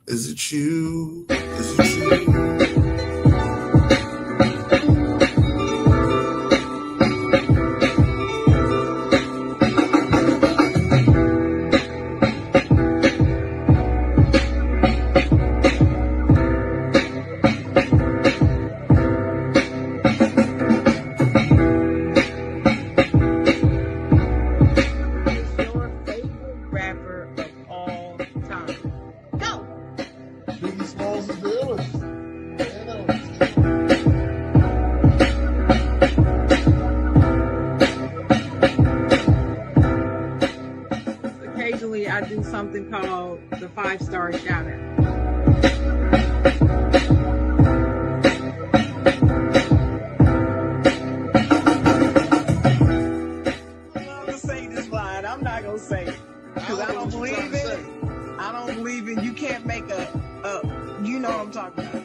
Is it you? Is it you? I do something called the 5-star shout out. I'm not gonna say this line. I'm not gonna say it because I don't believe in it. I don't believe in. You can't make a. You know what I'm talking about.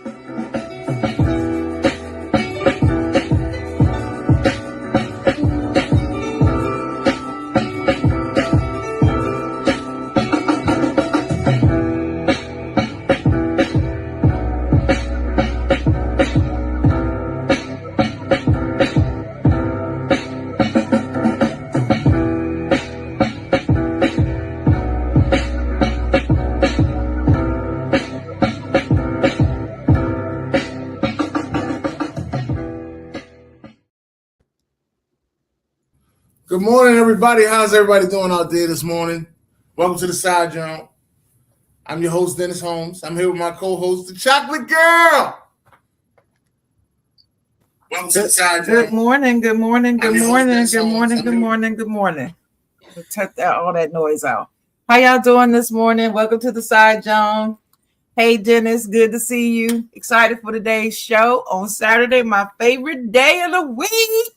Good morning, everybody. How's everybody doing out there this morning? Welcome to the Side Jawn. I'm your host, Dennis Holmes. I'm here with my co-host, the Chocolate Girl. Welcome to the Side Jawn. Good morning. Good morning. Good morning. Good morning. Good morning. Good morning. Cut all that noise out. How y'all doing this morning? Welcome to the Side Jawn. Hey, Dennis. Good to see you. Excited for today's show on Saturday, my favorite day of the week.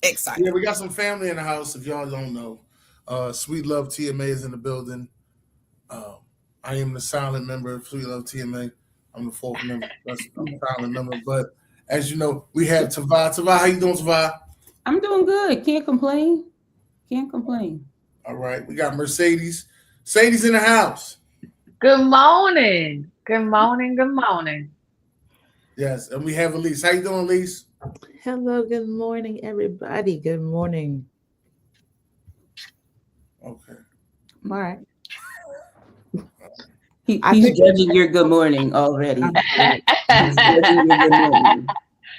Excited. Yeah, we got some family in the house. If y'all don't know, SweetLove TMA is in the building. I am the silent member of SweetLove TMA. I'm the fourth member. That's the silent member. But as you know, we have Tava. Tava, how you doing, Tava? I'm doing good. Can't complain. Can't complain. All right. We got Mercedes. Mercedes in the house. Good morning. Good morning. Good morning. Yes, and we have Elise. How you doing, Elise? Hello, good morning, everybody. Good morning. Okay. All right. He's judging your good morning already. He's judging your good morning.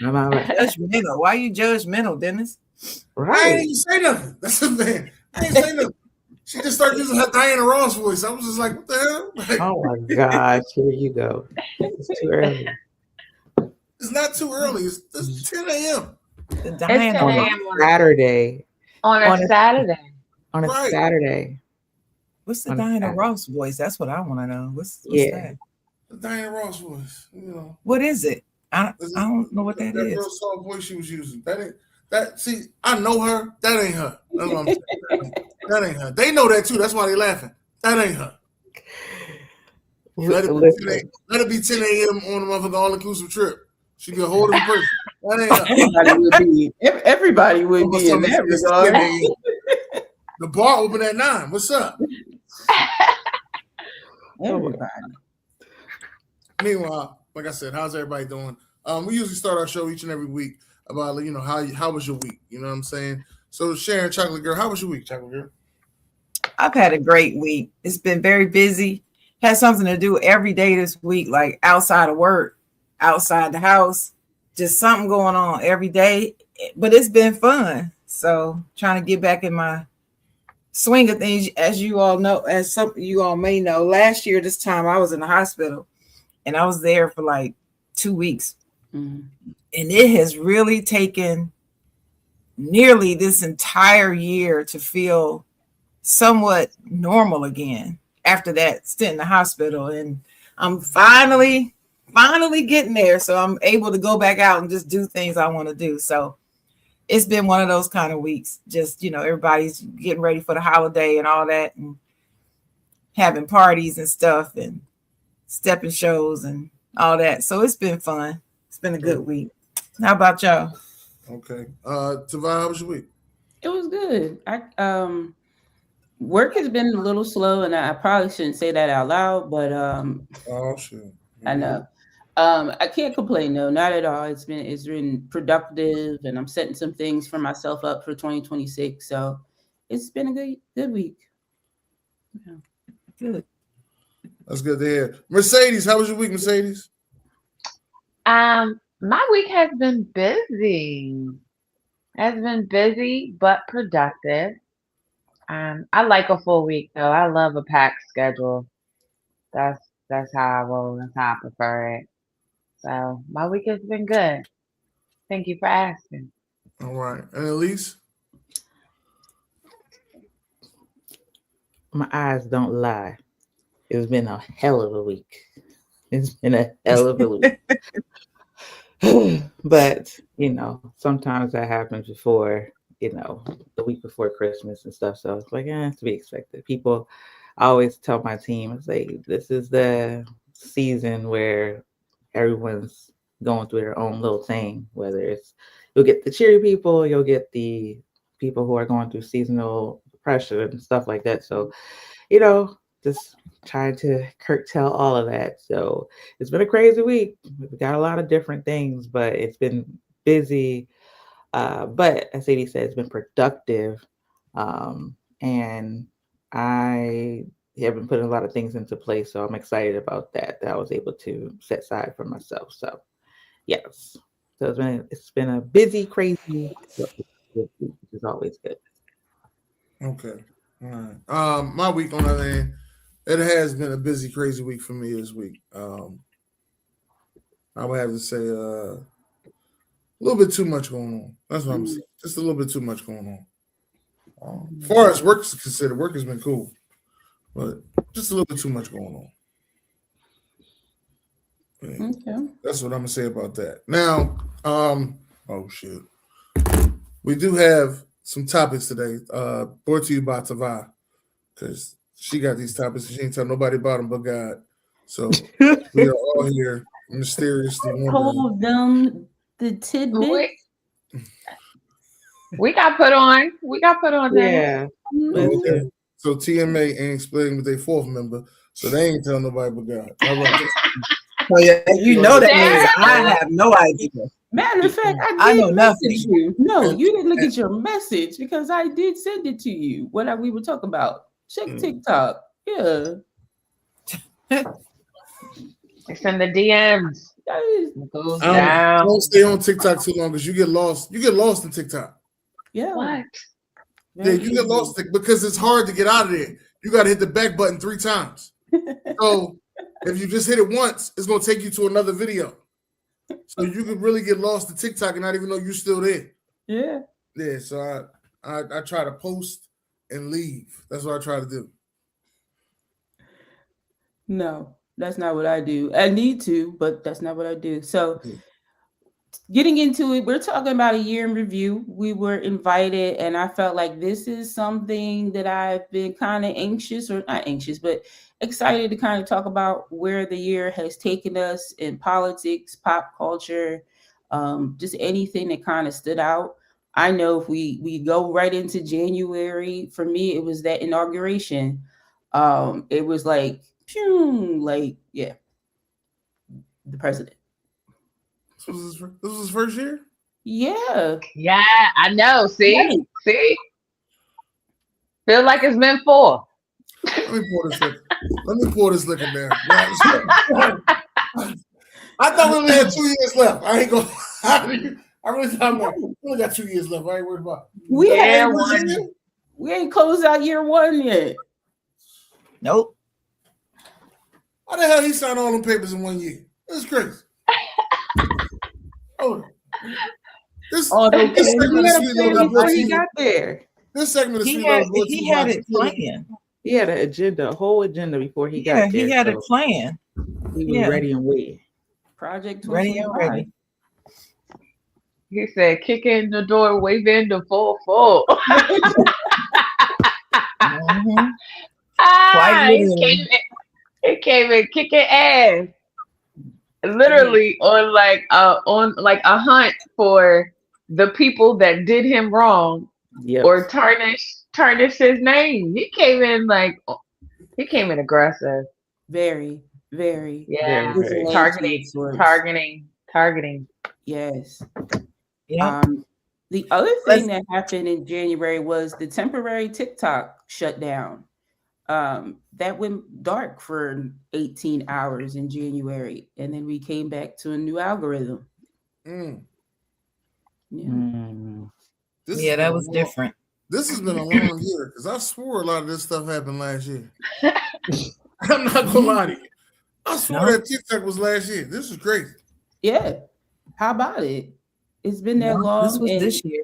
I'm all right. Judgmental. Why are you judgmental, Dennis? Right. I ain't even say nothing. That's the thing. I ain't say nothing. She just started using her Diana Ross voice. I was just like, what the hell? Like, oh my gosh, here you go. It's too early. It's not too early. It's 10 a.m. It's 10 a.m. on Saturday. On a Saturday. On a Right. Saturday. What's the Diana Ross voice? That's what I want to know. What's that? The Diana Ross voice. You know. What is it? I don't know what that is. That real soft voice she was using. See, I know her. That ain't her. That's what I'm saying. That ain't her. They know that too. That's why they laughing. That ain't her. Let it be 10 a.m. on the motherfucking all-inclusive trip. She can hold it in person. That ain't her. Everybody would be in that regard. The bar open at 9. What's up? Everybody. Meanwhile, like I said, how's everybody doing? We usually start our show each and every week about, you know, how was your week? You know what I'm saying? So Sharon, Chocolate Girl, how was your week, Chocolate Girl? I've had a great week. It's been very busy. Had something to do every day this week, like outside of work, outside the house, just something going on every day. But it's been fun. So trying to get back in my swing of things. As you all know, as some you all may know, last year this time I was in the hospital and I was there for like 2 weeks. Mm-hmm. And it has really taken nearly this entire year to feel somewhat normal again after that stint in the hospital. And I'm finally getting there. So I'm able to go back out and just do things I want to do. So it's been one of those kind of weeks. Just, you know, everybody's getting ready for the holiday and all that and having parties and stuff and stepping shows and all that. So it's been fun. It's been a good week. How about y'all? Okay. Tavai, how was your week? It was good. Work has been a little slow, and I probably shouldn't say that out loud, but Oh shit. I know. I can't complain though, not at all. It's been productive, and I'm setting some things for myself up for 2026. So it's been a good week. Yeah. Good. That's good to hear. Mercedes, how was your week, Mercedes? My week has been busy. Has been busy but productive. I like a full week though. I love a packed schedule. That's how I roll. That's how I prefer it. So my week has been good. Thank you for asking. All right. And Elise? My eyes don't lie. It's been a hell of a week. It's been a hell of a week. But, sometimes that happens before, the week before Christmas and stuff. So it's like, it's to be expected. I always tell my team, I say, this is the season where everyone's going through their own little thing, whether it's, you'll get the cheery people, you'll get the people who are going through seasonal depression and stuff like that. So, just trying to curtail all of that. So it's been a crazy week. We've got a lot of different things, but it's been busy. But as Sadie said, it's been productive. And I have been putting a lot of things into place. So I'm excited about that I was able to set aside for myself. So yes. So it's been a busy, crazy week, which is always good. Okay. All right. My week on the other hand, it has been a busy, crazy week for me this week. I would have to say a little bit too much going on. That's what I'm saying. Just a little bit too much going on. As far as work is considered, work has been cool, but just a little bit too much going on. Yeah. Okay. That's what I'm gonna say about that. Now, oh shit, we do have some topics today. Brought to you by Tava, because she got these topics and she ain't tell nobody about them but God. So we are all here mysteriously wondering. Hold them the tidbit. We got put on. We got put on. Yeah. Okay. So TMA ain't splitting with their fourth member, so they ain't telling nobody but God. All right. So yeah, that means I have no idea. Matter of fact, I know nothing. You. No, you didn't look at your message because I did send it to you. What we were talking about? Check TikTok. Yeah. It's in the DMs. Goes down. Don't stay on TikTok too long because you get lost. You get lost in TikTok. Yeah. What? Yeah, you get lost because it's hard to get out of there. You got to hit the back button 3 times. So if you just hit it once, it's going to take you to another video. So you could really get lost in TikTok and not even know you're still there. Yeah. Yeah, so I try to post and leave. That's what I try to do. No, that's not what I do. I need to, but that's not what I do. So getting into it, we're talking about a year in review. We were invited, and I felt like this is something that I've been kind of not anxious, but excited to kind of talk about where the year has taken us in politics, pop culture, just anything that kind of stood out. I know if we go right into January, for me, it was that inauguration. It was like, the president. This was his first year? Yeah. Yeah, I know. See? Feel like it's been 4. Let me pour this liquor down. I thought we only had 2 years left. I ain't gonna. I really thought we only got 2 years left. I ain't worried about it. We ain't closed out year 1 yet. Nope. How the hell he signed all them papers in 1 year? That's crazy. This segment of before he got there. This segment of he had it planned. He had an agenda, a whole agenda before he got there. He had it planned. He was ready and waiting. Project ready and ready. He said, kick in the door, wave in the full. It came in kicking ass. Literally on a hunt for the people that did him wrong or tarnished tarnished his name. He came in aggressive. Very, very. Yeah, Very. vigilante of sorts. targeting. Yes. Yeah. The other Let's- thing that happened in January was the temporary TikTok shutdown. That went dark for 18 hours in January, and then we came back to a new algorithm. Mm. Yeah. This has Yeah, been that a was long- different. This has been a long year because I swore a lot of this stuff happened last year. I'm not gonna lie to you. I swore No. that TikTok was last year. This is crazy. Yeah. How about it? It's been that No, long. this was and this year.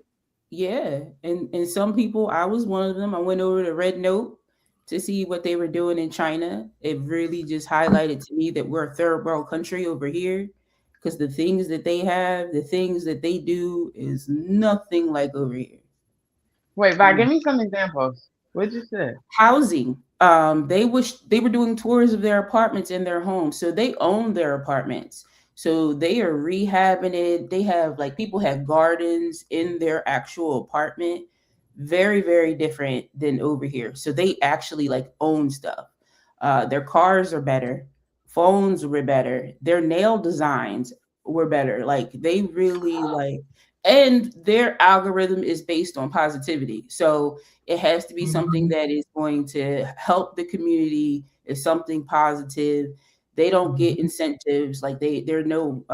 Yeah, and some people, I was one of them. I went over to Red Note to see what they were doing in China. It really just highlighted to me that we're a third world country over here, because the things that they have, the things that they do is nothing like over here. Wait, Vi, give me some examples. What'd you say? Housing. They were doing tours of their apartments in their homes, so they own their apartments. So they are rehabbing it. They have, like, people have gardens in their actual apartment. Very, very different than over here. So they actually like own stuff. Their cars are better. Phones were better. Their nail designs were better. Like, they really like, and their algorithm is based on positivity. So it has to be something that is going to help the community, is something positive. They don't get incentives. Like, they're no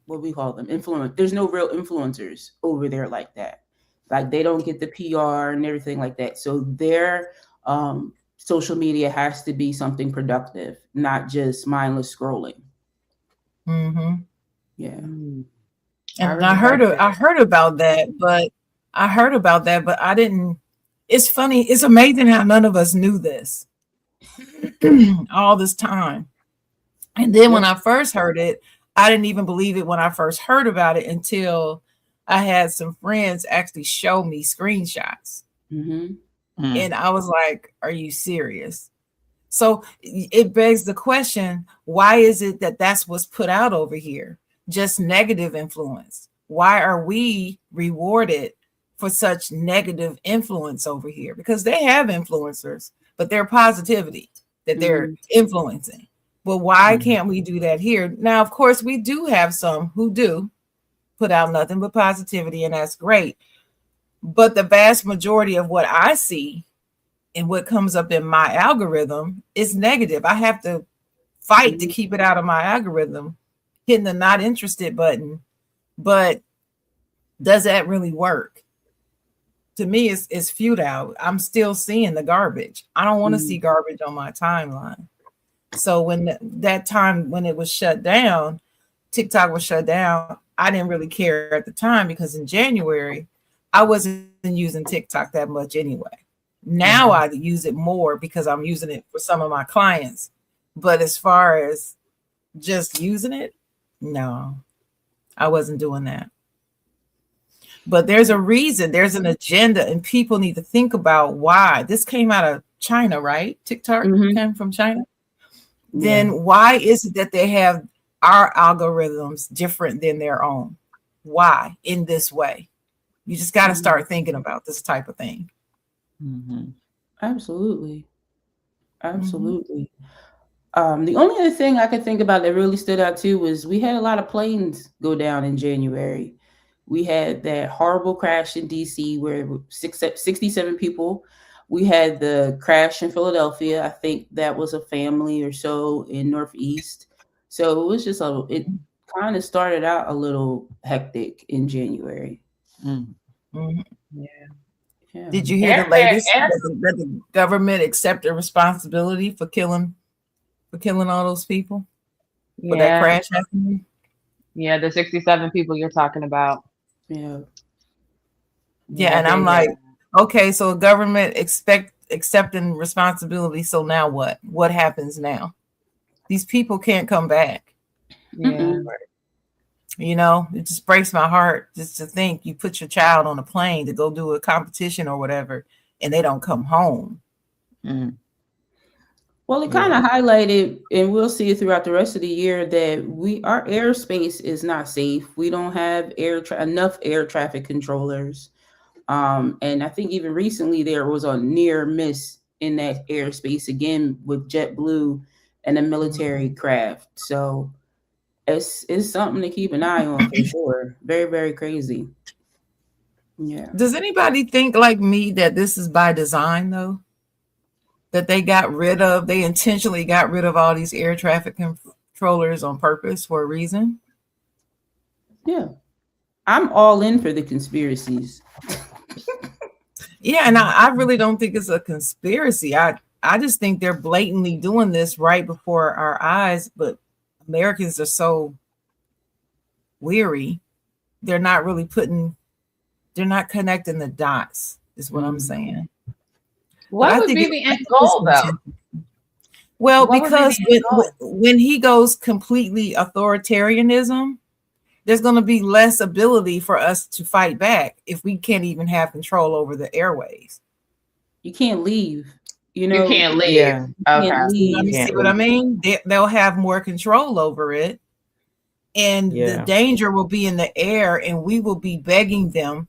what we call them, influence. There's no real influencers over there like that. Like, they don't get the PR and everything like that. So their social media has to be something productive, not just mindless scrolling. Mm-hmm. Yeah. And I heard about that, but I didn't. It's funny. It's amazing how none of us knew this all this time. And then when I first heard it, I didn't even believe it when I first heard about it until I had some friends actually show me screenshots. Mm-hmm. And I was like, are you serious? So it begs the question, why is it that that's what's put out over here? Just negative influence. Why are we rewarded for such negative influence over here? Because they have influencers, but they're positivity that they're influencing. But why can't we do that here? Now, of course, we do have some who do put out nothing but positivity, and that's great. But the vast majority of what I see and what comes up in my algorithm is negative. I have to fight to keep it out of my algorithm, hitting the not interested button. But does that really work? To me, it's futile. I'm still seeing the garbage. I don't want to see garbage on my timeline. So when that time when it was shut down, TikTok was shut down, I didn't really care at the time because in January, I wasn't using TikTok that much anyway. Now I use it more because I'm using it for some of my clients. But as far as just using it, no, I wasn't doing that. But there's a reason, there's an agenda, and people need to think about why. This came out of China, right? TikTok came from China. Then why is it that they have our algorithms different than their own? Why in this way? You just got to start thinking about this type of thing. Absolutely. The only other thing I could think about that really stood out too was we had a lot of planes go down in January. We had that horrible crash in DC where 67 people. We had the crash in Philadelphia. I think that was a family or so in Northeast. So it was just it kind of started out a little hectic in January. Yeah. Did you hear the latest that the government accepted responsibility for killing all those people? For that crash happening? Yeah, the 67 people you're talking about. Yeah. Yeah, and I'm like, okay, so government accepting responsibility. So now what? What happens now? These people can't come back. Yeah. You know, it just breaks my heart just to think you put your child on a plane to go do a competition or whatever, and they don't come home. Well, it kind of highlighted, and we'll see it throughout the rest of the year, that our airspace is not safe. We don't have enough air traffic controllers. And I think even recently there was a near miss in that airspace again with JetBlue and a military craft. So it's something to keep an eye on for sure. Very, very crazy. Yeah. Does anybody think like me that this is by design though? That they intentionally got rid of all these air traffic controllers on purpose for a reason? Yeah. I'm all in for the conspiracies. Yeah, and I really don't think it's a conspiracy. I just think they're blatantly doing this right before our eyes, but Americans are so weary. They're not connecting the dots, is what I'm saying. What would be the end goal, though? Well, What would be because the end goal? when he goes completely authoritarianism, there's going to be less ability for us to fight back if we can't even have control over the airways. You can't leave. You You can't leave. Yeah. Okay. Can't leave. You see what I mean? They'll have more control over it. And the danger will be in the air, and we will be begging them.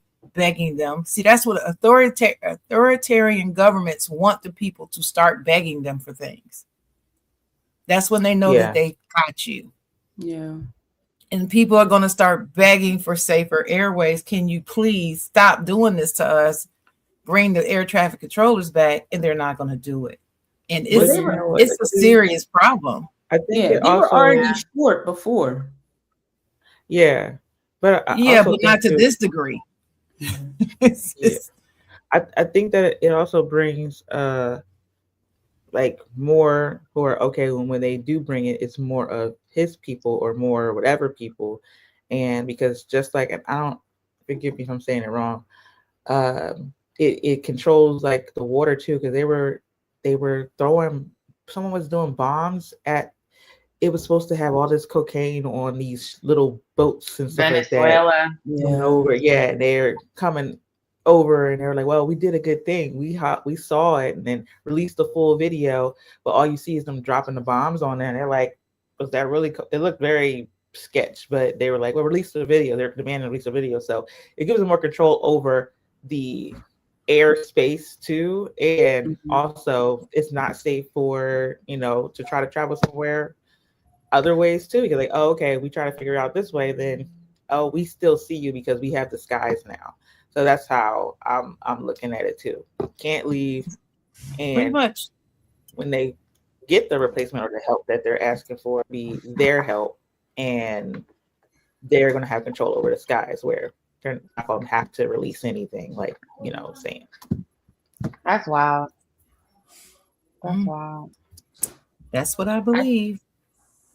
See, that's what authoritarian governments want the people to start begging them for things. That's when they know that they got you. Yeah. And people are going to start begging for safer airways. Can you please stop doing this to us? Bring the air traffic controllers back, and they're not going to do it. And it's a serious problem. I think they were already short before. Yeah, but but not to this degree. I think that it also brings like more who are okay when they do bring it, it's more of his people or more whatever people, and because just like, and I don't, forgive me if I'm saying it wrong, it controls like the water too, because they were throwing, someone was doing bombs at, it was supposed to have all this cocaine on these little boats and stuff Venezuela. Over, and they're coming over, and they're like, "Well, we did a good thing. We saw it, and then released the full video, but all you see is them dropping the bombs on there." And they're like, "Was that really?" It looked very sketch, but they were like, "Well, release the video." They're demanding release the video, so it gives them more control over the airspace too, and also it's not safe for to try to travel somewhere other ways too. You're like, oh, okay, we try to figure out this way, then we still see you because we have the skies now. So that's how I'm looking at it too. Can't leave, and pretty much when they get the replacement or the help that they're asking for, be their help, and they're going to have control over the skies where they're not going to have to release anything, like saying. That's wild. That's wild. That's what I believe.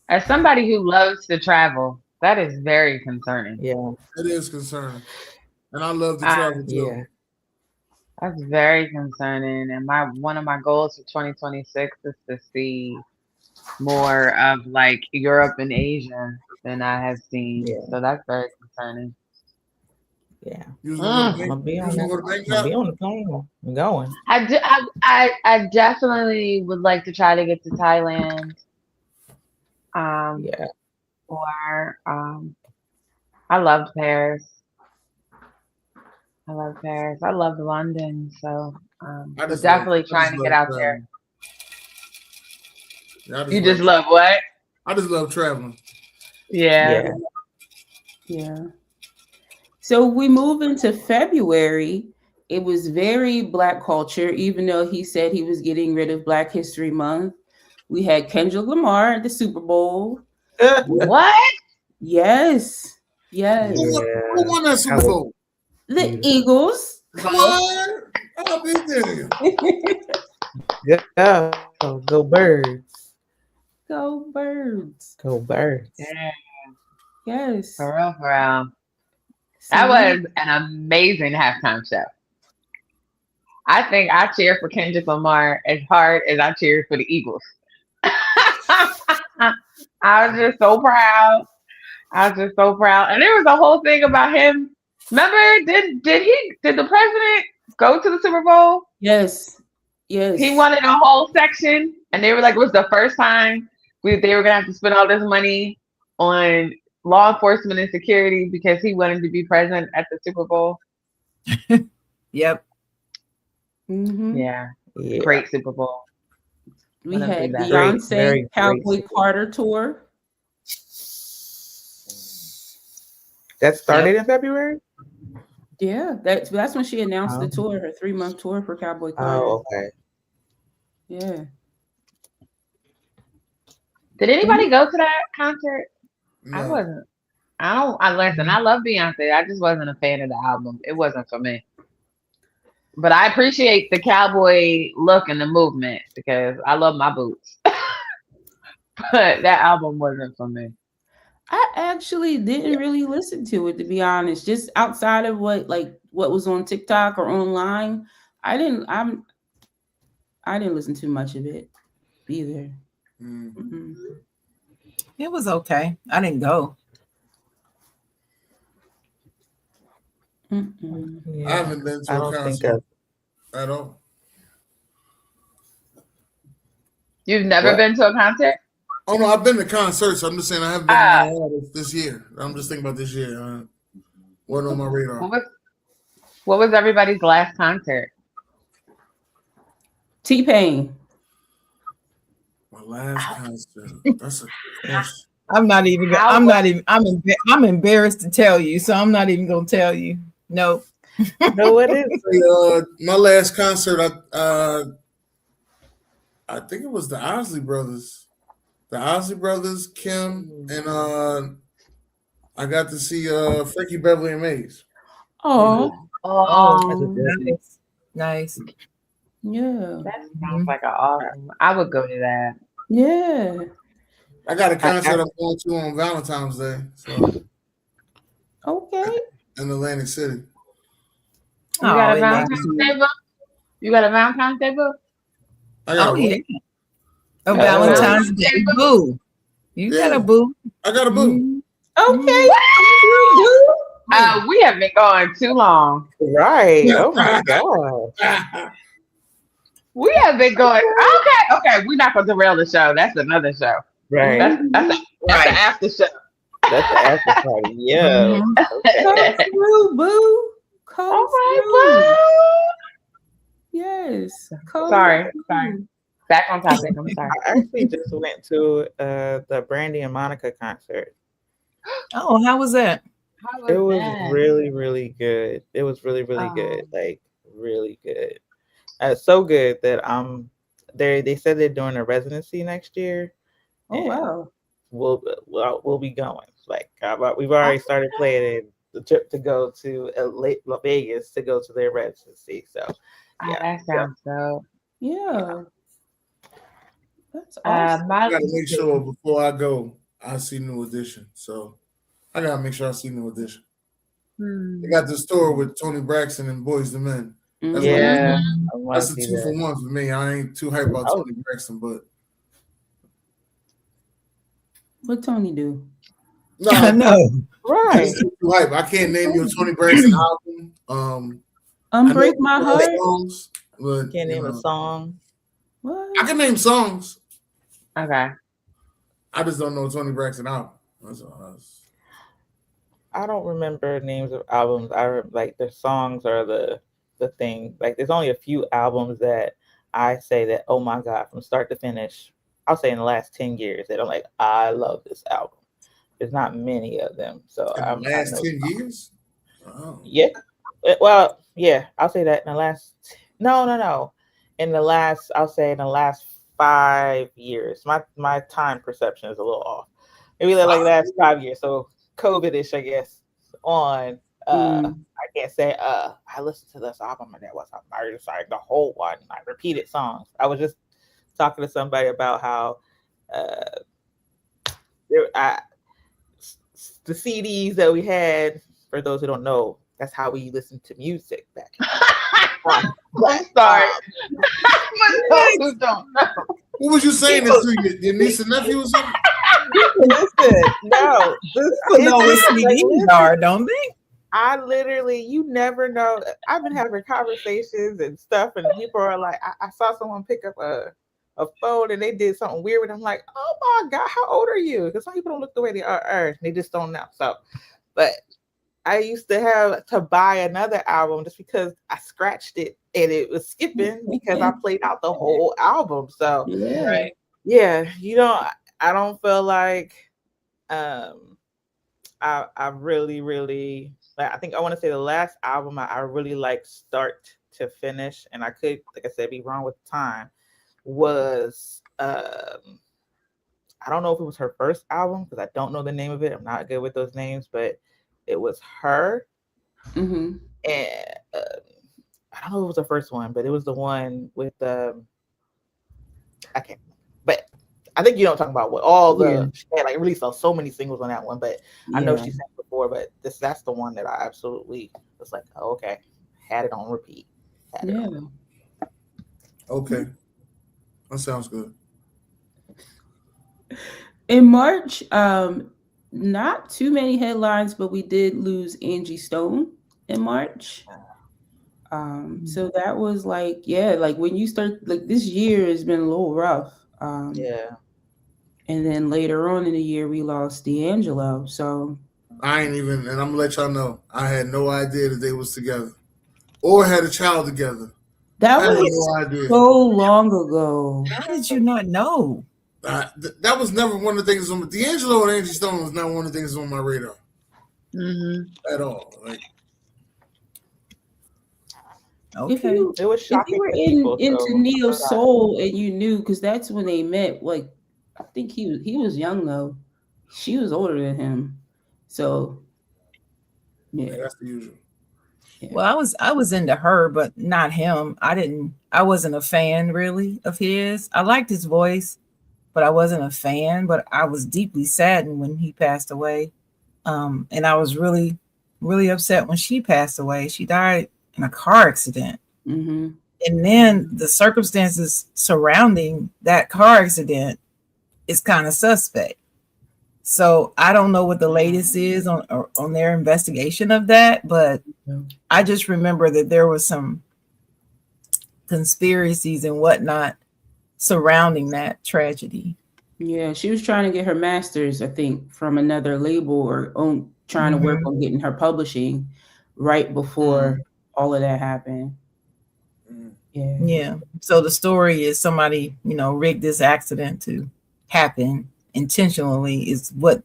As somebody who loves to travel, that is very concerning. Yeah, it is concerning, and I love to travel too. Yeah, that's very concerning. And one of my goals for 2026 is to see more of like Europe and Asia than I have seen. Yeah. So that's very concerning. Yeah, I'm gonna be on the plane. I'm going. I definitely would like to try to get to Thailand. Or I loved Paris. I loved London. So we're definitely trying to get out there. You just love what? I just love traveling. Yeah. So we move into February. It was very Black culture, even though he said he was getting rid of Black History Month. We had Kendrick Lamar at the Super Bowl. What? Yes. Who won that Super Bowl? The Eagles. What? I'll be there. Yeah. Go Birds. Go Birds. Go Birds. Yeah. Yes. For real. That was an amazing halftime show. I think I cheered for Kendrick Lamar as hard as I cheered for the Eagles. I was just so proud. And there was a whole thing about him. Remember, did the president go to the Super Bowl? Yes. He wanted a whole section, and they were like, it was the first time they were gonna have to spend all this money on law enforcement and security because he wanted to be present at the Super Bowl. Yep. Mm-hmm. Yeah. Yeah. Great Super Bowl. We One of the had best. Beyonce Very Cowboy great. Carter tour. That started in February? Yeah, that's when she announced the Oh. tour, her 3-month tour for Cowboy Carter. Oh, okay. Yeah. Did anybody go to that concert? I No. wasn't. I listen, I love Beyonce. I just wasn't a fan of the album. It wasn't for me. But I appreciate the cowboy look and the movement because I love my boots. But that album wasn't for me. I actually didn't really listen to it, to be honest. Just outside of what was on TikTok or online, I didn't listen to much of it either. Mm-mm. It was okay. I didn't go. Mm-mm. Yeah. I haven't been to I a don't think concert at all. You've never What? been to a concert? Oh no, I've been to concerts. I'm just saying I haven't been Ah. to one this year. I'm just thinking about this year. Wasn't on my radar. What was everybody's last concert? T-Pain. My last concert. That's a question. I'm not even. I'm embarrassed to tell you, so I'm not even gonna tell you. No. No, what is? My last concert, I think it was the Osley Brothers. The Osley Brothers, Kim, and I got to see Frankie Beverly and Maze. Oh, That's a good thing. Nice. yeah. That sounds like an awesome. I would go to that. Yeah. I got a concert I'm going to on Valentine's Day, so Okay. in Atlantic City. You got a it Valentine's makes- Day book? You got a Valentine's Day book? I got Oh a yeah. A Yeah. Valentine's Day boo. You got a boo. I got a boo. Okay. We have been going too long. Right. Oh my God. We have been going. Okay. We're not gonna derail the show. That's another show. Right. That's the after show. That's the after party. Yeah. Come through, boo. Come All through. right, Yes. boo. Sorry. Back on topic. I'm sorry. I actually just went to the Brandy and Monica concert. Oh, how was that? How It was that? really, really good. It was really, really good. Like really good. So good that they said they're doing a residency next year. Oh wow. We'll be going. Like we've already started planning the trip to go to Las Vegas to go to their residency. So yeah, That sounds so. Yeah. That's awesome. I gotta make sure before I go, I see New Edition. So I gotta make sure I see New Edition. They got the store with Tony Braxton and Boys the Men. That's yeah. That's a 2-for-1 for me. I ain't too hyped about Tony Braxton, but What Tony do? I know. Right. Too hype. I can't name you a Tony Braxton album. Unbreak My Heart. Songs, but, Can't name a song. What? I can name songs. Okay. I just don't know a Tony Braxton album. That's all. I don't remember names of albums. Like the songs are the thing. Like there's only a few albums that I say that, oh my God, from start to finish, I'll say in the last 10 years that I'm like, I love this album. There's not many of them. So In the last 10 years? Oh. Yeah. Well, yeah, I'll say that in the last no. I'll say in the last 5 years. My time perception is a little off. Maybe like last 5 years. So COVID-ish, I guess, on I can't say I listened to this album and that was like the whole one. I repeated songs. I was just talking to somebody about how the CDs that we had, for those who don't know, that's how we listened to music back then. I'm sorry. Who don't know. What was you saying this to your niece and nephew or something? Listen, no. People know what CDs are, don't they? I literally, you never know. I've been having conversations and stuff, and people are like, I saw someone pick up a phone and they did something weird, and I'm like, oh my God, how old are you? Because some people don't look the way they are, they just don't know. So, but I used to have to buy another album just because I scratched it and it was skipping because I played out the whole album. So Yeah. Right. yeah, I don't feel like I really, really like, I think I want to say the last album I really like start to finish, and I could, like I said, be wrong with the time, was I don't know if it was her first album because I don't know the name of it. I'm not good with those names, but it was her. Mm-hmm. And I don't know if it was the first one, but it was the one with I can't, but I think you know what I'm talking about. With all the she had like released so many singles on that one, but I know she sang before. But that's the one that I absolutely was like, oh, okay, had it on repeat. Okay, that sounds good. In March, not too many headlines, but we did lose Angie Stone in March. So that was like, like when you start, like this year has been a little rough. And then later on in the year, we lost D'Angelo. So I ain't even, and I'm gonna let y'all know, I had no idea that they was together or had a child together. that I had was no idea. so long ago. How did you not know? That was never one of the things on D'Angelo and Angie Stone was not one of the things on my radar at all. Like, Okay. It was shocking. If you were into neo soul and you knew, because that's when they met. Like, I think he was young though. She was older than him, so yeah, that's the usual. Yeah. Well, I was into her, but not him. I wasn't a fan really of his. I liked his voice, but I wasn't a fan. But I was deeply saddened when he passed away. And I was really, really upset when she passed away. She died in a car accident. Mm-hmm. And then the circumstances surrounding that car accident is kind of suspect. So I don't know what the latest is on their investigation of that, but I just remember that there was some conspiracies and whatnot surrounding that tragedy. Yeah, she was trying to get her master's, I think, from another label or trying to work on getting her publishing right before all of that happened. Yeah. So the story is somebody, rigged this accident to happen intentionally is what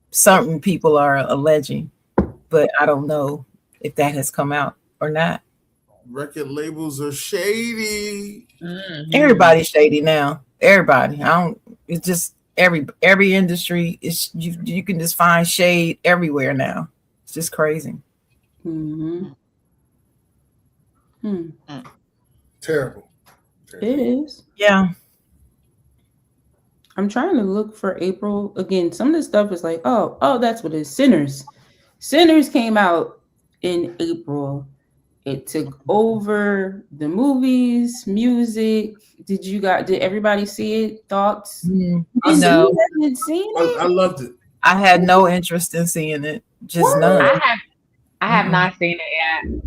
certain people are alleging, but I don't know if that has come out or not. Record labels are shady. Everybody's shady now. Everybody. It's just every industry is you can just find shade everywhere now. It's just crazy. Terrible. It is. Yeah. I'm trying to look for April again. Some of the stuff is like, oh, that's what it is. Sinners. Sinners came out in April. It took over the movies, music. Did everybody see it? Thoughts? No. You haven't seen it? I loved it. I had no interest in seeing it. Just none. I have not seen it yet.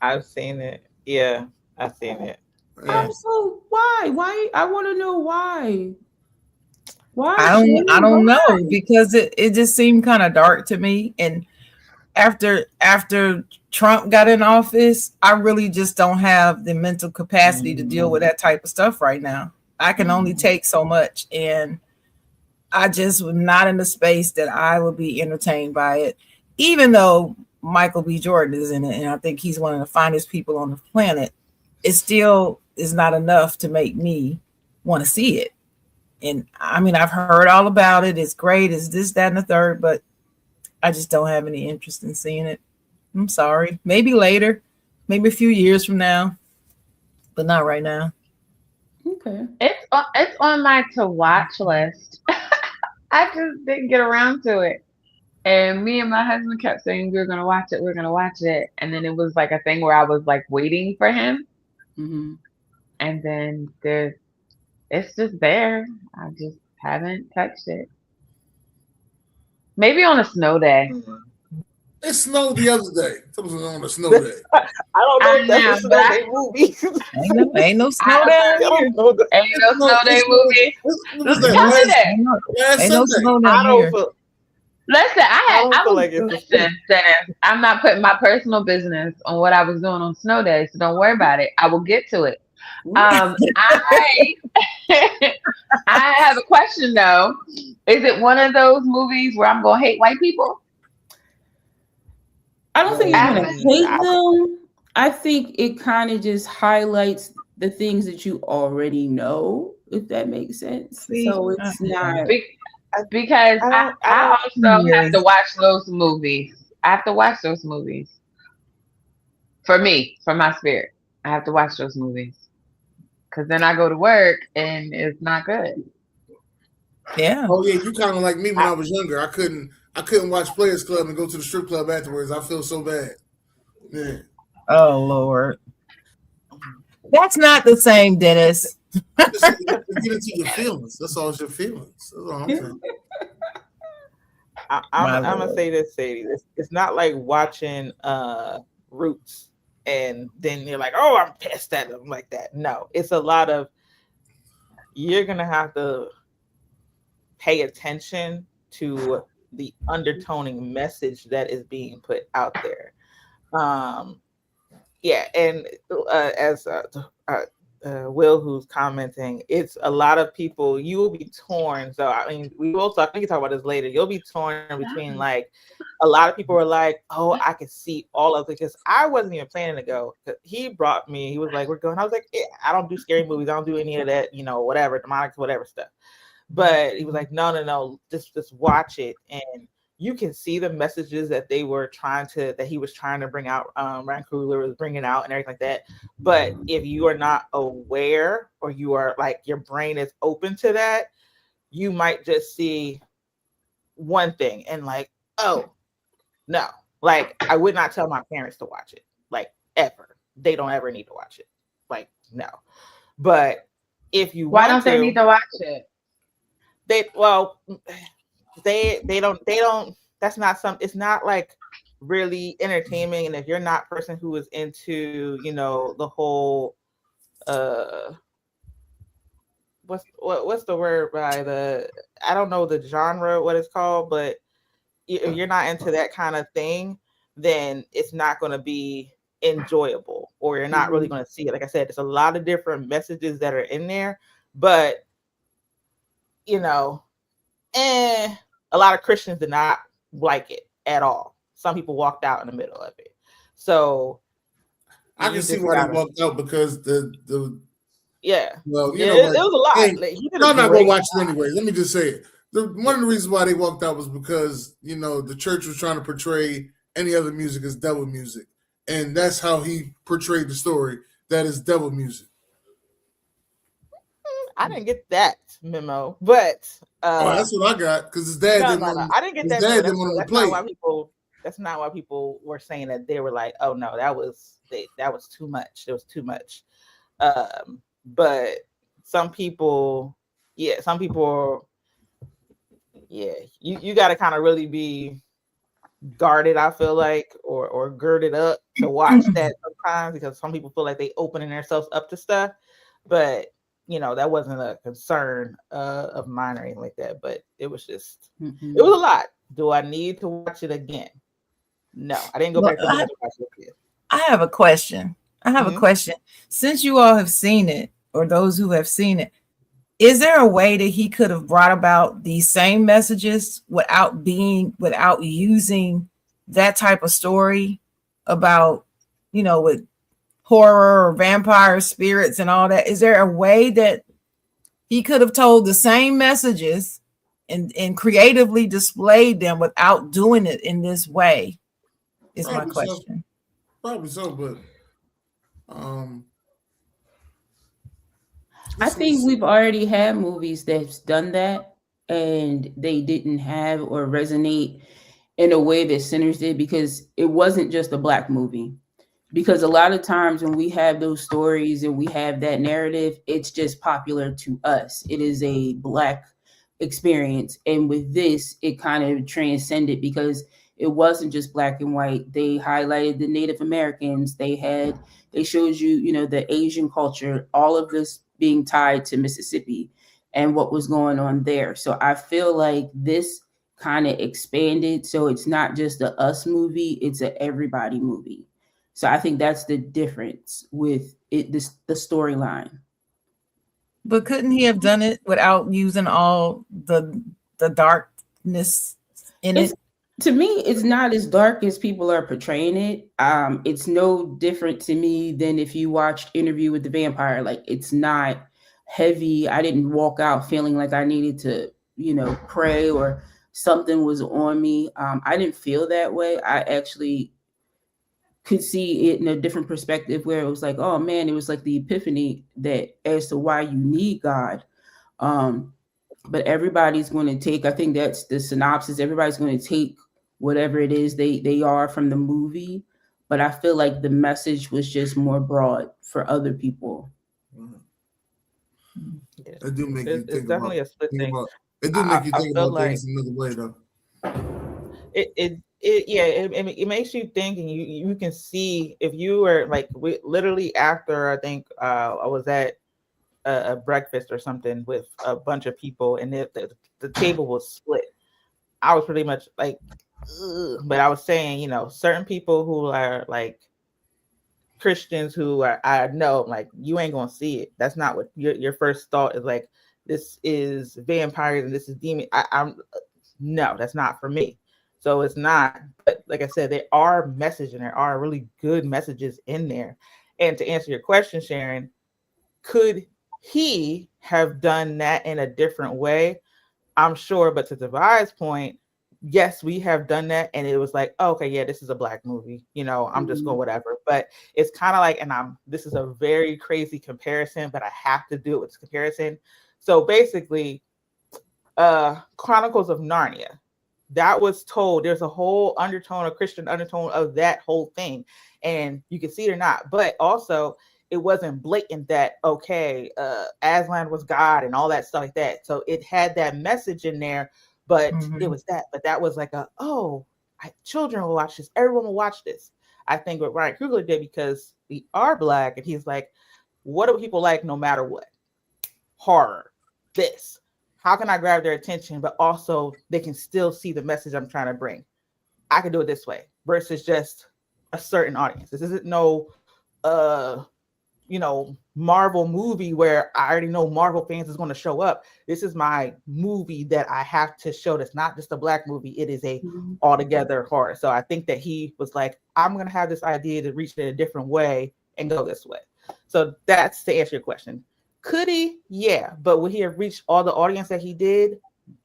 I've seen it. Yeah, I've seen it. Yeah. I'm so why? Why? I want to know why. Why? I don't know, because it just seemed kind of dark to me. And after Trump got in office, I really just don't have the mental capacity to deal with that type of stuff right now. I can only take so much, and I just was not in the space that I would be entertained by it, even though Michael B. Jordan is in it, and I think he's one of the finest people on the planet. It still is not enough to make me want to see it. And I mean, I've heard all about it. It's great. It's this, that, and the third, but I just don't have any interest in seeing it. I'm sorry. Maybe later, maybe a few years from now, but not right now. Okay. It's on my to watch list. I just didn't get around to it. And me and my husband kept saying we're gonna watch it. And then it was like a thing where I was like waiting for him. And then it's just there. I just haven't touched it. Maybe on a snow day. It snowed the other day. It was on a snow day. I don't know if that's a snow day movie. Ain't no snow day. Ain't no snow day movie. Last Sunday. Ain't no snow down here. Listen, I don't feel like it's listen, Dennis, I'm not putting my personal business on what I was doing on snow day, so don't worry about it. I will get to it. I I have a question though. Is it one of those movies where I'm gonna hate white people? I don't think you're gonna After, hate them. I think it kind of just highlights the things that you already know, if that makes sense. See, So it's not. because I I don't. also have Yes. to watch those movies. I have to watch those movies. For me, for my spirit. I have to watch those movies. Cause then I go to work and it's not good. Yeah. Oh yeah, you kind of like me when I was younger. I couldn't watch Players Club and go to the strip club afterwards. I feel so bad. Yeah. Oh Lord. That's not the same, Dennis. Just get into your feelings. That's all. It's your feelings. That's all I'm saying. My I'm gonna Lord. say this, Sadie. It's not like watching Roots and then you're like, oh, I'm pissed at them like that. No, it's a lot of you're gonna have to pay attention to the undertoning message that is being put out there. Yeah, and as Will, who's commenting, it's a lot of people. You will be torn. So I mean, we will talk. We can talk about this later. You'll be torn between like a lot of people are like, "Oh, I can see all of it," because I wasn't even planning to go. He brought me. He was like, "We're going." I was like, yeah, "I don't do scary movies. I don't do any of that. You know, whatever, demonic, whatever stuff." But he was like, no, just watch it, and you can see the messages that he was trying to bring out. Ryan Coogler was bringing out and everything like that. But if you are not aware, or you are like your brain is open to that, you might just see one thing and like, oh no, like I would not tell my parents to watch it, like ever. They don't ever need to watch it, like no. But if you Why want don't they need to watch it? they don't that's not it's not like really entertaining. And if you're not a person who is into, you know, the whole what's the word by the, I don't know the genre, what it's called, but if you're not into that kind of thing, then it's not going to be enjoyable, or you're not really going to see it. Like I said, there's a lot of different messages that are in there, but you know, a lot of Christians did not like it at all. Some people walked out in the middle of it. So I can see why they walked out, because the yeah. well, you Yeah, know what? it was a lot. Hey, Like, he did y'all a not gonna great watch it job. anyway. Let me just say it. One of the reasons why they walked out was because, you know, the church was trying to portray any other music as devil music, and that's how he portrayed the story. That is devil music. I didn't get that memo, but Oh, that's what I got, because his dad didn't no. want I didn't get his that dad memo. didn't want him to That's play. not why people. That's not why people were saying that. They were like, "Oh no, that was too much. It was too much." But some people, yeah, you got to kind of really be guarded, I feel like, or girded up to watch that sometimes, because some people feel like they opening themselves up to stuff. But you know, that wasn't a concern of mine or anything like that. But it was just, it was a lot. Do I need to watch it again? No, I didn't go back to watch it again. I have a question. Since you all have seen it, or those who have seen it, is there a way that he could have brought about these same messages without using that type of story about, you know, with horror or vampire spirits and all that? Is there a way that he could have told the same messages and creatively displayed them without doing it in this way? Is my question. Probably so, but I think we've already had movies that's done that, and they didn't have or resonate in a way that Sinners did, because it wasn't just a Black movie. Because a lot of times when we have those stories and we have that narrative, it's just popular to us. It is a Black experience. And with this, it kind of transcended, because it wasn't just black and white. They highlighted the Native Americans. They showed you, you know, the Asian culture, all of this being tied to Mississippi and what was going on there. So I feel like this kind of expanded, so it's not just a us movie, it's a everybody movie. So I think that's the difference with it, this the storyline. But couldn't he have done it without using all the darkness in It's it? to me, it's not as dark as people are portraying it. It's no different to me than if you watched Interview with the Vampire. Like, it's not heavy. I didn't walk out feeling like I needed to, pray or something was on me. I didn't feel that way. I actually could see it in a different perspective where it was like, oh man, it was like the epiphany that as to why you need God. Um, but everybody's going to take, I think that's the synopsis, everybody's going to take whatever it is they are from the movie, but I feel like the message was just more broad for other people. It do make you It's think definitely a split thing. It do make you I think feel about like things another way though. It makes you think, and you can see if you were like literally after I think I was at a breakfast or something with a bunch of people, and the table was split. I was pretty much like, ugh. But I was saying, certain people who are like Christians who I know, like, you ain't gonna see it. That's not what your first thought is. Like, this is vampires and this is demon. I'm no, that's not for me. So it's not. But like I said, there are messages and there are really good messages in there. And to answer your question, Sharon, could he have done that in a different way? I'm sure, but to Devi's point, yes, we have done that, and it was like, oh, okay, yeah, this is a black movie. I'm just going whatever. But it's kind of like, and this is a very crazy comparison, but I have to do it with this comparison. So basically, Chronicles of Narnia, that was told. There's a whole undertone, a Christian undertone of that whole thing, and you can see it or not. But also, it wasn't blatant that Aslan was God and all that stuff like that. So it had that message in there, but it was that. But that was like children will watch this. Everyone will watch this. I think what Ryan Coogler did, because we are black, and he's like, what do people like no matter what? Horror. This. How can I grab their attention, but also they can still see the message I'm trying to bring? I can do it this way versus just a certain audience. This isn't no Marvel movie where I already know Marvel fans is going to show up. This is my movie that I have to show. That's not just a black movie. It is a altogether horror. So I think that he was like, I'm going to have this idea to reach it a different way and go this way. So that's to answer your question. Could he? Yeah. But would he have reached all the audience that he did?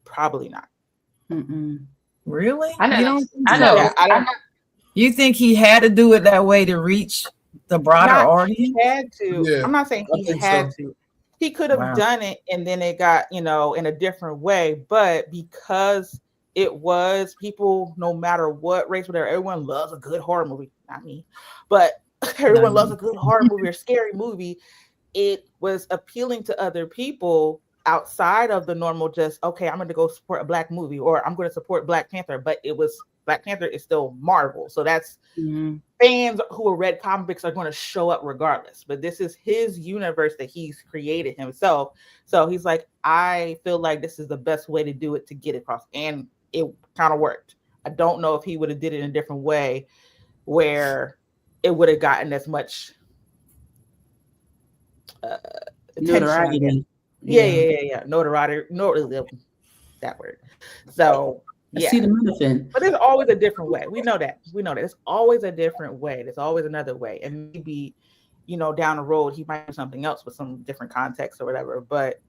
Probably not. Really? I know. You don't think I so? know. Yeah, I don't. You think he had to do it that way to reach the broader audience? He had to. Yeah, I'm not saying he had to. He could have done it, and then it got, in a different way. But because it was people, no matter what race, whatever, everyone loves a good horror movie. Not me, but everyone loves a good horror movie or scary movie. It was appealing to other people outside of the normal, just, okay, I'm going to go support a black movie, or I'm going to support Black Panther. But Black Panther is still Marvel. So that's fans who have read comic books are going to show up regardless. But this is his universe that he's created himself. So he's like, I feel like this is the best way to do it, to get across. And it kind of worked. I don't know if he would have did it in a different way where it would have gotten as much Notoriety. Yeah. Notoriety. That word. So yeah. See the benefit. But there's always a different way. We know that. There's always a different way. There's always another way. And maybe, down the road, he might do something else with some different context or whatever. But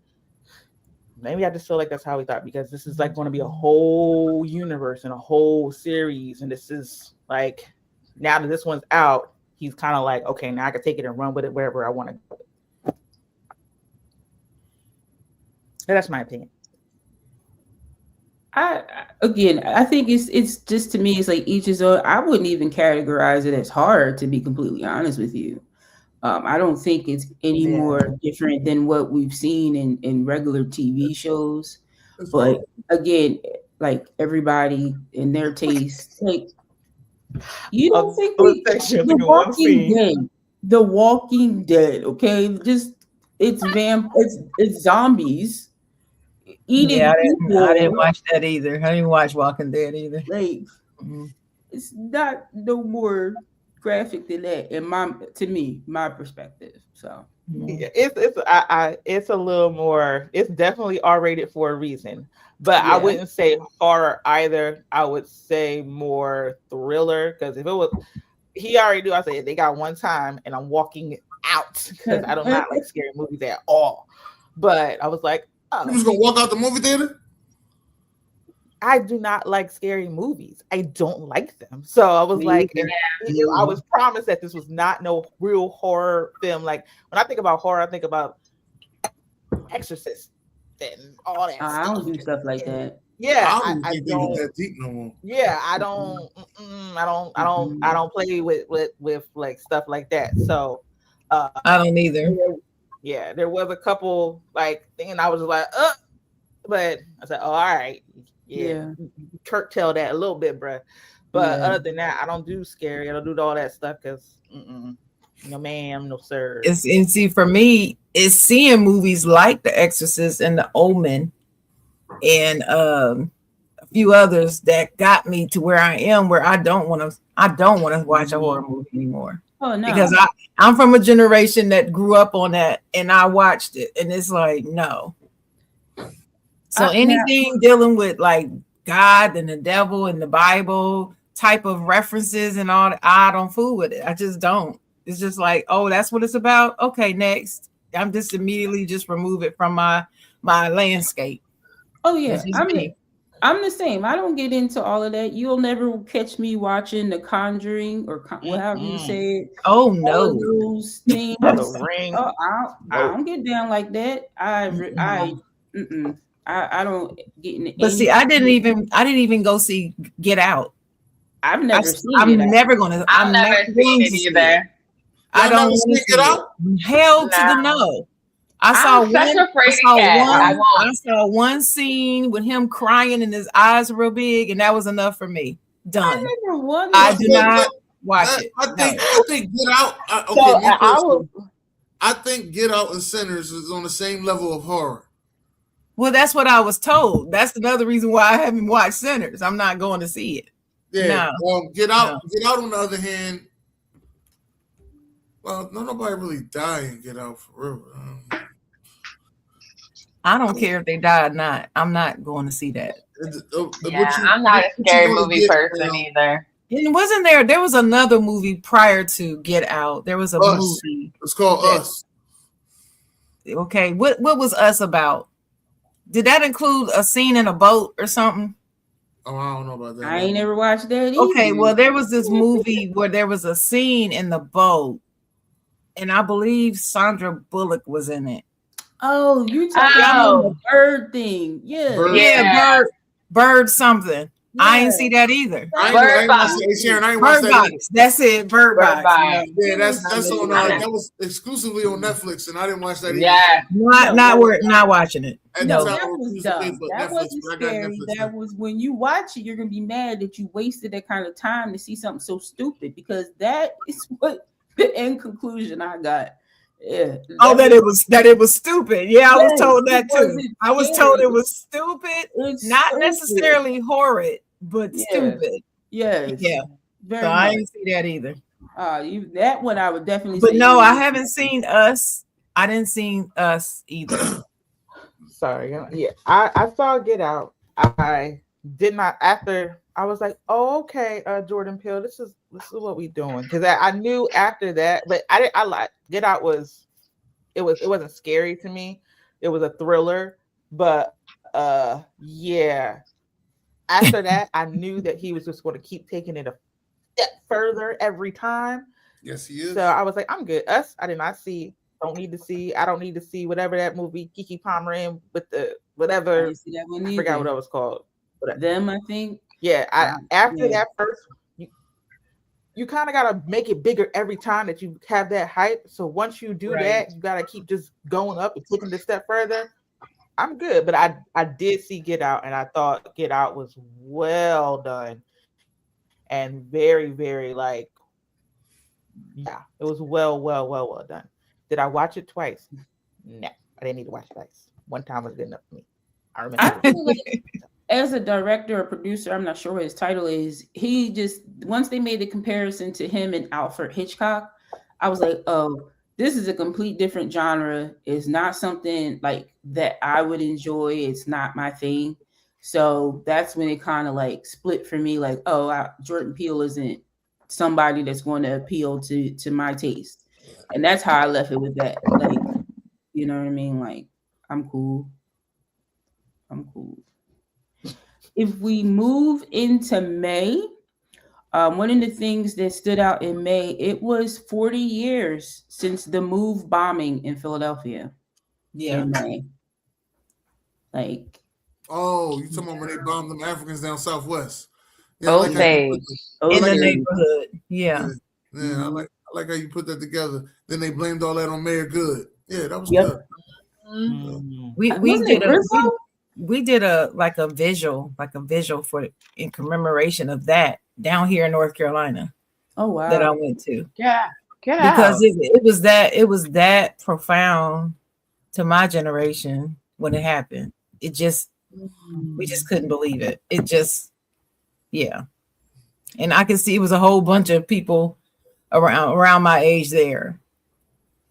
maybe I just feel like that's how he thought, because this is like going to be a whole universe and a whole series. And this is like, now that this one's out, he's kind of like, okay, now I can take it and run with it wherever I want to go. And that's my opinion. I think it's just, to me, it's like each his own. I wouldn't even categorize it as horror, to be completely honest with you. I don't think it's any more different than what we've seen in regular TV shows. But again, like, everybody in their taste, like, you don't think The Walking Dead, okay? Just it's zombies. eating Yeah, I people. didn't watch that either. I didn't watch Walking Dead either. Like, it's not no more graphic than that in my perspective. So Yeah, it's a little more. It's definitely R-rated for a reason, but I Yeah. wouldn't say horror either. I would say more thriller, because if it was, he already knew. I said they got one time, and I'm walking out because I do not like scary movies at all. But I was like, You was gonna walk out the movie theater? I do not like scary movies. I don't like them. So I was Me like, either. I was promised that this was not no real horror film. Like when I think about horror, I think about Exorcist and all that I stuff. don't do stuff like that. Yeah, I don't I think they don't. get that deep no more. Yeah, I don't. I don't play with like stuff like that. So, I don't either. yeah, there was a couple like thing, and I was like, but I said, oh, all right, yeah. Kirk tell that a little bit, bruh. But other than that, I don't do scary. I don't do all that stuff because, no ma'am, no sir. And see, for me, it's seeing movies like The Exorcist and The Omen, and a few others that got me to where I am, where I don't want to watch a horror movie anymore. Oh no, because I'm from a generation that grew up on that, and I watched it, and it's like no. So anything dealing with like God and the devil and the Bible type of references and all that, I don't fool with it. I just don't. It's just like, oh, that's what it's about. Okay, next. I'm just immediately just remove it from my landscape. Oh yeah, I'm the same. I don't get into all of that. You'll never catch me watching The Conjuring or however you say it. Oh no, all those things. The Ring. Oh, I don't get down like that. I don't get in. But see, I didn't even go see Get Out. I've never seen it. I'm never gonna. I've never seen it either. I don't want to Get Out. Hell to the no. I saw one scene with him crying and his eyes real big, and that was enough for me. Done. I do not watch it. I think Get Out. I think Get Out and Sinners is on the same level of horror. Well, that's what I was told. That's another reason why I haven't watched Sinners. I'm not going to see it. Yeah. Get Out. Get Out. On the other hand, well, nobody really died in Get Out for real. I don't care if they die or not. I'm not going to see that. I'm not a scary movie person either. And wasn't there was another movie prior to Get Out. There was a movie. It's called Us. Okay. What was Us about? Did that include a scene in a boat or something? Oh, I don't know about that. I ain't never watched that either. Okay, well, there was this movie where there was a scene in the boat, and I believe Sandra Bullock was in it. Oh, you talking about the bird thing? Yeah, bird something. Yeah. I ain't see that either. Bird Box. That's it. Bird Box. Yeah, that's on. That was exclusively on Netflix, and I didn't watch that either. Yeah, not watching it. No, that was dumb. That wasn't scary. That was when you watch it, you're gonna be mad that you wasted that kind of time to see something so stupid, because that is what the end conclusion I got. Yeah. That it was stupid. Yeah, I was told that too. I was told it was stupid. Not necessarily horrid, but stupid. Yes. Yeah. So I didn't see that either. That one I would definitely. But no, I haven't seen Us. I didn't see Us either. Sorry. Yeah, I saw Get Out. I did not. After I was like, oh, okay, Jordan Peele, this is what we doing, because I knew after that, but I like Get Out it wasn't scary to me. It was a thriller, but yeah. After that, I knew that he was just going to keep taking it a step further every time. Yes, he is. So I was like, I'm good. Us, I did not see. Don't need to see. I don't need to see whatever that movie Kiki Palmer in with the whatever. I forgot what it was called. Them, I think. Yeah, after that first, you kind of gotta make it bigger every time that you have that hype. So once you do that, you gotta keep just going up and taking it a step further. I'm good, but I did see Get Out, and I thought Get Out was well done and very, very it was well done. Did I watch it twice? No, I didn't need to watch it twice. One time was good enough for me. I I remember. feel like as a director or producer, I'm not sure what his title is. He just, once they made the comparison to him and Alfred Hitchcock, I was like, oh, this is a complete different genre. It's not something like that I would enjoy. It's not my thing. So that's when it kind of like split for me. Like, oh, Jordan Peele isn't somebody that's going to appeal to my taste, and that's how I left it with that. Like, you know what I mean? Like, I'm cool. I'm cool. If we move into May, one of the things that stood out in May, it was 40 years since the MOVE bombing in Philadelphia Yeah. in May. Like, Oh, you talking about when they bombed them Africans down southwest? Yeah, I like how you put Oh, In the yeah. neighborhood. Yeah. yeah, I like how you put that together. Then they blamed all that on Mayor Good. Yeah, that was Yep. good. Mm. We Wasn't did it a Rizzo? we did a visual for in commemoration of that down here in North Carolina Oh, wow. that I went to. Get Because out. it was that profound to my generation when it happened. It just we just couldn't believe it. It just yeah. And I could see it was a whole bunch of people around my age there,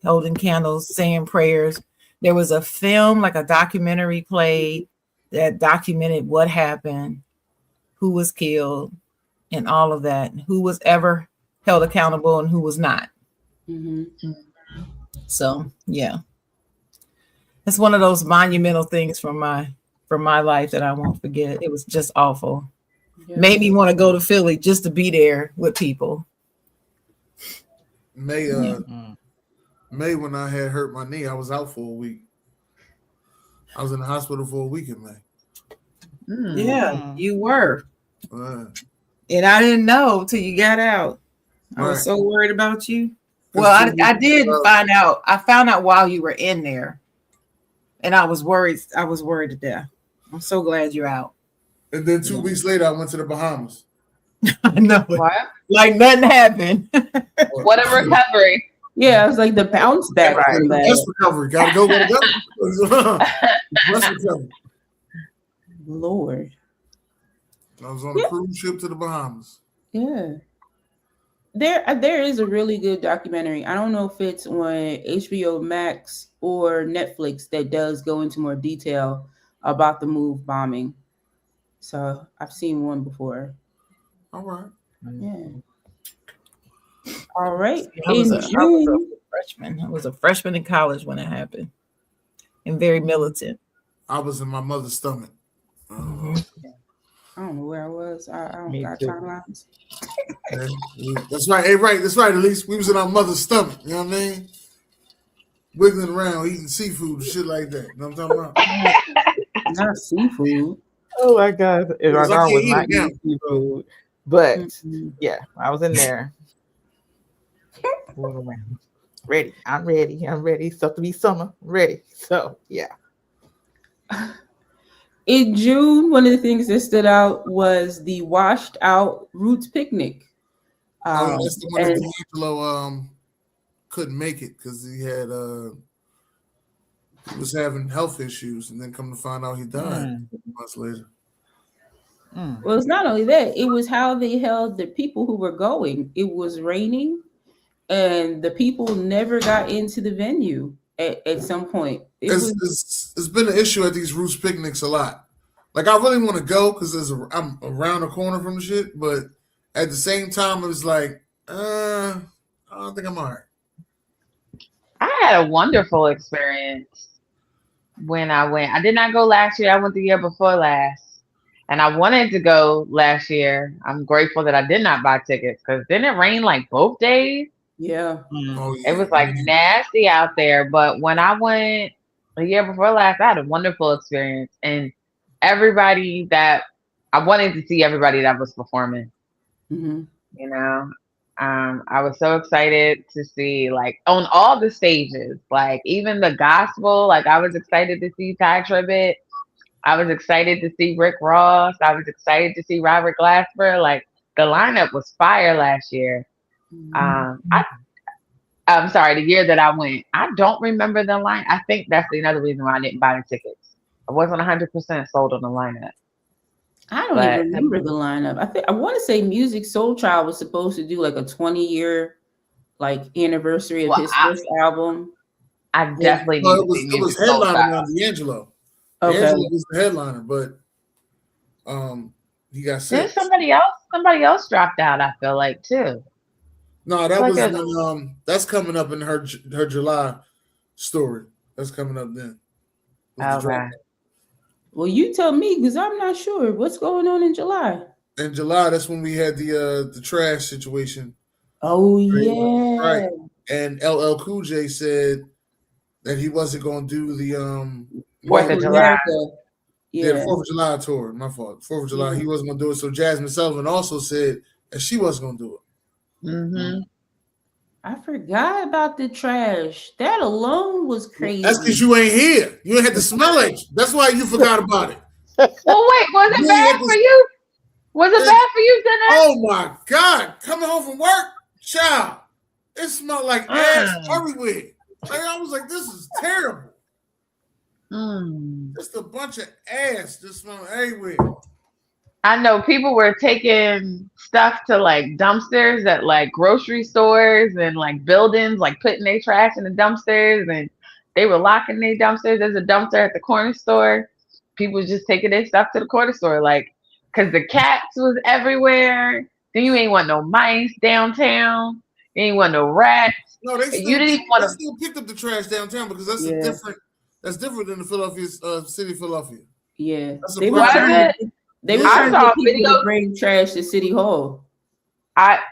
holding candles, saying prayers. There was a film, like a documentary played that documented what happened, who was killed, and all of that, who was ever held accountable and who was not. Mm-hmm. So yeah, it's one of those monumental things from my life that I won't forget. It was just awful. Yeah. Made me want to go to Philly just to be there with people. May Mm. May when I had hurt my knee, I was out for a week. I was in the hospital for a week in May. Yeah, you were. Uh, And I didn't know till you got out. I was Right. so worried about you. Well, I did find out. I found out while you were in there. And I was worried. I was worried to death. I'm so glad you're out. and then 2 weeks later, I went to the Bahamas. I know it. What? Like nothing happened. What a recovery. Yeah, it was like the bounce back Right. from that. Rest recovery. Gotta go. Rest recovery. Lord. I was on a cruise ship to the Bahamas. Yeah. There is a really good documentary. I don't know if it's on HBO Max or Netflix that does go into more detail about the MOVE bombing. So I've seen one before. All right. Yeah. All right. I was In a June, freshman. I was a freshman in college when it happened. And very militant. I was in my mother's stomach. I don't know where I was. I don't Me got too. timelines. That's right. Hey, right. That's right. At least we was in our mother's stomach. You know what I mean? Wiggling around, eating seafood and shit like that. You know what I'm talking about? Not seafood. Oh my God! If I Because I know I can't was eat not it now. eating seafood, but Mhm. yeah, I was in there. Going around. Ready. I'm ready. I'm ready. Stuff to be summer. Ready. So yeah. In June, one of the things that stood out was the washed out Roots picnic. Oh, that's the one that and- D'Angelo couldn't make it because he had he was having health issues, and then come to find out he died months later. Well, it's not only that, it was how they held the people who were going. It was raining, and the people never got into the venue at some point. It's been an issue at these Roots picnics a lot. Like, I really want to go because I'm around the corner from the shit, but at the same time, it was like, I don't think I'm all right. I had a wonderful experience when I went. I did not go last year. I went the year before last. And I wanted to go last year. I'm grateful that I did not buy tickets because didn't it rain like both days? Yeah. Oh, yeah. It was like nasty out there. But when I went the year before last, I had a wonderful experience. And everybody that I wanted to see everybody that was performing, Mm-hmm. you know. I was so excited to see like on all the stages, like even the gospel, like I was excited to see Ty Tribbett. I was excited to see Rick Ross. I was excited to see Robert Glasper. Like the lineup was fire last year. I'm sorry, the year that I went. I don't remember the line. I think that's another reason why I didn't buy the tickets. I wasn't 100% sold on the lineup. I don't But- even remember the lineup. I want to say Music Soul Child was supposed to do like a 20-year like anniversary of his first album. I definitely No, need it to was see it was Music Soul headlining Child. on D'Angelo. Okay. D'Angelo was the headliner, but he got Then sick. somebody else dropped out, I feel like, too. No, that Like was a- when, that's coming up in her July story. That's coming up then. Was the Okay. drop. Well, you tell me because I'm not sure what's going on in July. In July, that's when we had the trash situation. Oh Right. yeah. Right. And LL Cool J said that he wasn't going to do the 4th of July. Yeah, the Yeah. 4th of July tour. My fault. 4th of July. Yeah. He wasn't going to do it. So Jasmine Sullivan also said that she wasn't going to do it. Mm-hmm. I forgot about the trash. That alone was crazy. That's because you ain't here. You ain't had to smell it. That's why you forgot about it. Well, wait, was it You bad ain't for you? Was it bad for you, Dennis? Oh my God! Coming home from work, child, it smelled like ass everywhere. Like, I was like, this is terrible. Just a bunch of ass just smelling everywhere. I know people were taking stuff to like dumpsters at like grocery stores and like buildings, like putting their trash in the dumpsters, and they were locking their dumpsters. There's a dumpster at the corner store. People was just taking their stuff to the corner store, like, because the cats was everywhere. Then you ain't want no mice downtown. You ain't want no rats. No, they still, You didn't even want they to. still picked up the trash downtown because that's Yeah. that's different than the Philadelphia city of Philadelphia. Yeah. That's a They were private- trying to, they were Yeah. trying I to saw get people videos. to bring trash to City Hall.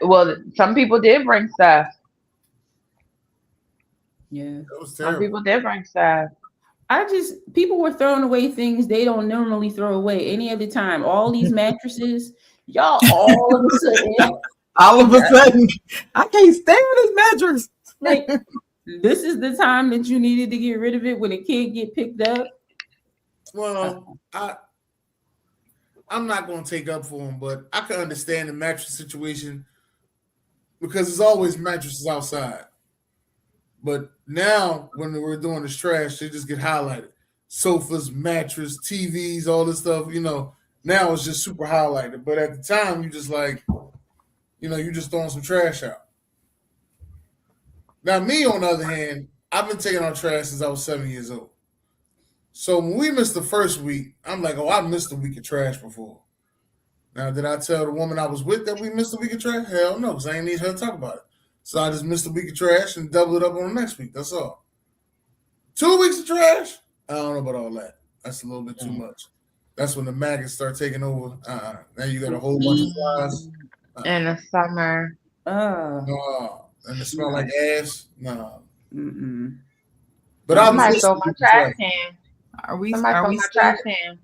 Well, some people did bring stuff. Yeah. That was Some terrible. people did bring stuff. People were throwing away things they don't normally throw away any other time. All these mattresses, y'all all of a sudden, All of a sudden, I can't stand this mattress. like, this is the time that you needed to get rid of it when it can't get picked up. Well, I'm not going to take up for him, but I can understand the mattress situation because there's always mattresses outside. But now, when we're doing this trash, they just get highlighted. Sofas, mattress, TVs, all this stuff, now it's just super highlighted. But at the time, you just like, you just throwing some trash out. Now, me, on the other hand, I've been taking out trash since I was 7 years old. So when we missed the first week, I'm like, I missed a week of trash before. Now, did I tell the woman I was with that we missed a week of trash? Hell no, because I ain't need her to talk about it. So I just missed a week of trash and doubled it up on the next week. That's all. 2 weeks of trash? I don't know about all that. That's a little bit too much. That's when the maggots start taking over. Now you got a whole bunch of flies. In the summer. And it smell like ass. No. Mm-mm. But I Somebody was stole my trash can. Are we Somebody stole my trash can.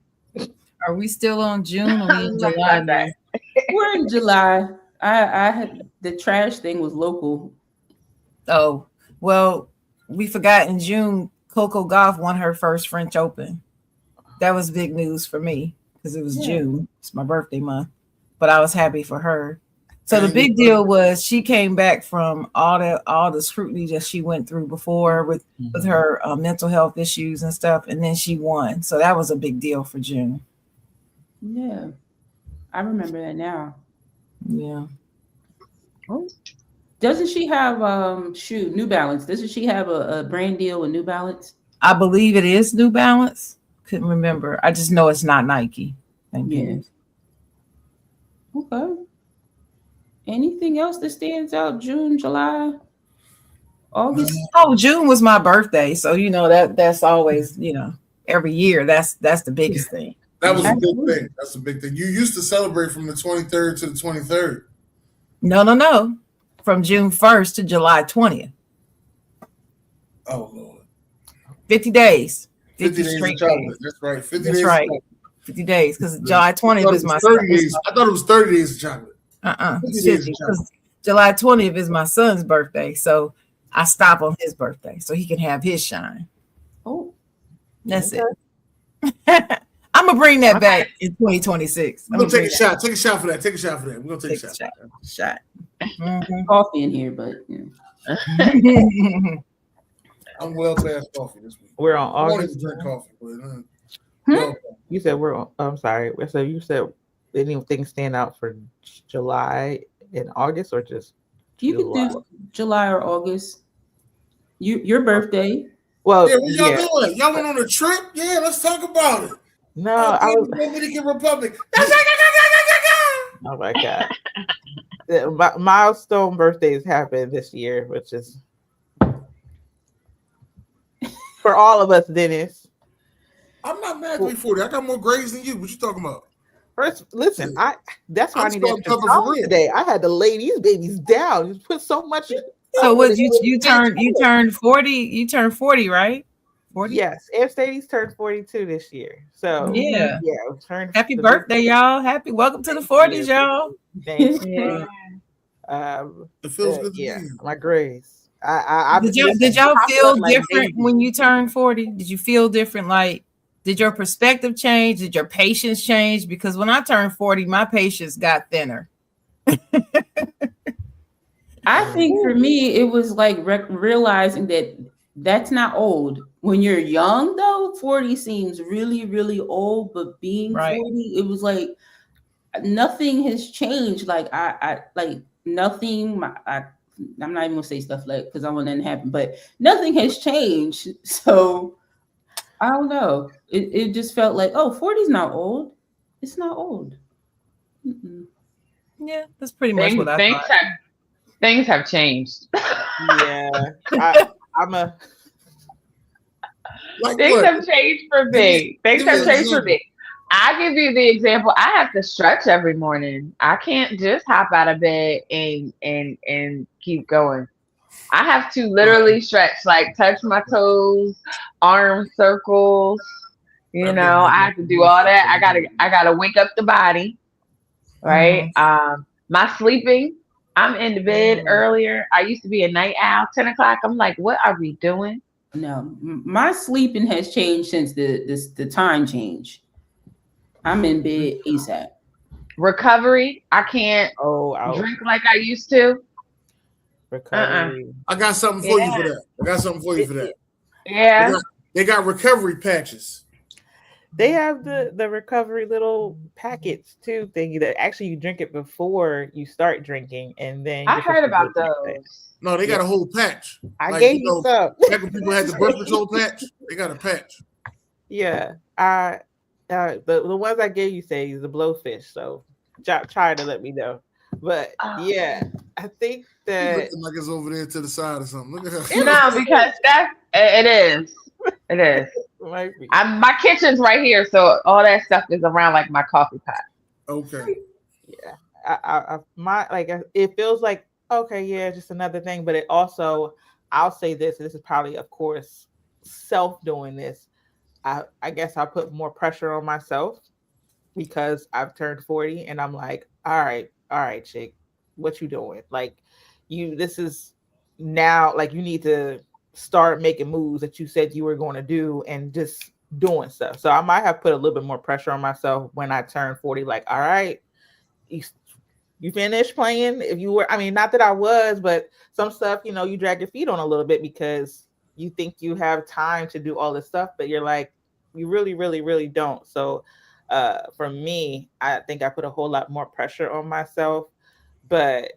Are we still on June or we in Like July that. now? We're in July. I had the trash thing was local. Oh, well, we forgot in June, Coco Gauff won her first French Open. That was big news for me because it was June. It's my birthday month, but I was happy for her. So the big deal was she came back from all the scrutiny that she went through before with her mental health issues and stuff, and then she won. So that was a big deal for June. Yeah, I remember that now. Yeah. Doesn't she have New Balance? Doesn't she have a brand deal with New Balance? I believe it is New Balance. Couldn't remember. I just know it's not Nike. Thank you. Okay. Anything else that stands out? June, July, August? Oh, June was my birthday. So that's always, every year. That's the biggest thing. That was a big thing. That's a big thing. You used to celebrate from the 23rd to the 23rd. No. From June 1st to July 20th. Oh, Lord. 50 days. 50 days straight of chocolate. days. That's right. 50 That's days. right. 50 days. Because July 20th is my 30 days. I thought it was 30 days of chocolate. 50 days of chocolate. July 20th is my son's birthday. So I stop on his birthday so he can have his shine. Oh. That's it. I'm gonna bring that back in 2026. I'm gonna take a shot. Take a shot for that. Take a shot for that. We're gonna take a shot. Shot. Coffee in here, but I'm well past coffee this week. We're on I won't August. even drink coffee, but Yo, You said I'm sorry. So you said anything stand out for July and August, or just You could July? do July or August. Your birthday. Well, yeah, what y'all yeah. doing? Y'all went on a trip? Yeah, let's talk about it. No, Out I there in was. the Dominican Republic. Oh my god. Milestone birthdays happened this year, which is for all of us, Dennis. I'm not mad to be 40. I got more grades than you. What you talking about? First, listen, that's why I I'm need starting extra coming for time real. today. I had to lay these babies down. You put so much. So what you turned 40, you turned 40, right? 40? Yes, Sadie's turned 42 this year. So Yeah. turned Happy birthday, y'all. Welcome to the 40s, y'all. Thank Yeah. you. It feels good to be Yeah, here. my grades. Did y'all feel like different when you turned 40? Did you feel different? Like, did your perspective change? Did your patience change? Because when I turned 40, my patience got thinner. I think for me, it was like realizing that that's not old. When you're young, though, 40 seems really, really old. But being Right. 40, it was like nothing has changed. Like I like nothing. I'm not even gonna say stuff like because I want that to happen. But nothing has changed. So I don't know. It just felt like 40 is not old. It's not old. Mm-mm. Yeah, that's pretty much what I thought. Things have changed. Yeah, I'm a. Like Things what? have changed for me. Things give me have an changed for example. me. I give you the example. I have to stretch every morning. I can't just hop out of bed and keep going. I have to literally stretch, like touch my toes, arm circles. I've done I that. have to do all that. I gotta wake up the body, right? My sleeping. I'm in the bed earlier. I used to be a night owl, 10 o'clock. I'm like, what are we doing? No, my sleeping has changed since the time change. I'm in bed ASAP. Recovery. I can't drink like I used to. Recovery. I got something for you for that. Yeah. They got recovery patches. They have the recovery little packets too thing that actually you drink it before you start drinking, and then I heard about those. No, they got a whole patch. I gave you some. Back when people had the birth control patch, they got a patch. Yeah, the ones I gave you say the blowfish. So try to let me know. But yeah, I think that Looking like it's over there to the side or something. Look at her. No, because it is. It is. might be. My kitchen's right here, so all that stuff is around like my coffee pot. Okay. Yeah, it feels like okay, yeah, just another thing. But it also, I'll say this. This is probably, of course, self doing this. I guess I put more pressure on myself because I've turned 40, and I'm like, all right, chick, what you doing? Like, this is now like you need to start making moves that you said you were going to do and just doing stuff. So I might have put a little bit more pressure on myself when I turned 40. Like, all right, you finished playing. If you were, I mean, not that I was, but some stuff, you drag your feet on a little bit because you think you have time to do all this stuff, but you're like, you really, really, really don't. So for me, I think I put a whole lot more pressure on myself, but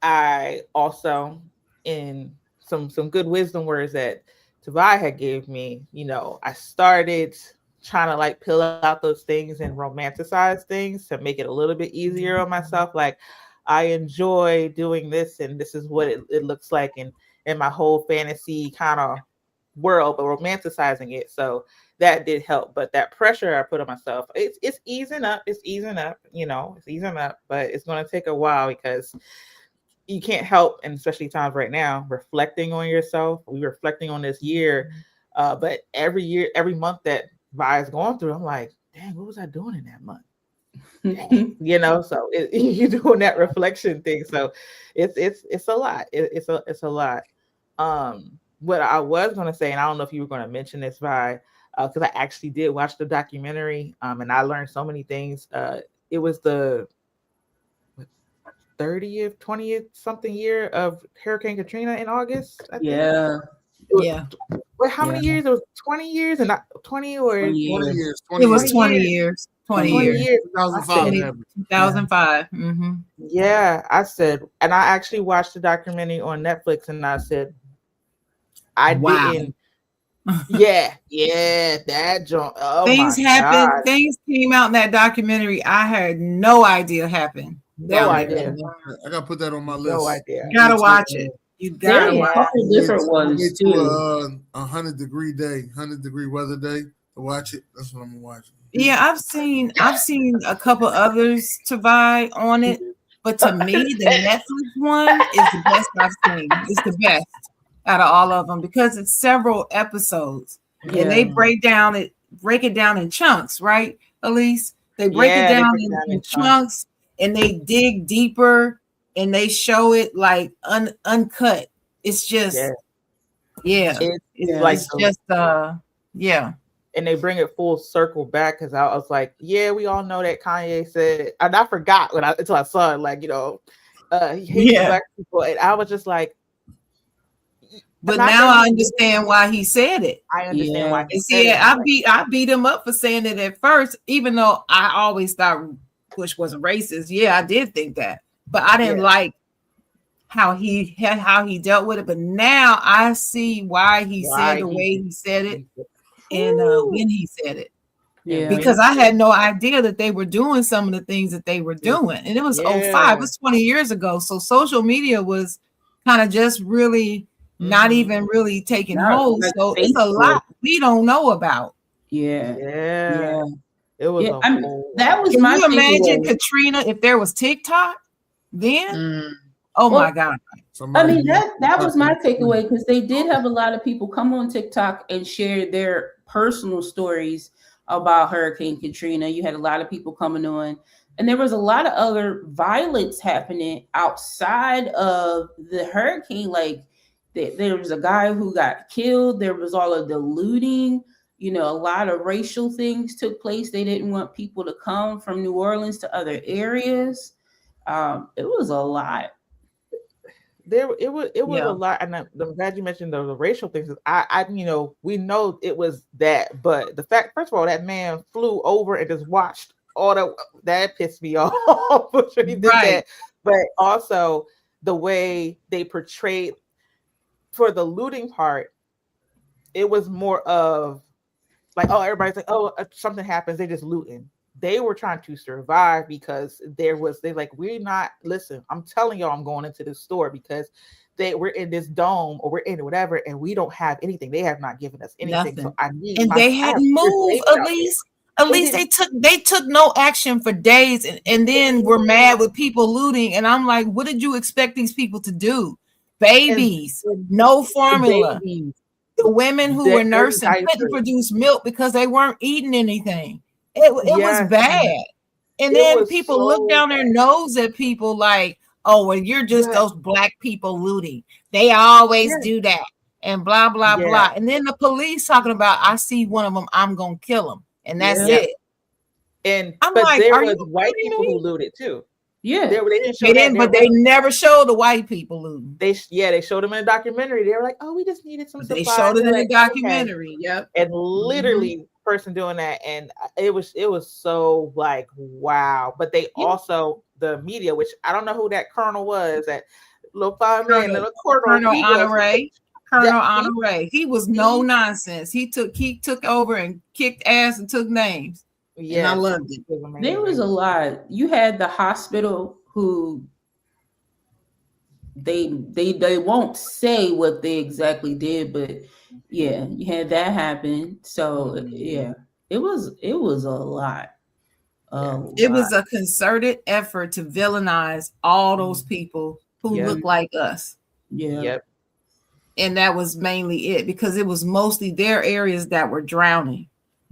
I also, in some good wisdom words that Tavai had gave me, I started trying to like peel out those things and romanticize things to make it a little bit easier on myself. Like, I enjoy doing this, and this is what it looks like in my whole fantasy kind of world, but romanticizing it. So that did help. But that pressure I put on myself, it's easing up. It's easing up, but it's going to take a while because you can't help, and especially times right now, reflecting on yourself. We're reflecting on this year, but every month that Vi is going through, I'm like, dang, what was I doing in that month? So you're doing that reflection thing. So it's a lot. It's a lot. What I was going to say, and I don't know if you were going to mention this, Vi, because I actually did watch the documentary, and I learned so many things. It was the 30th, 20th something year of Hurricane Katrina in August. I think. Yeah. Was Wait, how many years? It was 20 years and not 20 or 20 20 years. years. It was 20 years. years. 20 20 years. years. 2005 I it said, happened. 2005. Mm-hmm. yeah, I said, and I actually watched the documentary on Netflix, and I said, I Wow. didn't. Yeah, that John. Oh Things my happened. God. Things came out in that documentary. I had no idea happened. No down idea. there. I gotta put that on my list. No idea. You gotta watch it. You There's gotta a watch couple different ones Wait too. to a 100-degree day, 100-degree weather day to watch it. That's what I'm gonna watch. Yeah, I've seen a couple others to buy on it, but to me, the Netflix one is the best I've seen. It's the best out of all of them because it's several episodes and they break it down in chunks, right, Elise? They break it down in chunks and they dig deeper and they show it like uncut. It's just it's just yeah. And they bring it full circle back because I was like, yeah, we all know that Kanye said, and I forgot until I saw it, like, he hates black people. And I was just like, but now I understand why he said it. I understand why he said it. I beat him up for saying it at first, even though I always thought Bush wasn't racist. Yeah, I did think that, but I didn't like how he dealt with it. But now I see why he said the way he said it. And when he said it, because I had no idea that they were doing some of the things that they were doing, and it was 05, it was 20 years ago. So social media was kind of just really not even really taking hold. So it's a lot we don't know about. Yeah. It was. That was. Can you imagine Katrina if there was TikTok then? Oh my God. I mean, that was my takeaway because they did have a lot of people come on TikTok and share their personal stories about Hurricane Katrina. You had a lot of people coming on, and there was a lot of other violence happening outside of the hurricane. Like there was a guy who got killed. There was all of the looting. A lot of racial things took place. They didn't want people to come from New Orleans to other areas. It was a lot. It was a lot, and I'm glad you mentioned the racial things. We know it was that, but the fact, first of all, that man flew over and just watched all that pissed me off. He did that, but also the way they portrayed for the looting part, it was more of like, oh, everybody's like, oh, something happens, they just looting. They were trying to survive because we're not, listen, I'm telling y'all I'm going into this store because we're in this dome or we're in whatever and we don't have anything. They have not given us anything. So I need they hadn't moved at least they took no action for days and then were mad with people looting. And I'm like, what did you expect these people to do? Babies, no formula. The women who were nursing couldn't produce milk because they weren't eating anything. It was bad. And then people look down their nose at people like, oh, well, you're just those black people looting. They always do that and blah, blah, blah. And then the police talking about, I see one of them, I'm going to kill him. And that's it. And I'm but like, there was white people who looted too. Yeah. They didn't show that. But they never showed the white people looting. They showed them in a documentary. They were like, oh, we just needed some supplies. They showed it in a documentary. Yep. And literally person doing that, and it was so like, wow. But they also, the media, which I don't know who that colonel was, that little fireman, little Colonel Honore. He was no nonsense. He took over and kicked ass and took names. Yeah, and I loved it. There was a lot. You had the hospital who they won't say what they exactly did, but yeah, you had that happen. So yeah, it was a lot. It was a concerted effort to villainize all those people who look like us. Yeah. Yep. And that was mainly it because it was mostly their areas that were drowning.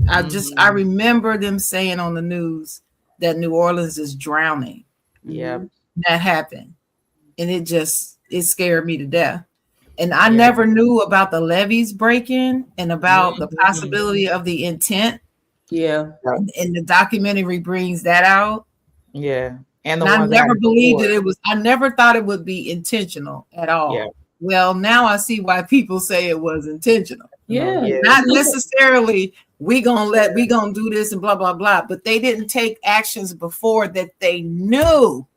I remember them saying on the news that New Orleans is drowning. Yeah. That happened. And it scared me to death. And I never knew about the levees breaking and about the possibility of the intent. Yeah. And the documentary brings that out. Yeah. And I never believed that it was, I never thought it would be intentional at all. Yeah. Well, now I see why people say it was intentional. Yeah. Yeah. Not necessarily we gonna do this and blah blah blah, but they didn't take actions before that they knew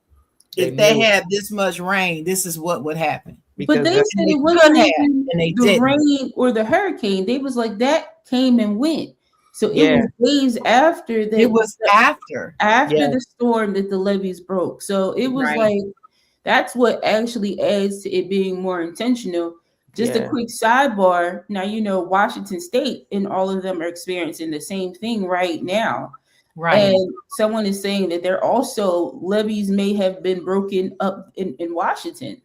if they had this much rain, this is what would happen. But they Because said they it wasn't could have, even and they the didn't. rain or the hurricane. They was like that came and went. So it Yeah. was days after that. It was after. After Yeah. the storm that the levees broke. So it was Right. like that's what actually adds to it being more intentional. Just a Yeah. quick sidebar. Now, you know, Washington State and all of them are experiencing the same thing right now. Right. And someone is saying that there also levees may have been broken up in Washington.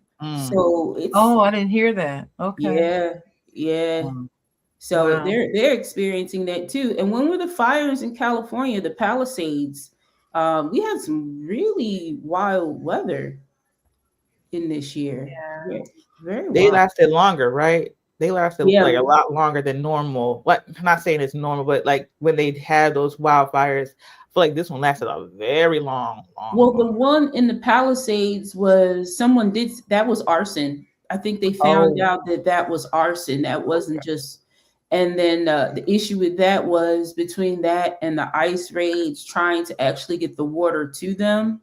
So it's I didn't hear that. Okay. yeah. Mm. So Wow. they're experiencing that too. And when were the fires in California, the Palisades? We had some really wild weather in this year. Yeah. Very They wild. lasted longer, right? They lasted Yeah. like a lot longer than normal. What I'm not saying it's normal, but like when they had those wildfires, I feel like this one lasted a very long. Well, the one in the Palisades was that was arson. I think they found out that was arson. That wasn't just. And then the issue with that was between that and the ice raids trying to actually get the water to them.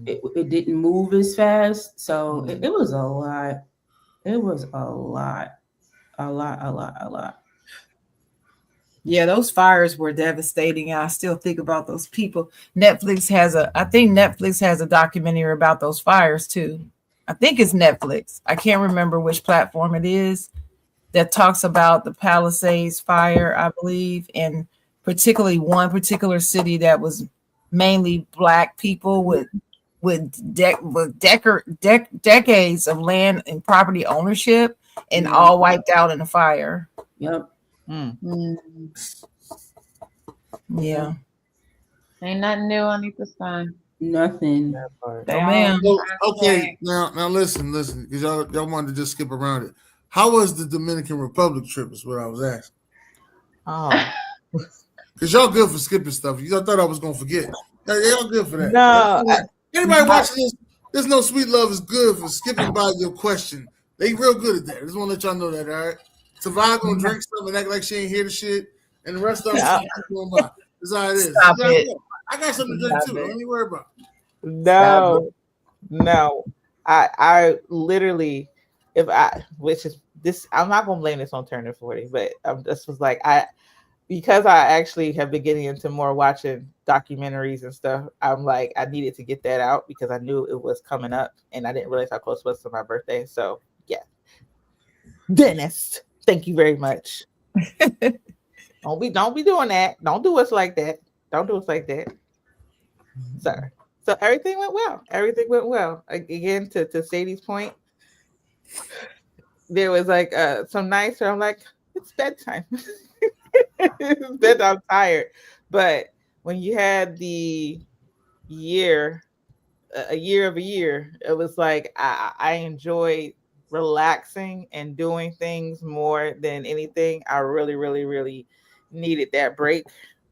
It didn't move as fast. So it was a lot. It was a lot. Yeah, those fires were devastating. I still think about those people. I think Netflix has a documentary about those fires too. I think it's Netflix. I can't remember which platform it is that talks about the Palisades fire, I believe, and particularly one particular city that was mainly Black people with decades of land and property ownership, and all wiped out in a fire. Yep. Yeah. Ain't nothing new underneath the sun. Nothing. Oh, man. So, okay, now listen, because y'all wanted to just skip around it. How was the Dominican Republic trip? Is what I was asking. Oh. Because y'all good for skipping stuff. Y'all thought I was gonna forget. Y'all good for that. No. Anybody watching this? There's no Sweet Love is good for skipping by your question. They real good at that. I just want to let y'all know that. All right. Savannah gonna drink something and act like she ain't hear the shit, and the rest of them going by. That's how it is. Stop it. I got something to drink too. Don't you worry about it. No. I literally, I'm not gonna blame this on Turner 40, but this was like because I actually have been getting into more watching documentaries and stuff. I'm like, I needed to get that out because I knew it was coming up, and I didn't realize how close it was to my birthday. So yeah, Dennis, thank you very much. Don't be doing that. Don't do us like that. Don't do us like that. Sorry. So everything went well. Again, to Sadie's point, there was like some nights where I'm like, it's bedtime. It's bedtime. I'm tired. But when you had a year of a year, it was like I enjoyed relaxing and doing things more than anything. I really, really, really needed that break.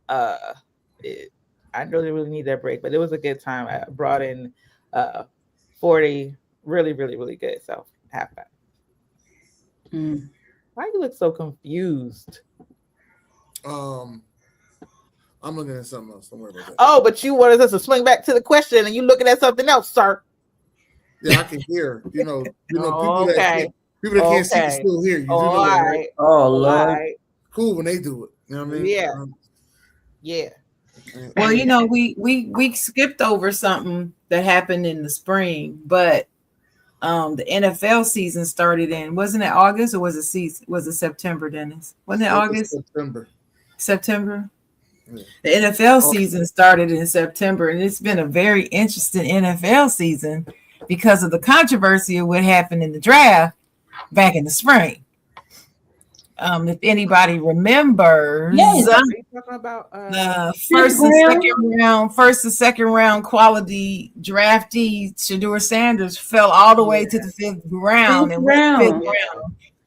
I really, really need that break, but it was a good time. I brought in 40 really, really, really good. So have fun. Why you look so confused? I'm looking at something else. Don't worry about that. Oh, but you wanted us to swing back to the question, and you looking at something else, sir. Yeah, I can hear. People Oh, that can't see can still hear you. All right. Oh, Lord. Cool when they do it. You know what I mean? Yeah. Yeah. Well, we skipped over something that happened in the spring, but the NFL season started wasn't it August or was it September, Dennis? Wasn't it August? September. Yeah. The NFL season started in September, and it's been a very interesting NFL season because of the controversy of what happened in the draft back in the spring. If anybody remembers, talking about first and second round quality draftee Shedeur Sanders fell all the way to the fifth round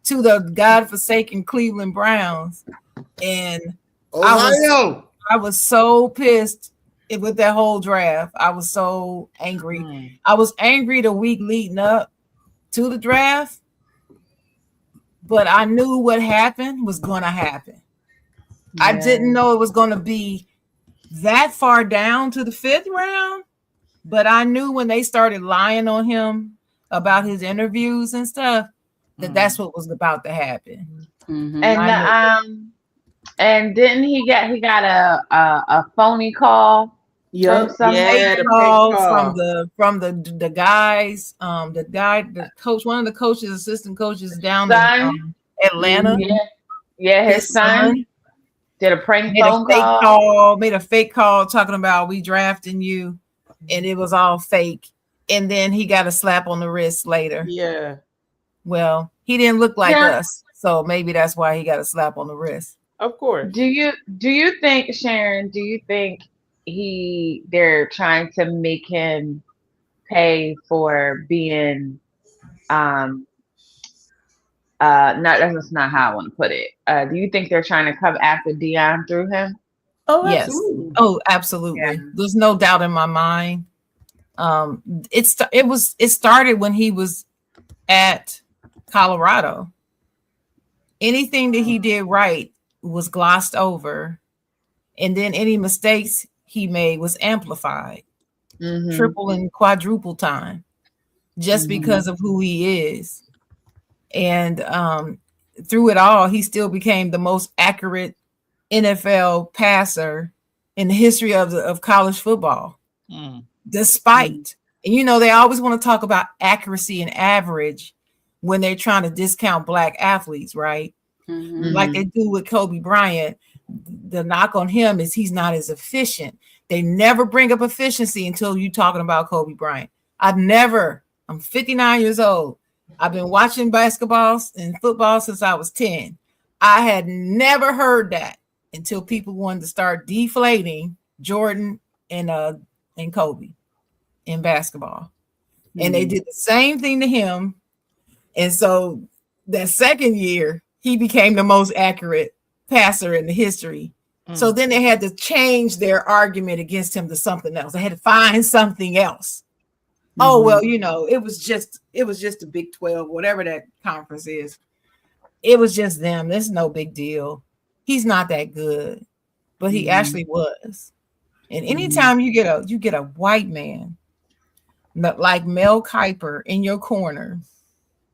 to the godforsaken Cleveland Browns, and Ohio. I was so pissed with that whole draft. I was so angry. I was angry the week leading up to the draft. but I knew what happened was going to happen. I didn't know it was going to be that far down to the 5th round, but I knew when they started lying on him about his interviews and stuff that that's what was about to happen. Mhm. And didn't he got a phony call from Yep. someone? Yeah, the Call fake call. from the guys, the coach, one of the coaches, assistant coaches down Son? in Atlanta. Yeah, his son did a prank phone call. Made a fake call talking about we drafting you, and it was all fake. And then he got a slap on the wrist later. Yeah. Well, he didn't look like us, so maybe that's why he got a slap on the wrist. Of course. Do you think, Sharon? Do you think they're trying to make him pay for being that's not how I want to put it. Do you think they're trying to come after Deion through him? Oh, Yes. absolutely. Oh, absolutely. Yeah. There's no doubt in my mind. It started when he was at Colorado. Anything that he did right was glossed over, and then any mistakes he made was amplified, triple and quadruple time, just because of who he is. And through it all, he still became the most accurate NFL passer in the history of college football, despite, and you know, they always want to talk about accuracy and average when they're trying to discount black athletes, right? Like they do with Kobe Bryant. The knock on him is he's not as efficient. They never bring up efficiency until you're talking about Kobe Bryant. I'm 59 years old. I've been watching basketball and football since I was 10. I had never heard that until people wanted to start deflating Jordan and Kobe in basketball. And they did the same thing to him. And so that second year, he became the most accurate passer in the history. So then they had to change their argument against him to something else. They had to find something else. Oh, well, you know, it was just the Big 12, whatever that conference is. It was just them. It's no big deal. He's not that good, but he actually was. And anytime you get a white man like Mel Kiper in your corner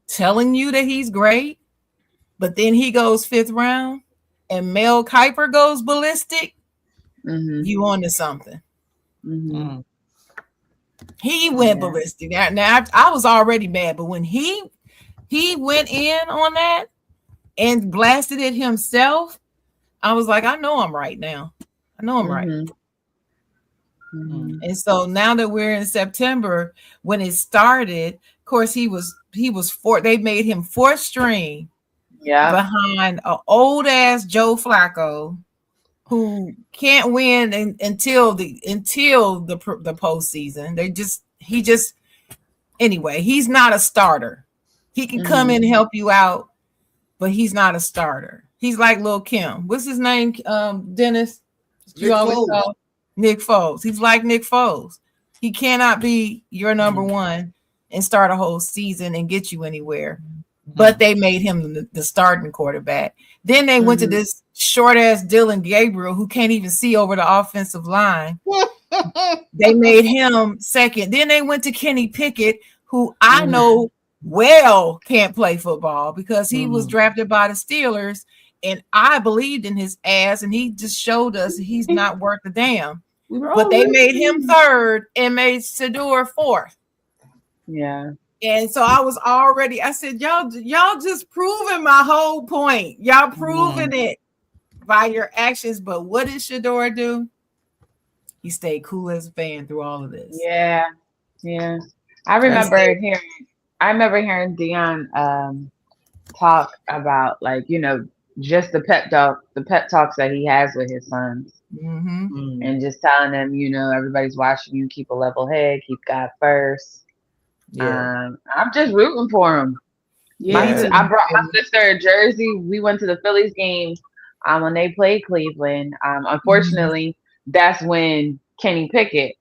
telling you that he's great, but then he goes 5th round and Mel Kiper goes ballistic, you onto something. He went ballistic. Now I was already mad, but when he went in on that and blasted it himself, I was like, I know I'm right now. I know I'm right. And so now that we're in September, when it started, of course, they made him 4th string behind an old ass Joe Flacco who can't win until the postseason. Anyway, he's not a starter. He can come in and help you out, but he's not a starter. He's like Lil' Kim. What's his name? Dennis? Nick Foles. He's like Nick Foles. He cannot be your number one and start a whole season and get you anywhere. But they made him the starting quarterback. Then they went to this short ass Dylan Gabriel who can't even see over the offensive line. They made him second. Then they went to Kenny Pickett, who I know well can't play football because he was drafted by the Steelers, and I believed in his ass, and he just showed us he's not worth a damn. But they made him 3rd and made Shedeur 4th. Yeah. And so I said, y'all just proving my whole point. Y'all proving it by your actions. But what did Shedeur do? He stayed cool as a fan through all of this. Yeah. Yeah. I remember hearing Deion talk about, like, you know, just the pep talks that he has with his sons. And just telling them, you know, everybody's watching you, keep a level head, keep God first. I'm just rooting for him. I brought my sister a jersey. We went to the Phillies game when they played Cleveland. Unfortunately, that's when Kenny Pickett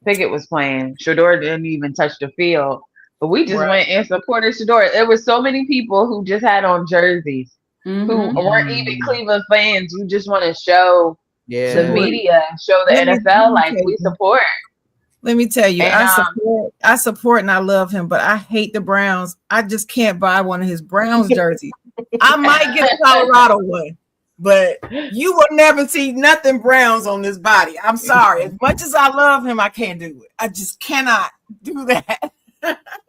was playing. Shedeur didn't even touch the field. But we just went and supported Shador. There was so many people who just had on jerseys who weren't even Cleveland fans. You just want to show the media, show the NFL, like we support. Let me tell you, And, I support and I love him, but I hate the Browns. I just can't buy one of his Browns jerseys. I might get a Colorado one, but you will never see nothing Browns on this body. I'm sorry. As much as I love him, I can't do it. I just cannot do that.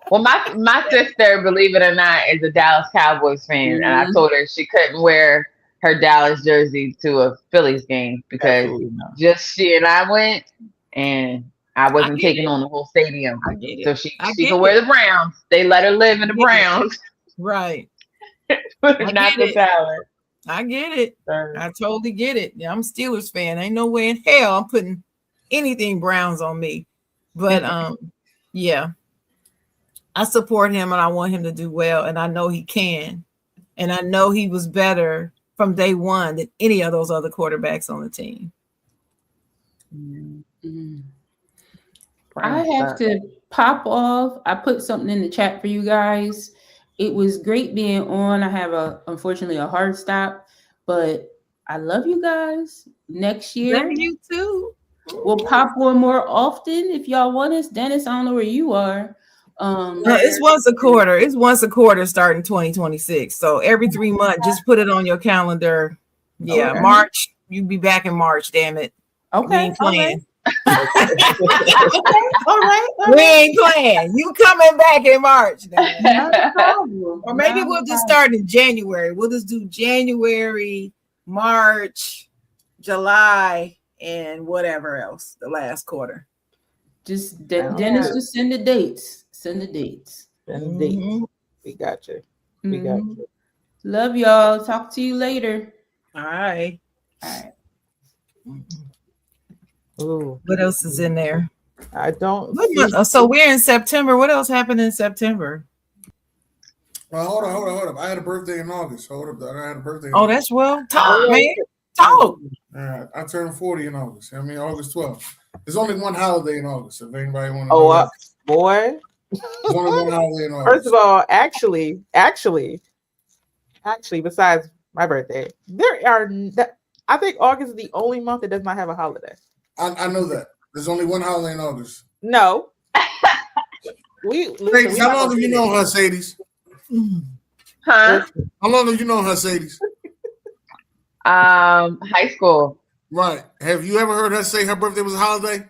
Well, my sister, believe it or not, is a Dallas Cowboys fan, and I told her she couldn't wear her Dallas jersey to a Phillies game because just she and I went, and I wasn't taking on the whole stadium. I get it. So she can wear the Browns. They let her live in the Browns. Right. Not the talent. I get it. I totally get it. Yeah, I'm a Steelers fan. Ain't no way in hell I'm putting anything Browns on me. But yeah. I support him and I want him to do well, and I know he can. And I know he was better from day one than any of those other quarterbacks on the team. I have to pop off. I put something in the chat for you guys. It was great being on. I have unfortunately a hard stop, but I love you guys. Next year, Love you too. We'll pop on more often if y'all want us. Dennis, I don't know where you are. It's once a quarter. It's once a quarter starting 2026. So every 3 months, just put it on your calendar. Yeah, Okay. March. You be back in March. Damn it. Okay. We ain't playing. All right. We ain't playing. You coming back in March. Not a problem. Or maybe we'll just start in January. We'll just do January, March, July, and whatever else, the last quarter. Just Dennis, just send the dates. Send the dates. Send the dates. We got you. We got you. Love y'all. Talk to you later. All right. All right. Ooh. What else is in there? I don't. So we're in September. What else happened in September? Well, hold on. I had a birthday in August. Hold up, I had a birthday. In August. That's well. Talk, man. Talk. All right, I turned 40 in August. I mean, August 12th. There's only one holiday in August. If anybody want to know. Boy. There's only one holiday in August. First of all, actually, besides my birthday, I think August is the only month that does not have a holiday. I know that. There's only one holiday in August. No. How long have you known her, Sadie's? Huh? How long have you known her, Sadie's? High school. Right. Have you ever heard her say her birthday was a holiday?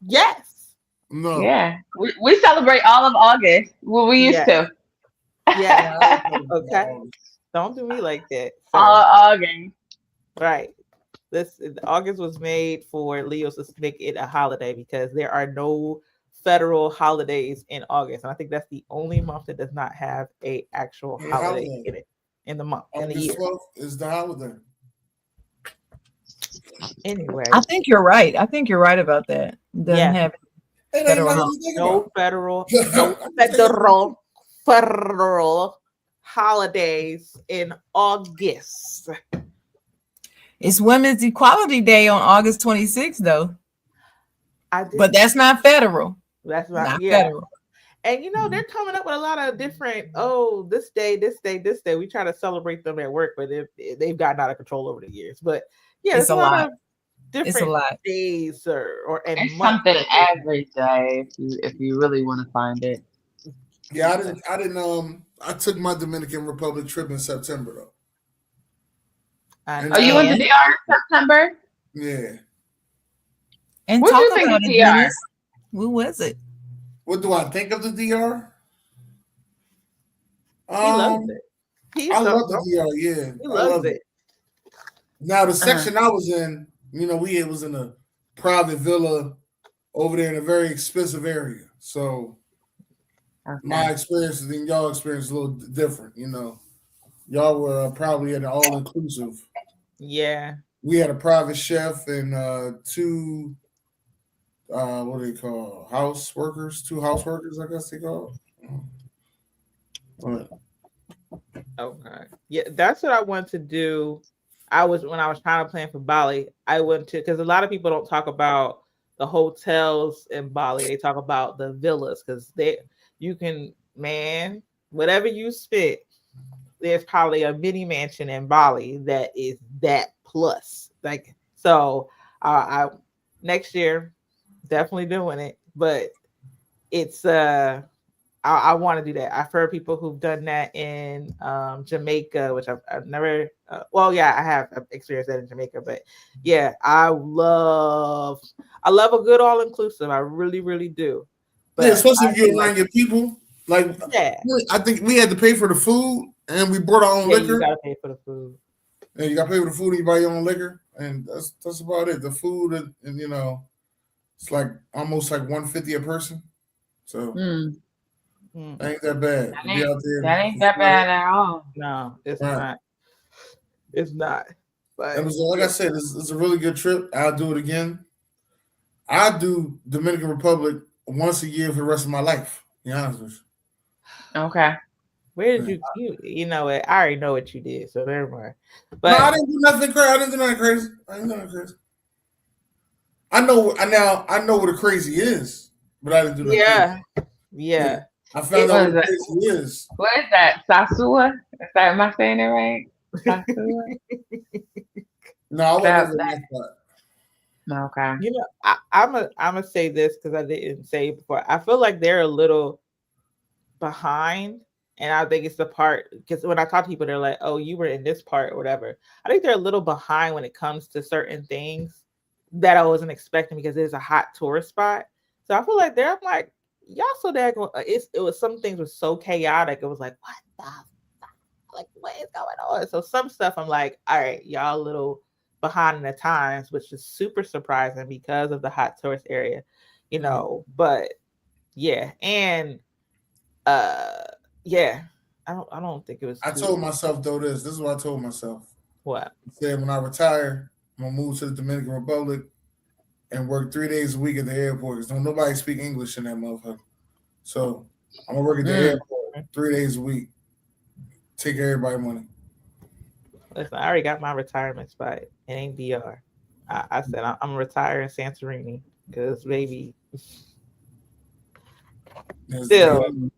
Yes. No. Yeah. We celebrate all of August. Well, we used to. Yeah. Okay. Don't do me like that. August. Right. This August was made for Leos to make it a holiday because there are no federal holidays in August, and I think that's the only month that does not have a actual holiday in it in the month in the year. August 12th is the holiday. Anyway, I think you're right. About that. Doesn't have no federal holidays in August. It's Women's Equality Day on August 26th, though. But that's not federal. That's not federal. And they're coming up with a lot of different. This day. We try to celebrate them at work, but they've gotten out of control over the years. But yeah, it's a lot. Of different days or and it's something every day if you really want to find it. Yeah, I didn't. I took my Dominican Republic trip in September though. You went to DR in September? Yeah. And what talk do you think about of it, DR? Dennis. Who was it? What do I think of the DR? He loves it. I love the DR. Yeah, he loves it. Now the section I was in, we was in a private villa over there in a very expensive area. So my experience and y'all experience is a little different. Y'all were probably at an all inclusive. Yeah. We had a private chef and two what do they call house workers? 2 house workers, I guess they call it. Okay. Yeah, that's what I want to do. When I was trying to plan for Bali, I went to because a lot of people don't talk about the hotels in Bali. They talk about the villas because you can, man, whatever you spit, there's probably a mini mansion in Bali that is that plus. Like, so I next year definitely doing it, but it's I want to do that. I've heard people who've done that in Jamaica, which I've never. Well, yeah, I have experienced that in Jamaica, but yeah, I love a good all inclusive. I really, really do. But Yeah, especially I if you're feel around like, your people. Like, yeah, I think we had to pay for the food, and we brought our own yeah, you liquor. gotta pay for the food. And you got to pay for the food, and you buy your own liquor, and that's about it. The food, and it's like almost like $150 a person. So Mm. ain't that bad to be out there. That ain't that bad at all. No, it's Right. not. It's not. But It was like I said, it's a really good trip. I'll do it again. I do Dominican Republic once a year for the rest of my life. To be honest with you. Okay. where did you know it? I already know what you did, so never mind. No, But I didn't do nothing crazy. I didn't do nothing crazy. I know what a crazy is, but I didn't do nothing crazy. yeah. I found out what a What crazy is. What is that? Sasua? Am I saying it right? Sasua? No, I wasn't over that spot. Okay. You know, I'm gonna say this because I didn't say it before. I feel like they're a little behind, and I think it's the part because when I talk to people, they're like, "Oh, you were in this part or whatever." I think they're a little behind when it comes to certain things that I wasn't expecting because it's a hot tourist spot. So I feel like I'm like, y'all so daggone. It was some things were so chaotic. It was like, what the fuck? Like, what is going on? So some stuff I'm like, all right, y'all a little behind in the times, which is super surprising because of the hot tourist area, but yeah. And yeah, I don't think it was I told myself though this is what I told myself. What? I said when I retire, I'm gonna move to the Dominican Republic and work 3 days a week at the airport because don't nobody speak English in that motherfucker. So I'm gonna work at the airport 3 days a week, take everybody money. Listen, I already got my retirement spot. It ain't DR. I said I'm gonna retire in Santorini because baby. Still,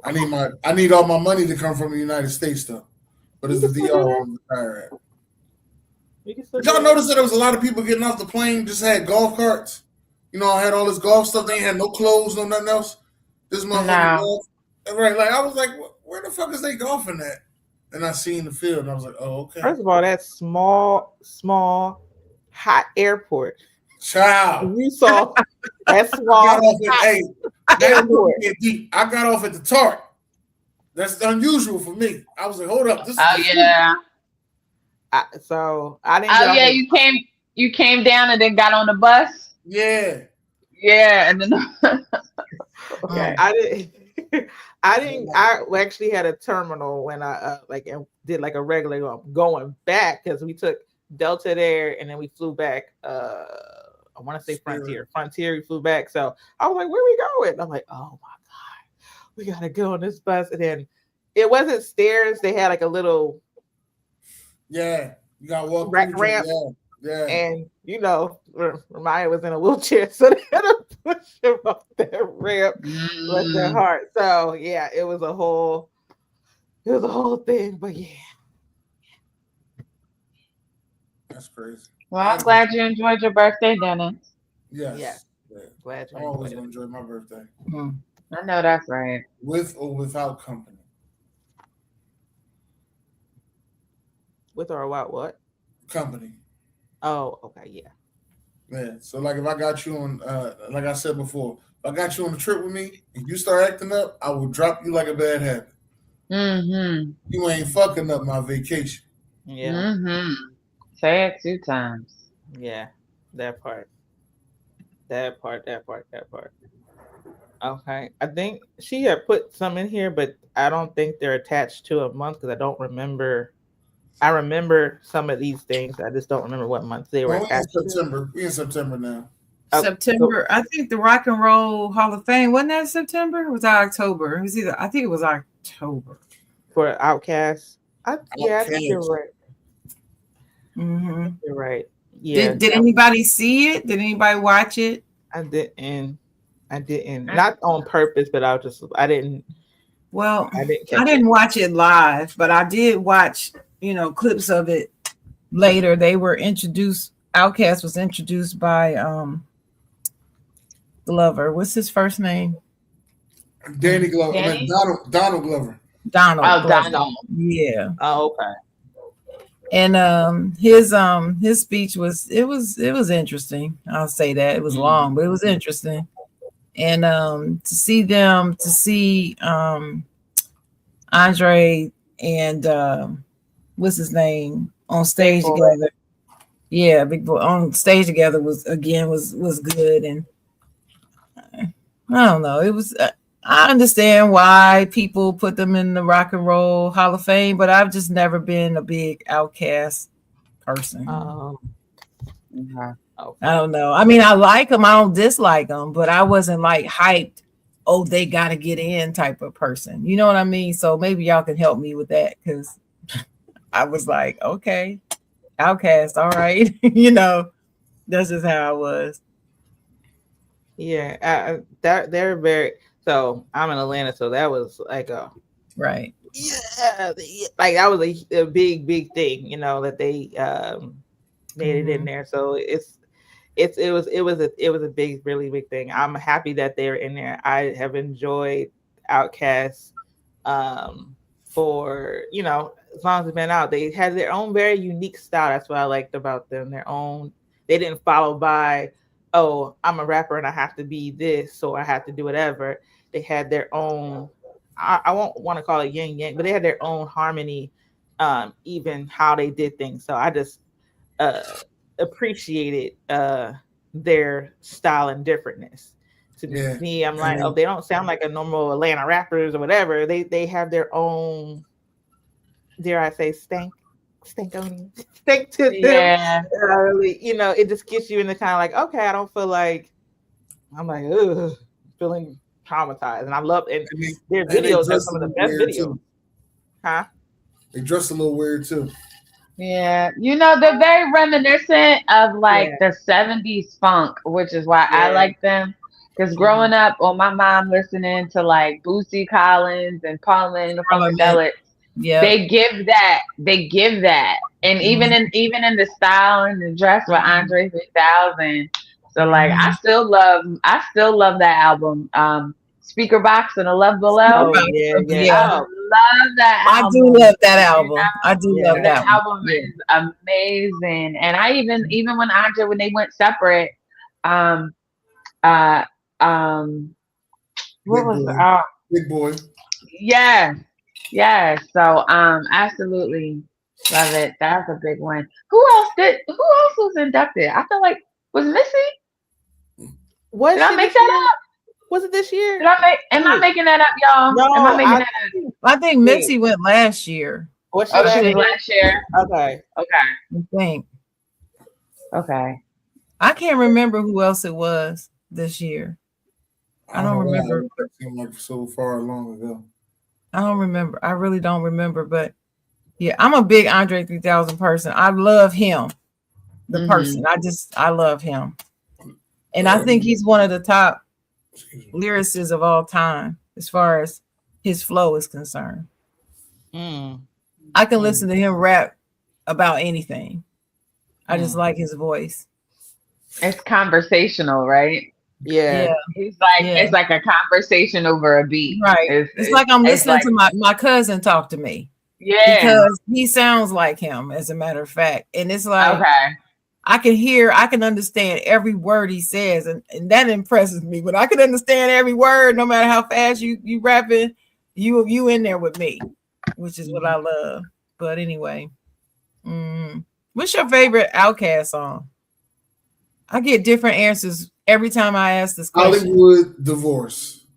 I need all my money to come from the United States though, but it's the DR I'm retired at. Did y'all notice that there was a lot of people getting off the plane just had golf carts? I had all this golf stuff. They ain't had no clothes, no nothing else. This motherfucker golf. Right, like I was like, where the fuck is they golfing at? And I seen the field, and I was like, oh, okay. First of all, that small, hot airport. Child. You saw that small airport. I got off at the Tart. That's unusual for me. I was like, hold up. This I didn't. Oh yeah, you came down and then got on the bus. Yeah. Yeah, and then okay. I didn't. I actually had a terminal when I and did like a regular going back because we took Delta there and then we flew back. I want to say Frontier. We flew back. So I was like, where are we going? I'm like, oh my God, we gotta go on this bus. And then it wasn't stairs. They had like a little you gotta walk ramp. Yeah. And Ramaya was in a wheelchair, so they had to push him up that ramp. Bless their heart. So yeah, it was a whole thing. But yeah. That's crazy. Well, I'm glad you enjoyed your birthday, Dennis. Yes. Yeah. Glad you I'm always gonna enjoy my birthday. I know that's right. With or without company. With or without what? Company. Oh, okay, yeah. Yeah. So like if I got you on like I said before, if I got you on a trip with me and you start acting up, I will drop you like a bad habit. Mm-hmm. You ain't fucking up my vacation. Yeah. Mm-hmm. Say it 2 times. Yeah. That part. Okay. I think she had put some in here, but I don't think they're attached to a month because I don't remember. I remember some of these things. I just don't remember what month they were attached to. September. We're in September now. September. I think the Rock and Roll Hall of Fame wasn't that September? Or was that October? It was either. I think it was October For Outkast. I think you're right. Mm-hmm. You're right. Yeah. Did anybody see it? Did anybody watch it? I didn't. I didn't, not on purpose, but I didn't Well, catch I didn't watch it live, but I did watch, clips of it later. They were introduced. Outkast was introduced by Glover. What's his first name? Danny Glover. I mean, Danny? Donald Glover. Donald. Oh, Glover. Donald. Yeah. Oh, okay. And his speech was interesting. I'll say that. It was long, but it was interesting. And to see Andre and what's his name on stage together. Yeah, Big Boy on stage together was good. And I don't know. It was. I understand why people put them in the Rock and Roll Hall of Fame, but I've just never been a big Outkast person. Okay. I don't know. I mean, I like them. I don't dislike them, but I wasn't like hyped. Oh, they got to get in type of person. You know what I mean? So maybe y'all can help me with that, because I was like, okay, Outkast, all right. That's just how I was. Yeah, they're very. So I'm in Atlanta, so that was like a right. Yeah, like that was a big thing, that they made it in there. So it was a really big thing. I'm happy that they're in there. I have enjoyed Outkast for as long as it's been out. They had their own very unique style. That's what I liked about them. They didn't follow by, oh, I'm a rapper and I have to be this, so I have to do whatever. They had their own, I won't want to call it yin yang, but they had their own harmony, even how they did things. So I just appreciated their style and differentness. To me, I'm like, oh, they don't sound like a normal Atlanta rappers or whatever. They have their own, dare I say, stink to them. Yeah. Really, it just gets you in the kind of like, okay, I don't feel like, I'm like, ugh, feeling traumatized. And I love, and their videos are some of the best videos. Too. Huh? They dress a little weird too. Yeah, they're very reminiscent of like the 70s funk, which is why I like them. Because growing up on my mom listening to like Bootsy Collins and Paulin and the Funkadelics, they give that. And even in the style and the dress with Andre 3000. So like I still love that album. Speaker Box and A Love Below. I love that album. I do love that album. I do love that album is amazing. And I even when Andre, when they went separate, Big Boy. Yeah. So absolutely love it. That's a big one. Who else was inducted? I feel like was Missy? Did I make that up? Was it this year? Am I making that up, y'all? No, am I making that up? I think Mitzi went last year. She was last year. Okay. I think. Okay. I can't remember who else it was this year. I don't remember. It seemed like so far long ago. I don't remember. I really don't remember. But yeah, I'm a big Andre 3000 person. I love him, the person. I love him. And I think he's one of the top lyricists of all time as far as his flow is concerned. I can listen to him rap about anything. I just like his voice. It's conversational, right? Yeah. He's like it's like a conversation over a beat. Right. It's like I'm listening to my cousin talk to me. Yeah. Because he sounds like him, as a matter of fact. And it's like I can understand every word he says, and that impresses me. When I can understand every word, no matter how fast you rapping, you in there with me, which is what I love. But anyway, what's your favorite Outkast song? I get different answers every time I ask this question. Hollywood Divorce.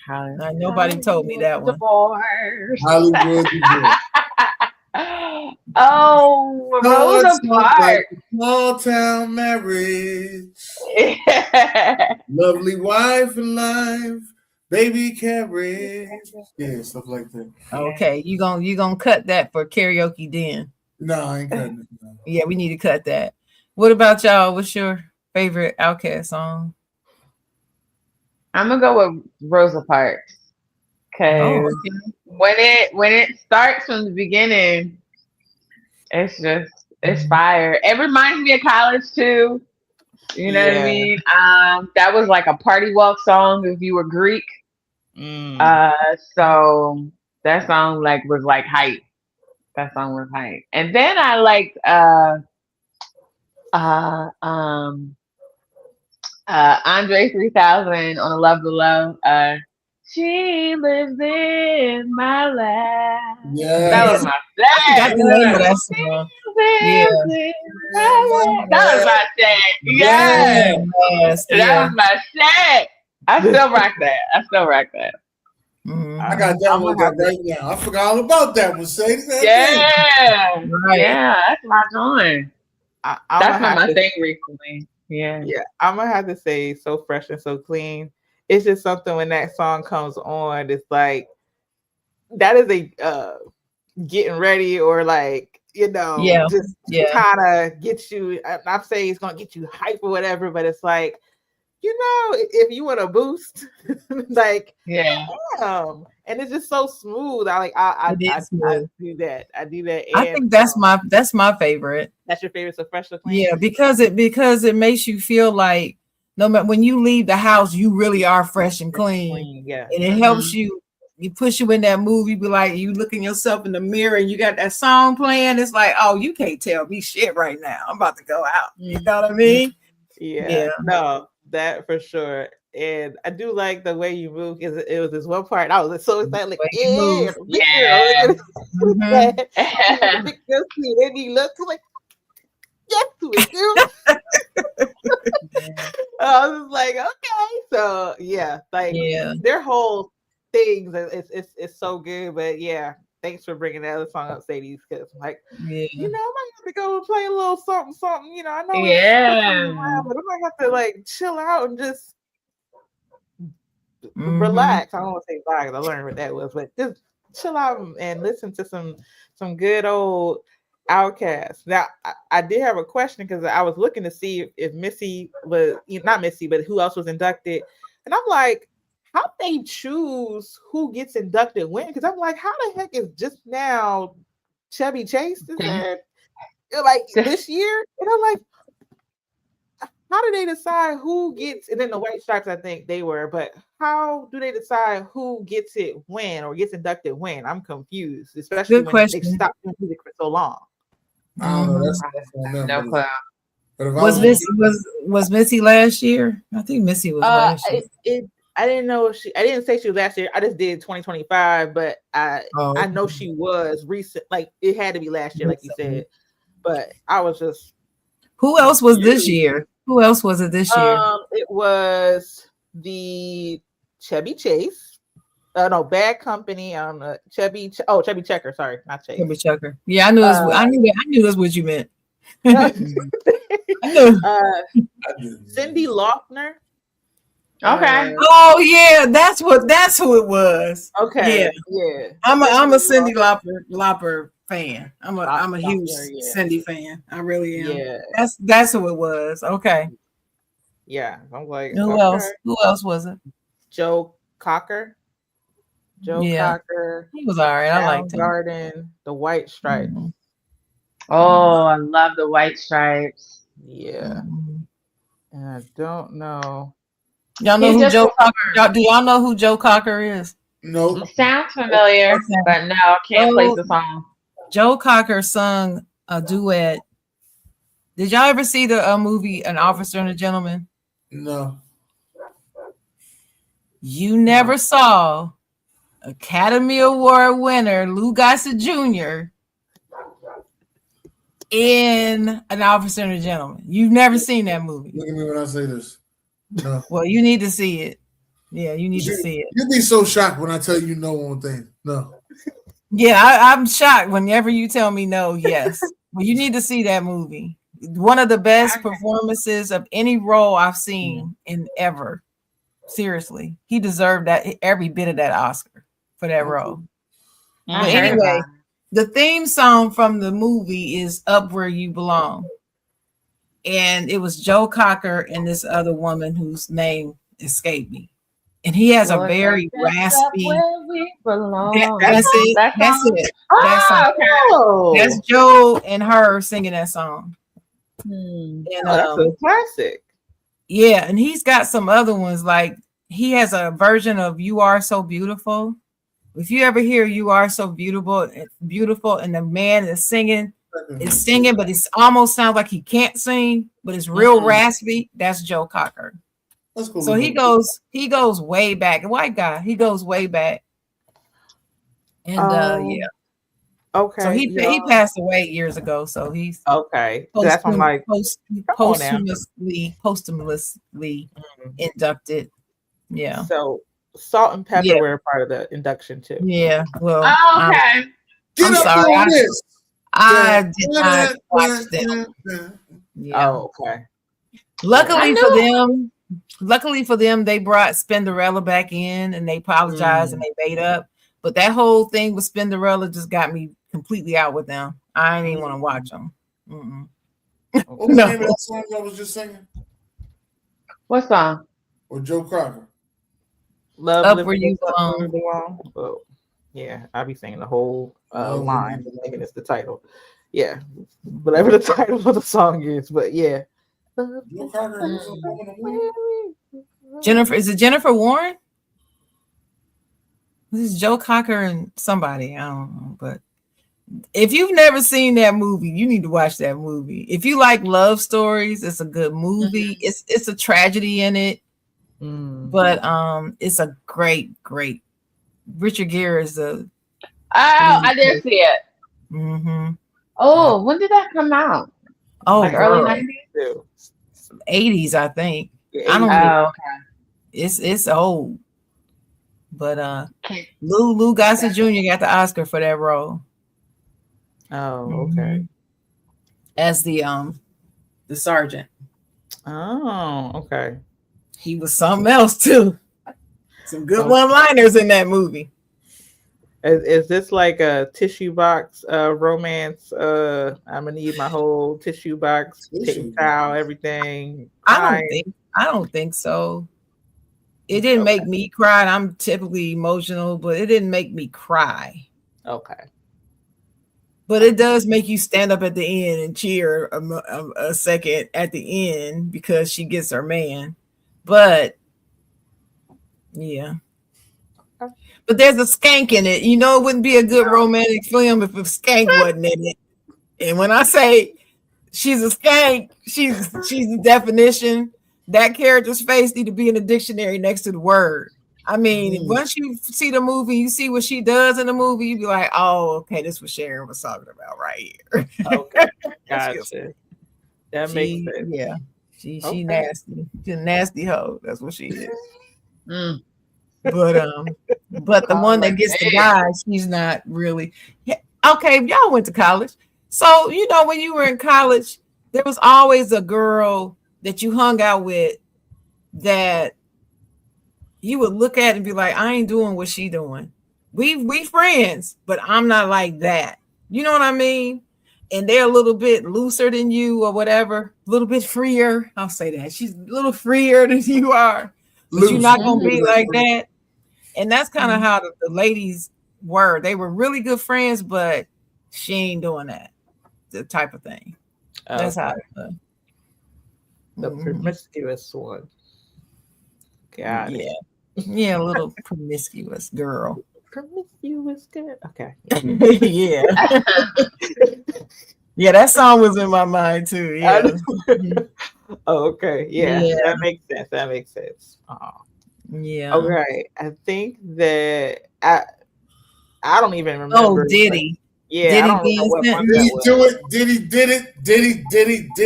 Nobody told me that one. Hollywood Divorce. Oh, Rosa Parks. Small town marriage. Lovely wife and life. Baby carriage. Yeah, stuff like that. Okay, you gonna cut that for karaoke then? No, I ain't cutting it. No. Yeah, we need to cut that. What about y'all? What's your favorite Outkast song? I'm gonna go with Rosa Parks Oh, because when it starts from the beginning, it's fire. It reminds me of college too. You know what I Yeah. mean? That was like a party walk song if you were Greek. Mm. So that song like was like hype. That song was hype. And then I liked uh um Andre 3000 on a Love the Love. She lives in my life. That Yes. was my I forgot the name of shit. that She song. Yeah, lives in my life. That was my shit. Yeah. Yeah. yes, That yeah. was my shit. I still rock that. I still rock that. I got Mhm. I'm download gonna have that right now. I forgot all about that one, Sadie. Yeah. Right. Yeah, that's my joint. I'm That's gonna been have my to. thing recently. Yeah. Yeah, I'm gonna have to say, so fresh and so clean. It's just something when that song comes on. It's like that is a getting ready, or like Yeah, just yeah. kind of get you. I'm not saying it's gonna get you hype or whatever, but it's like if you want a boost, like Yeah. and it's just so smooth. I It I is I smooth. do that. I do that, I and think that's my favorite. that's your favorite, so fresh or clean. Yeah, because it makes you feel like no matter when you leave the house, you really are fresh and clean, Clean, yeah. and it helps you. You push you in that mood. You be like, you looking yourself in the mirror, and you got that song playing. It's like, oh, you can't tell me shit right now. I'm about to go out. You know what I mean? Yeah, Yeah. no, that for sure. And I do like the way you move. Because it was this one part I was so excited, like, Way you yeah, move. big girl. Yeah. Mhm. The big girl see it, and he looked like, yes to it, girl. I was like, okay, so yeah, like Yeah. their whole things is so good. But yeah, thanks for bringing that other song up, Sadie, because like. Yeah. I might have to go and play a little something, something. I know it's Yeah. around, but I might have to like chill out and just Mhm. relax. I don't want to say bye because I learned what that was, but just chill out and listen to some good old Outcast. Now, I did have a question because I was looking to see if Missy was not Missy, but who else was inducted, and I'm like, how they choose who gets inducted when? Because I'm like, how the heck is just now Chevy Chase is there? Like this year, and I'm like, how do they decide who gets? And then the White Stripes, I think they were, but how do they decide who gets it when or gets inducted when? I'm confused, especially Good when they've question. stopped doing music for so long. I don't know. Mhm. That's on them. No clue. But if I Was was Missy last year? I think Missy was last year. I didn't know if I didn't say she was last year. I just did 2025, but I Oh, know she was recent. Like it had to be last year, like you said. But I was just who else was this confused. year? Who else was it this year? It was the Chevy Chase. No, Bad Company. Chevy Checker. Sorry, not Chase. Chubby Chucker. Yeah, I knew this. I knew that's what you meant. I knew. Cindy Laufner. Okay. Oh yeah, that's who it was. Okay. Yeah. I'm a Cindy Lauper fan. I'm a huge yeah. Cindy fan. I really am. Yeah. That's who it was. Okay. Yeah. I'm like, Who okay. else? Who else was it? Joe Cocker. Yeah. He was all right. I liked him. Garden, the White Stripes. Mhm. Oh, I love the White Stripes. Yeah. Mhm. And I don't know. Y'all know who Joe Cocker? Do y'all know who Joe Cocker is? no. Sounds familiar, Okay. but no, I can't place the song. Joe Cocker sung a duet. Did y'all ever see the movie An Officer and a Gentleman? No. You never saw Academy Award winner Lou Gossett Jr. in An Officer and a Gentleman. You've never seen that movie. Look at me when I say this. No. Well, you need to see it. Yeah, you need to see it. You'll be so shocked when I tell you no on things. No. Yeah, I'm shocked whenever you tell me no. Yes, well, you need to see that movie. One of the best performances of any role I've seen in ever. Seriously, he deserved that every bit of that Oscar for that role. But anyway, the theme song from the movie is "Up Where You Belong," and it was Joe Cocker and this other woman whose name escaped me. and he has a Lord, very take us up raspy. where we belong. That's it. That That's song? it. That song. Oh, okay. Oh, That's Joe and her singing that song. And that's a classic. yeah, and he's got some other ones. Like he has a version of "You Are So Beautiful." If you ever hear "You Are So Beautiful," and the man is singing, but it almost sounds like he can't sing, but it's real raspy. That's Joe Cocker. That's cool. So he goes way back. A white guy. He goes way back. And yeah. Okay. So he passed away years ago. So he's okay. That's I'm like posthumously inducted. Yeah. So salt and pepper were a part of the induction too. Yeah. Well. Oh, okay. I'm sorry. I did not watch them. Yeah. Oh, okay. Luckily for them, they brought Spinderella back in and they apologized and they made up. But that whole thing with Spinderella just got me completely out with them. I didn't even want to watch them. What was the name of that song I was just singing? What song? Or Joe Crocker? Love Up Where You Belong. Oh, yeah, I'll be singing the whole line, thinking it's the title. Yeah, whatever the title of the song is, but yeah. Joe Crocker was a woman of women. Jennifer, is it Jennifer Warren? This is Joe Cocker and somebody. I don't know, but if you've never seen that movie, you need to watch that movie. If you like love stories, it's a good movie. It's a tragedy in it, but it's a great. Richard Gere is the. Oh, I did see it. Mm-hmm. Oh, when did that come out? Oh, like early 90s, 80s, I think. Yeah, I don't know. Okay. It's old, but Lou Gossett Jr. got the Oscar for that role. Oh, okay. As the sergeant. Oh, okay. He was something else too. Some good one-liners in that movie. Is this like a tissue box romance? I'm gonna need my whole tissue box, paper towel, everything. I don't think so. It didn't make me cry. I'm typically emotional, but it didn't make me cry. Okay. But it does make you stand up at the end and cheer a second at the end because she gets her man. But yeah. But there's a skank in it. You know, it wouldn't be a good romantic film if a skank wasn't in it. And when I say she's a skank, she's the definition. That character's face need to be in the dictionary next to the word. I mean, once you see the movie, you see what she does in the movie, you be like, oh, okay, this is what Sharon was talking about right here. Okay. Gotcha. That makes sense. Yeah. She nasty. She's a nasty hoe. That's what she is. But the one that gets the guy, she's not really. Okay, y'all went to college. So, you know, when you were in college, there was always a girl that you hung out with that you would look at and be like, I ain't doing what she doing. We friends, but I'm not like that. You know what I mean? And they're a little bit looser than you or whatever, a little bit freer. I'll say that. She's a little freer than you are, but you're not going to be like that. And that's kind of how the ladies were. They were really good friends, but she ain't doing that. The type of thing. That's how it was. The promiscuous one. Got it. Yeah, a little promiscuous girl. Promiscuous girl. Okay. Yeah. Yeah, that song was in my mind too. Yeah. Okay. Yeah. That makes sense. Oh. Yeah. Okay. I think that I don't even remember. Oh, Diddy. Yeah, Diddy I don't know what one Did he that do was. it? Did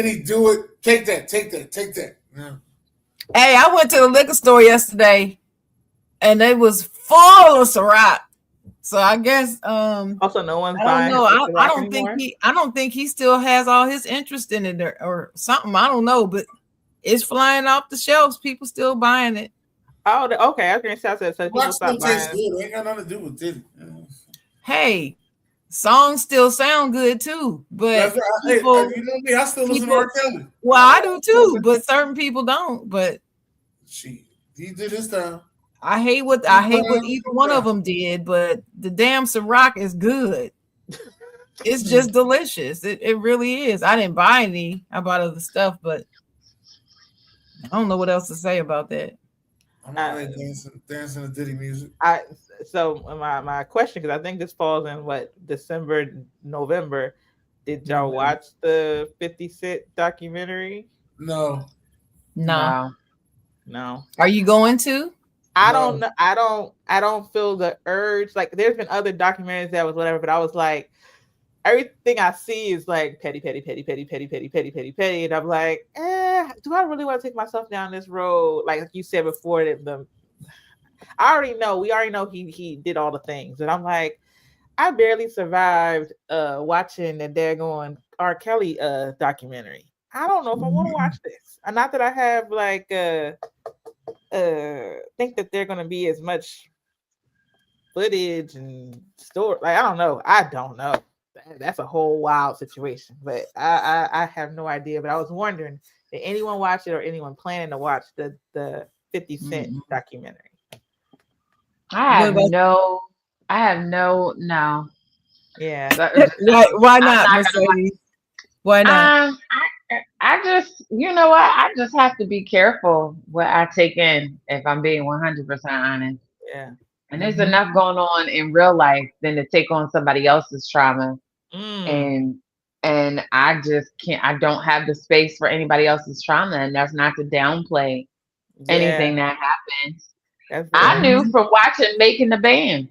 he do it? Take that. Yeah. Hey, I went to the liquor store yesterday and it was full of Ciroc. So I guess Also no one's I don't buying know. I don't think he still has all his interest in it or something. I don't know, but it's flying off the shelves. People still buying it. Oh, okay. I was gonna say so people stop buying. Good. Ain't got nothing to do with Diddy. Hey, songs still sound good too, but people, you know me, I still listen to R. Kelly. Well, I do too, but certain people don't. But he did his time. I hate what either one of them did, but the damn Ciroc is good. It's just delicious. It really is. I didn't buy any. I bought other stuff, but I don't know what else to say about that. I'm out there dancing to Diddy music. So my question, because I think this falls in what, December, November. Did y'all watch the 50 Cent documentary? No. No. Are you going to? I don't know. I don't feel the urge. Like, there's been other documentaries that was whatever, but I was like, everything I see is like petty, and I'm like, do I really want to take myself down this road? Like you said before, that we already know he did all the things, and I'm like, I barely survived watching the daggone R. Kelly documentary. I don't know if I want to watch this. And not that I have like think that they're gonna be as much footage and story. Like, I don't know. That's a whole wild situation. But I have no idea. But I was wondering, did anyone watch it or anyone planning to watch the 50 Cent documentary? I have no. Yeah. Why not, Mercedes? Why not? I just, you know what? I just have to be careful what I take in, if I'm being 100% honest. Yeah. And there's enough going on in real life than to take on somebody else's trauma. And I just can't. I don't have the space for anybody else's trauma, and that's not to downplay anything that happens. I knew from watching Making the Band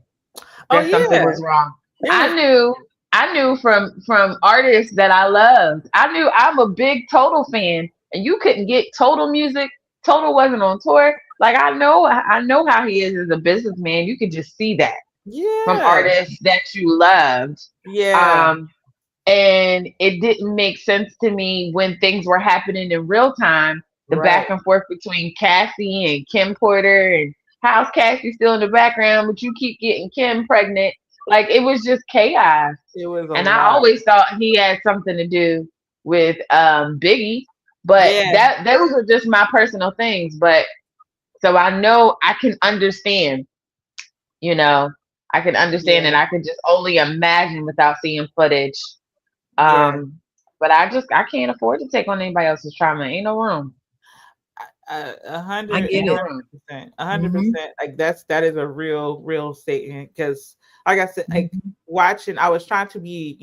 that something was wrong. Yeah. I knew from artists that I loved. I knew I'm a big Total fan, and you couldn't get Total music. Total wasn't on tour. Like, I know how he is as a businessman. You could just see that from artists that you loved. Yeah. And it didn't make sense to me when things were happening in real time. The back and forth between Cassie and Kim Porter, and how's Cassie still in the background, but you keep getting Kim pregnant. Like, it was just chaos. It was and I always thought he had something to do with Biggie, but those are just my personal things. But so I know I can understand, I can understand, and I can just only imagine without seeing footage. But I can't afford to take on anybody else's trauma. Ain't no room. 100%. Like, that is a real statement, because like I said, like watching, I was trying to be,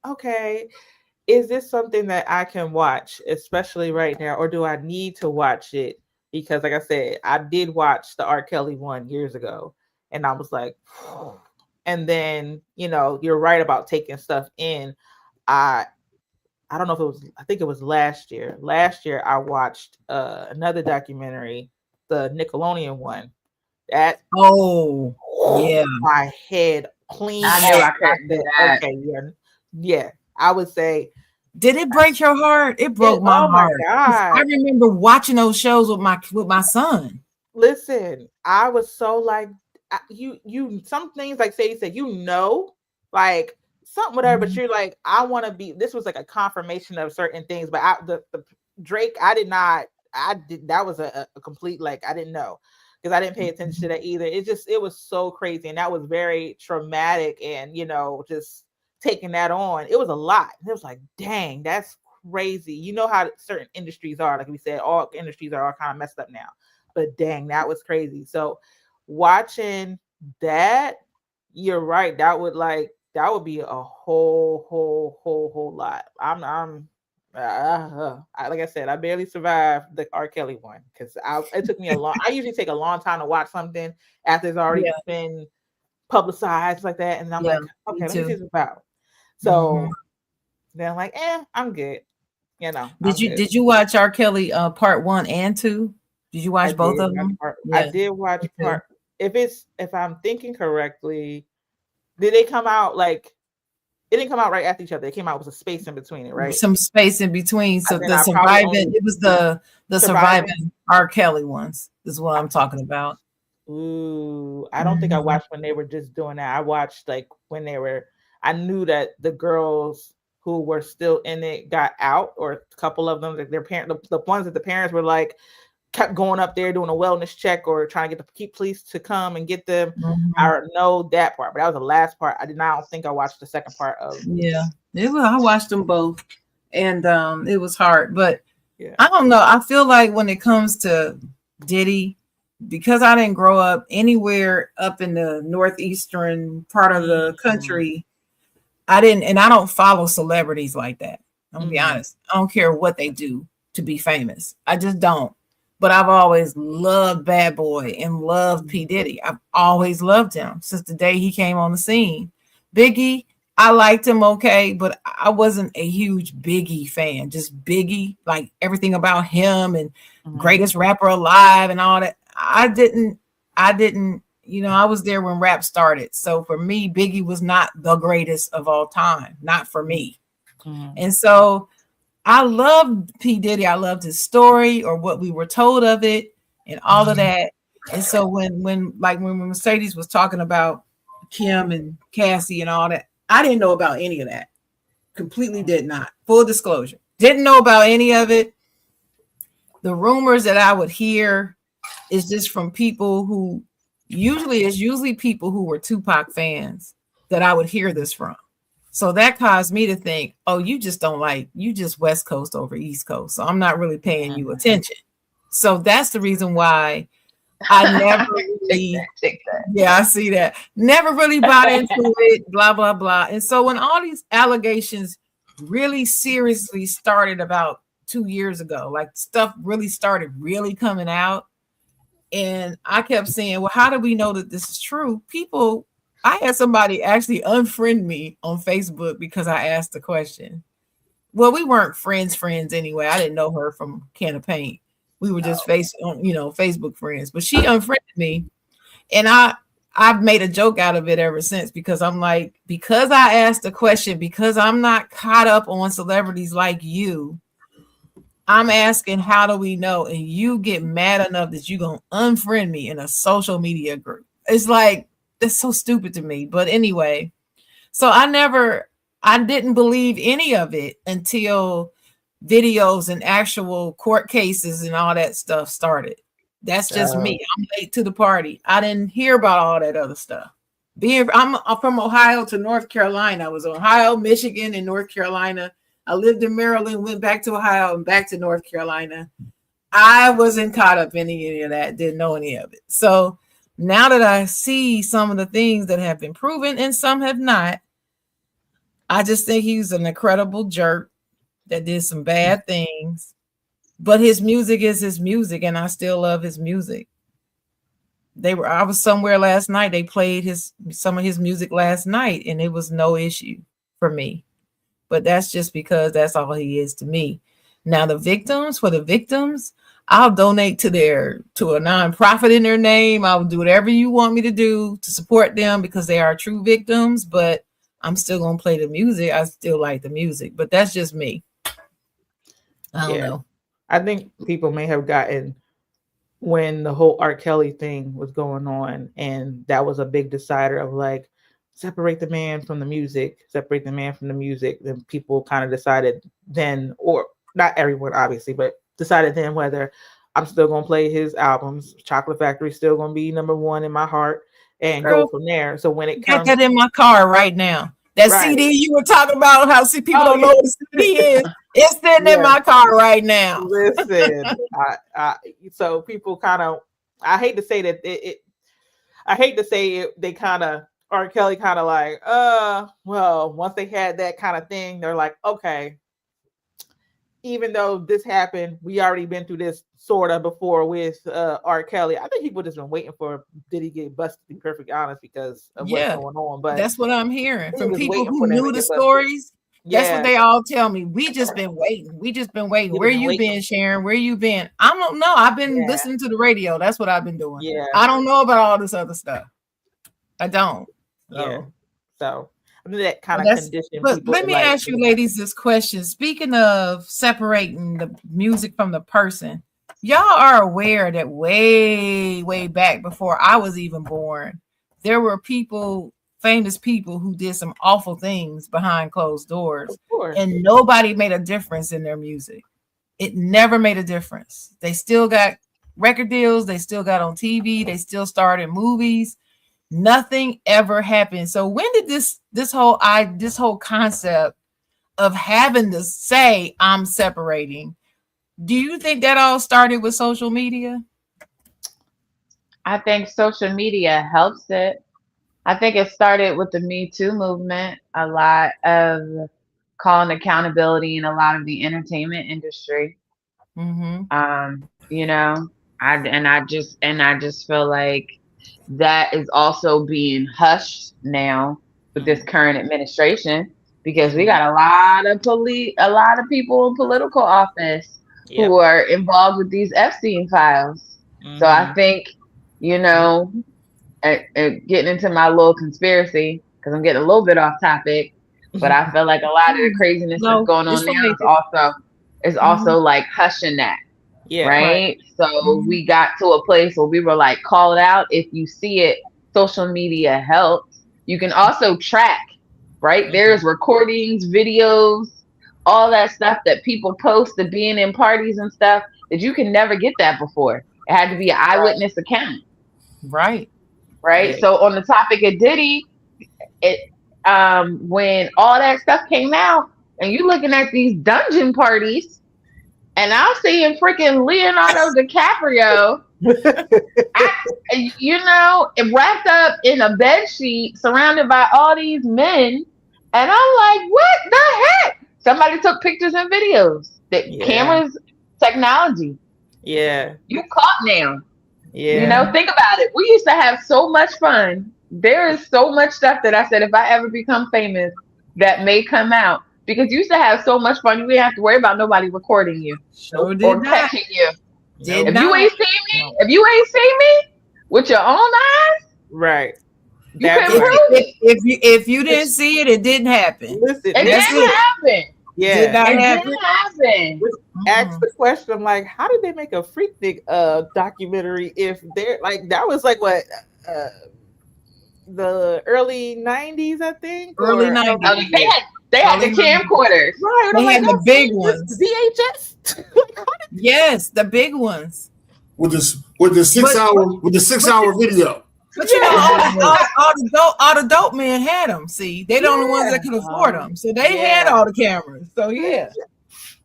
okay, is this something that I can watch, especially right now, or do I need to watch it? Because like I said, I did watch the R. Kelly one years ago, and I was like, and then, you're right about taking stuff in. I don't know if it was, I think it was last year. Last year, I watched another documentary, the Nickelodeon one. That my head clean. I knew I couldn't do that. Okay, yeah. I would say, did it break your heart? It broke my heart. God. I remember watching those shows with my son. Listen, I was so like, you some things, like Sadie said, like something, whatever, but you're like, I want to be. This was like a confirmation of certain things, but the Drake, that was a complete, like, I didn't know, because I didn't pay attention to that either. It was so crazy, and that was very traumatic, and just taking that on, it was a lot. It was like, dang, that's crazy. You know how certain industries are, like we said, all industries are all kind of messed up now, but dang, that was crazy. So watching that, you're right, that would be a whole lot. Like I said, I barely survived the R. Kelly one, because it took me I usually take a long time to watch something after it's already been publicized like that, and I'm like, okay, let me see what it's about. So then I'm like, I'm good. Did you watch R. Kelly part 1 and 2? Did you watch both of them? I did watch part. If I'm thinking correctly, did they come out like? It didn't come out right after each other. It came out with a space in between it, right? Some space in between. So the surviving, it was the surviving R. Kelly ones is what I'm talking about. Ooh, I don't think I watched when they were just doing that. I watched like when I knew that the girls who were still in it got out, or a couple of them, like their parents, the ones that the parents were like, kept going up there doing a wellness check or trying to get the police to come and get them. Mhm. I know that part, but that was the last part. I don't think I watched the second part of. Yeah, I watched them both, and it was hard. But Yeah. I don't know. I feel like when it comes to Diddy, because I didn't grow up anywhere up in the northeastern part of the country, I didn't, and I don't follow celebrities like that. I'm gonna be honest. I don't care what they do to be famous. I just don't. But I've always loved Bad Boy and loved P. Diddy. I've always loved him since the day he came on the scene. Biggie, I liked him okay, but I wasn't a huge Biggie fan. Just Biggie, like everything about him and greatest rapper alive and all that. I didn't, you know, I was there when rap started. So for me, Biggie was not the greatest of all time, not for me. And so I loved P. Diddy. I loved his story or what we were told of it and all of that. And so when Mercedes was talking about Kim and Cassie and all that, I didn't know about any of that. Completely did not. Full disclosure. Didn't know about any of it. The rumors that I would hear is just from people who usually people who were Tupac fans that I would hear this from. So that caused me to think, oh, you just West Coast over East Coast. So I'm not really paying you attention. So that's the reason why I never really, yeah, I see that. Never really bought into it, blah, blah, blah. And so when all these allegations really seriously started about 2 years ago, like stuff really started really coming out. And I kept saying, well, how do we know that this is true? I had somebody actually unfriend me on Facebook because I asked the question. Well, we weren't friends anyway. I didn't know her from Can of Paint. We were just Facebook friends, but she unfriended me. And I've made a joke out of it ever since because I'm like, because I asked the question, because I'm not caught up on celebrities like you, I'm asking, how do we know? And you get mad enough that you're going to unfriend me in a social media group. It's like, it's so stupid to me. But anyway, so I didn't believe any of it until videos and actual court cases and all that stuff started. That's just me. I'm late to the party. I didn't hear about all that other stuff. I'm from Ohio to North Carolina. I was Ohio, Michigan, and North Carolina. I lived in Maryland, went back to Ohio and back to North Carolina. I wasn't caught up in any of that, didn't know any of it. So now that I see some of the things that have been proven and some have not, I just think he's an incredible jerk that did some bad things. But his music is his music, and I still love his music. I was somewhere last night. They played some of his music last night, and it was no issue for me. But that's just because that's all he is to me. Now, for the victims, I'll donate to a nonprofit in their name. I'll do whatever you want me to do to support them because they are true victims, but I'm still going to play the music. I still like the music, but that's just me. I don't know. I think people may have gotten when the whole R. Kelly thing was going on, and that was a big decider of like, separate the man from the music, then people kind of decided then, or not everyone obviously, but decided then whether I'm still going to play his albums. Chocolate Factory still going to be number one in my heart and go from there. So when it comes, got that in my car right now. That CD you were talking about, how people don't know what the CD is. It's sitting in my car right now. Listen, so people kind of, I hate to say that they kind of, R. Kelly kind of like, well, once they had that kind of thing, they're like, okay, even though this happened, we already been through this sort of before with R. Kelly. I think people just been waiting for Diddy get busted, to be perfectly honest, because of what's going on. But that's what I'm hearing from people who knew the stories. That's what they all tell me. We just been waiting. Where you been, Sharon? Where you been? I don't know. I've been listening to the radio. That's what I've been doing. Yeah. I don't know about all this other stuff. I don't. Yeah. So I mean, that kind of condition. But let me ask you ladies this question. Speaking of separating the music from the person, y'all are aware that way, way back before I was even born, there were famous people who did some awful things behind closed doors, and nobody made a difference in their music. It never made a difference. They still got record deals. They still got on TV. They still starred in movies. Nothing ever happened. So when did this whole concept of having to say I'm separating? Do you think that all started with social media? I think social media helps it. I think it started with the Me Too movement, a lot of calling accountability in a lot of the entertainment industry. Mm-hmm. You know, I just feel like that is also being hushed now with this current administration because we got a lot of people in political office Yep. who are involved with these Epstein files. So I think, you know, getting into my little conspiracy because I'm getting a little bit off topic, but I feel like a lot of the craziness that's No, going on it's now okay. is also like hushing that. Yeah. Right. So Mhm. we got to a place where we were like, call it out. If you see it, social media helps. You can also track, right? There's recordings, videos, all that stuff that people post of being in parties and stuff that you can never get that before. It had to be an eyewitness account. Right. Right. Yeah. So on the topic of Diddy, it when all that stuff came out and you looking at these dungeon parties and I'm seeing freaking Leonardo DiCaprio, wrapped up in a bed sheet, surrounded by all these men, and I'm like, what the heck? Somebody took pictures and videos. The cameras, technology. Yeah. You caught now. Yeah. You know, think about it. We used to have so much fun. There is so much stuff that I said if I ever become famous, that may come out because you used to have so much fun. You didn't have to worry about nobody recording you or catching you. If you ain't seen me with your own eyes, Right. you couldn't prove it. If you didn't see it, it didn't happen. Listen, It didn't happen. Yeah. Did not It happen. didn't happen. Ask the question. I'm like, how did they make a Freaknik documentary if they're like that was like what the early 90s, I think. Early Or- 90s. Oh, they had the camcorders. Right. They I'm had like, the big ones. VHS. Yes, the big ones. With the 6-hour video. But you know, all the dope men had them. See, they the only ones that could afford them, so they had all the cameras. So yeah,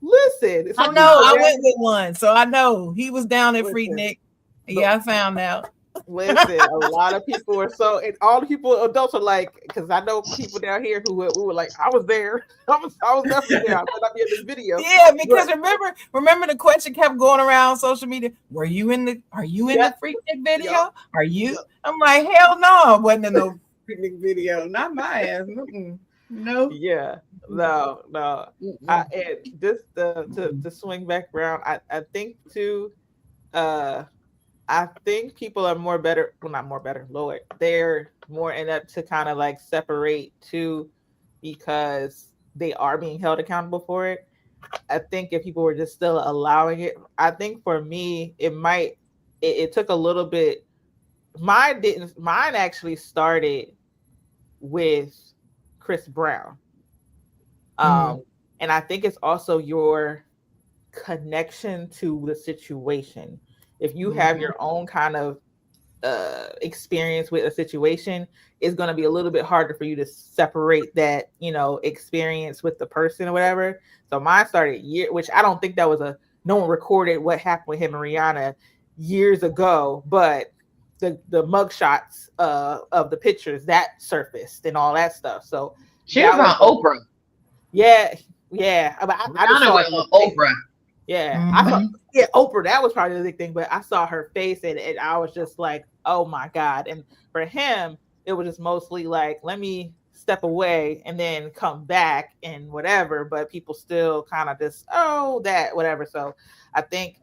Listen, I know. I went with one, so I know he was down at Freaknik. Yeah, I found out. Listen, a lot of people are so, and all the people, adults are like, because I know people down here who were like, I was there. I was definitely there. I might not be in this video. Yeah, because remember the question kept going around social media. Are you in the Freaknik video? Yeah. Are you? I'm like, hell no, I wasn't in no Freaknik video. Not my ass. No. Yeah, no. And this to swing back around, I think too. I think people are lower. They're more inept to kind of like separate too, because they are being held accountable for it. I think if people were just still allowing it, I think for me, it took a little bit. Mine actually started with Chris Brown. And I think it's also your connection to the situation. If you have your own kind of experience with a situation, it's going to be a little bit harder for you to separate that, experience with the person or whatever. So mine started which I don't think that was no one recorded what happened with him and Rihanna years ago, but the mugshots of the pictures that surfaced and all that stuff. So she was on Oprah. Yeah. But I just saw it on Oprah. Yeah, I thought Oprah, that was probably the big thing, but I saw her face and I was just like, oh my God. And for him, it was just mostly like, let me step away and then come back and whatever, but people still kind of just, whatever. So I think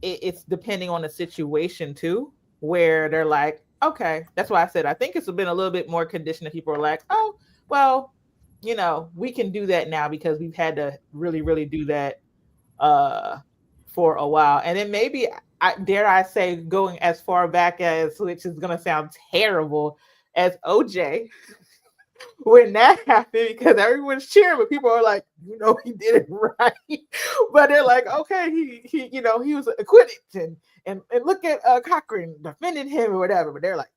it's depending on the situation too, where they're like, okay, that's why I said, I think it's been a little bit more conditioned that people are like, oh, well, we can do that now because we've had to really, really do that for a while. And then maybe I say going as far back as, which is going to sound terrible, as OJ. when that happened because everyone's cheering, but people are like, he did it right. But they're like, okay, he he was acquitted, and look at Cochran defending him or whatever. But they're like,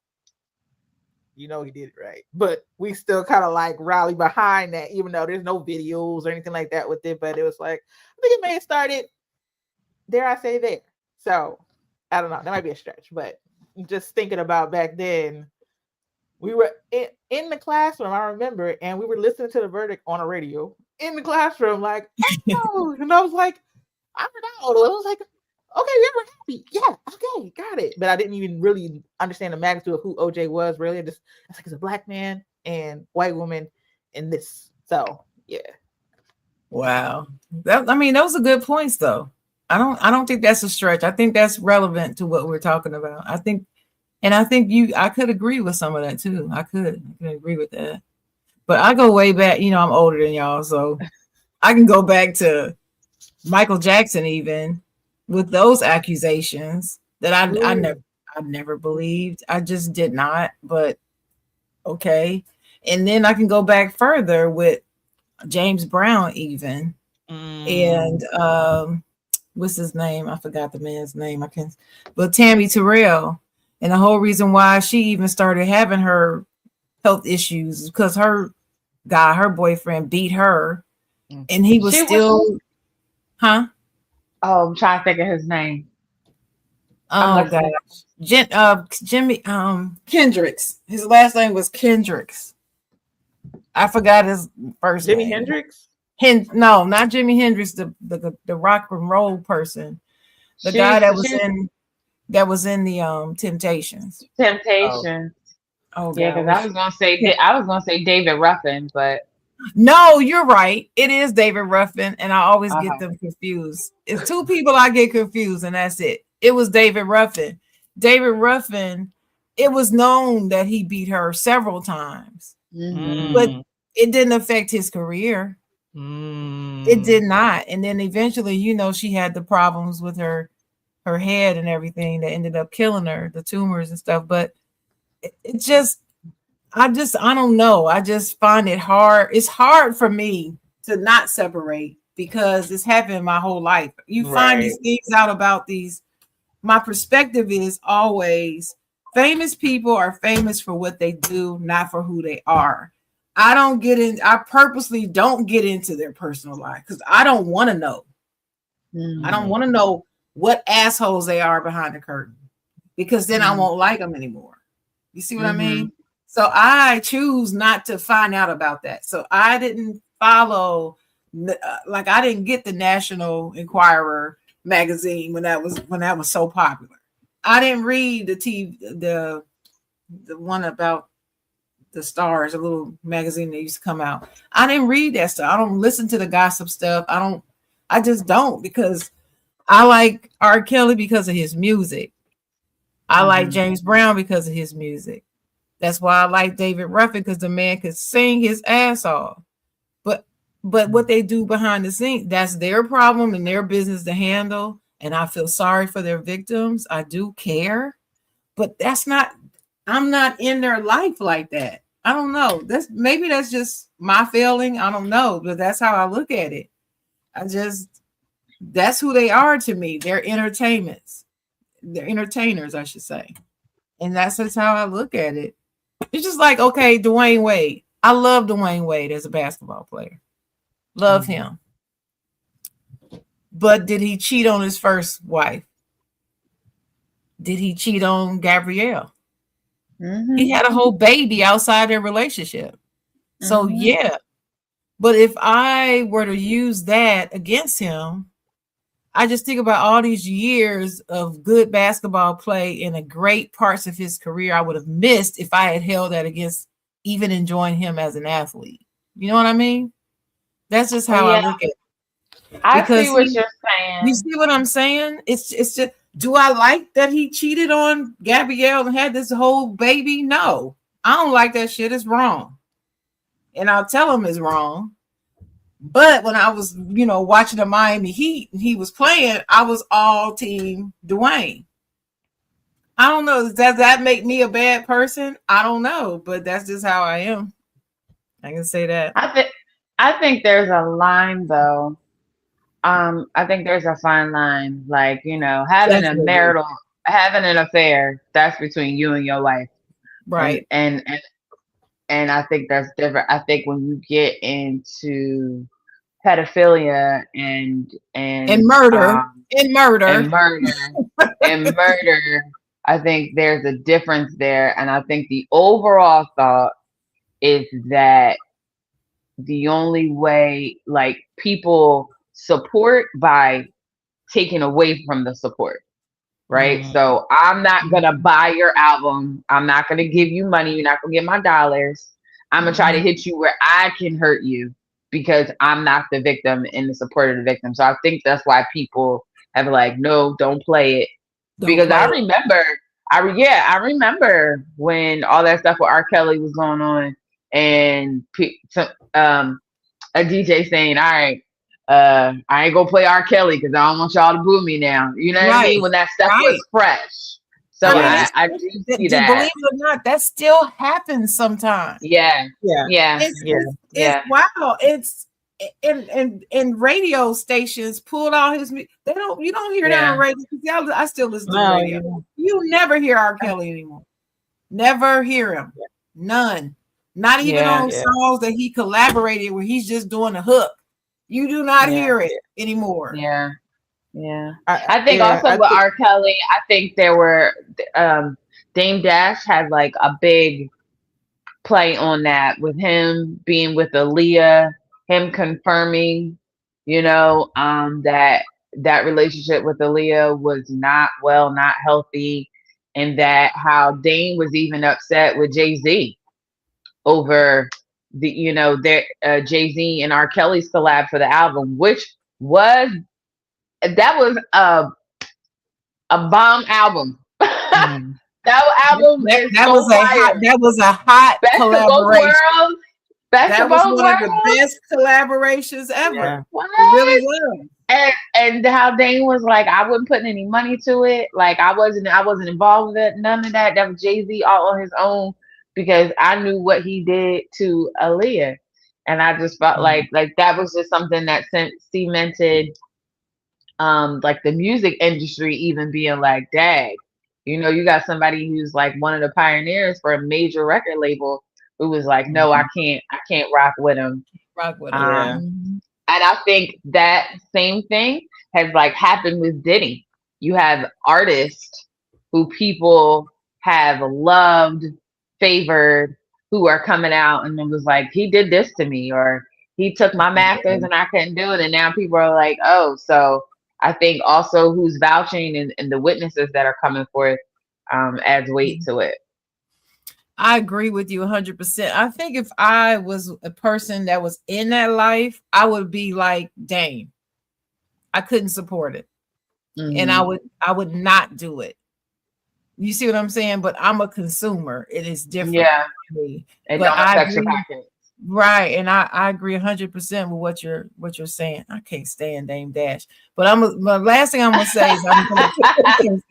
he did it right. But we still kind of like rally behind that, even though there's no videos or anything like that with it. But it was like, I think it may have started, dare I say, there. So I don't know, that might be a stretch, but just thinking about back then, we were in the classroom, I remember, and we were listening to the verdict on a radio in the classroom, like, oh, and I was like, I don't know. I was like, okay, yeah, we're happy. Yeah, okay, got it. But I didn't even really understand the magnitude of who OJ was, really. I was like, it's a black man and white woman in this. So, yeah. Wow. Those are good points, though. I don't think that's a stretch. I think that's relevant to what we're talking about. I think I could agree with some of that too. I could agree with that. But I go way back, I'm older than y'all, so I can go back to Michael Jackson even with those accusations that I never believed. I just did not, but okay. And then I can go back further with James Brown even. And what's his name? I forgot the man's name. But Tammy Terrell. And the whole reason why she even started having her health issues is because her boyfriend beat her, and he was huh? Oh, I'm trying to think of his name. Oh gosh, Jimmy Kendricks. His last name was Kendricks. I forgot his first Jimi name. Hendrix? No, not Jimi Hendrix. The rock and roll person. The guy that was in the Temptations. Oh yeah, because I was gonna say David Ruffin, but no, you're right. It is David Ruffin, and I always get them confused. It's two people I get confused, and that's it. It was David Ruffin. David Ruffin. It was known that he beat her several times, but it didn't affect his career. It did not. And then eventually, she had the problems with her head and everything that ended up killing her, the tumors and stuff. But I don't know. I just find it hard. It's hard for me to not separate because it's happened my whole life. You find these things out about these. My perspective is always famous people are famous for what they do, not for who they are. I purposely don't get into their personal life because I don't want to know. I don't want to know what assholes they are behind the curtain because then I won't like them anymore. You see what I mean? So I choose not to find out about that. So I didn't follow, I didn't get the National Enquirer magazine when that was so popular. I didn't read the one about the stars, a little magazine that used to come out. I didn't read that stuff. I don't listen to the gossip stuff. I just don't, because I like R. Kelly because of his music. I like James Brown because of his music. That's why I like David Ruffin, because the man could sing his ass off. But what they do behind the scenes, that's their problem and their business to handle. And I feel sorry for their victims. I do care, but I'm not in their life like that. I don't know. Maybe that's just my feeling. I don't know, but that's how I look at it. That's who they are to me. They're entertainments. They're entertainers, I should say. And that's just how I look at it. It's just like, okay, Dwayne Wade. I love Dwayne Wade as a basketball player. Love him. But did he cheat on his first wife? Did he cheat on Gabrielle? He had a whole baby outside their relationship. So yeah. But if I were to use that against him, I just think about all these years of good basketball play and the great parts of his career I would have missed if I had held that against even enjoying him as an athlete. You know what I mean? That's just how I look at it. I see what you're saying. You see what I'm saying? It's just, do I like that he cheated on Gabrielle and had this whole baby? No, I don't like that shit. It's wrong. And I'll tell him it's wrong. But when I was, watching the Miami Heat and he was playing, I was all team Dwayne. I don't know. Does that make me a bad person? I don't know, but that's just how I am. I can say that. I think there's a line though. I think there's a fine line, like, having Definitely. having an affair, that's between you and your wife. Right. And I think that's different. I think when you get into pedophilia and murder. um, And murder. and murder and murder, I think there's a difference there. And I think the overall thought is that the only way, like, people support by taking away from the support, right? Mhm. So I'm not gonna buy your album. I'm not gonna give you money. You're not gonna get my dollars. I'm gonna try to hit you where I can hurt you because I'm not the victim and the support of the victim. So I think that's why people have like, no, don't play it. Because I remember, I remember when all that stuff with R. Kelly was going on, and a DJ saying, "All right, I ain't gonna play R. Kelly because I don't want y'all to boo me now." You know what I mean? When that stuff was fresh. So I do see that. Believe it or not, that still happens sometimes. Yeah. It's wow. It's in radio stations pulled all his. You don't hear that on radio. I still listen to radio. You never hear R. Kelly anymore. Never hear him. None. Not even on songs that he collaborated where he's just doing a hook. You do not hear it anymore. Yeah. I think with R. Kelly, I think there were Dame Dash had like a big play on that with him being with Aaliyah, him confirming, that relationship with Aaliyah was not healthy, and that how Dame was even upset with Jay-Z over their Jay-Z and R. Kelly's collab for the album, which was a bomb album. That album that was a hot collaboration. That was one of the best collaborations ever. Yeah. It really was. And how Dane was like, I wasn't putting any money to it. Like I wasn't involved with it. None of that. That was Jay-Z all on his own because I knew what he did to Aaliyah. And I just felt like that was just something that cemented like the music industry even being like, dang, you got somebody who's like one of the pioneers for a major record label who was like, no, I can't rock with him. And I think that same thing has like happened with Diddy. You have artists who people have loved, favored, who are coming out and it was like, he did this to me, or he took my masters and I couldn't do it. And now people are like, oh, so I think also who's vouching and the witnesses that are coming forth adds weight to it. I agree with you 100%. I think if I was a person that was in that life, I would be like, dang, I couldn't support it. And I would not do it. You see what I'm saying? But I'm a consumer. It is different. Yeah. For me. It but don't affect your pocket. Right. And I agree 100% with what you're saying. I can't stand Dame Dash. But my last thing I'm gonna say is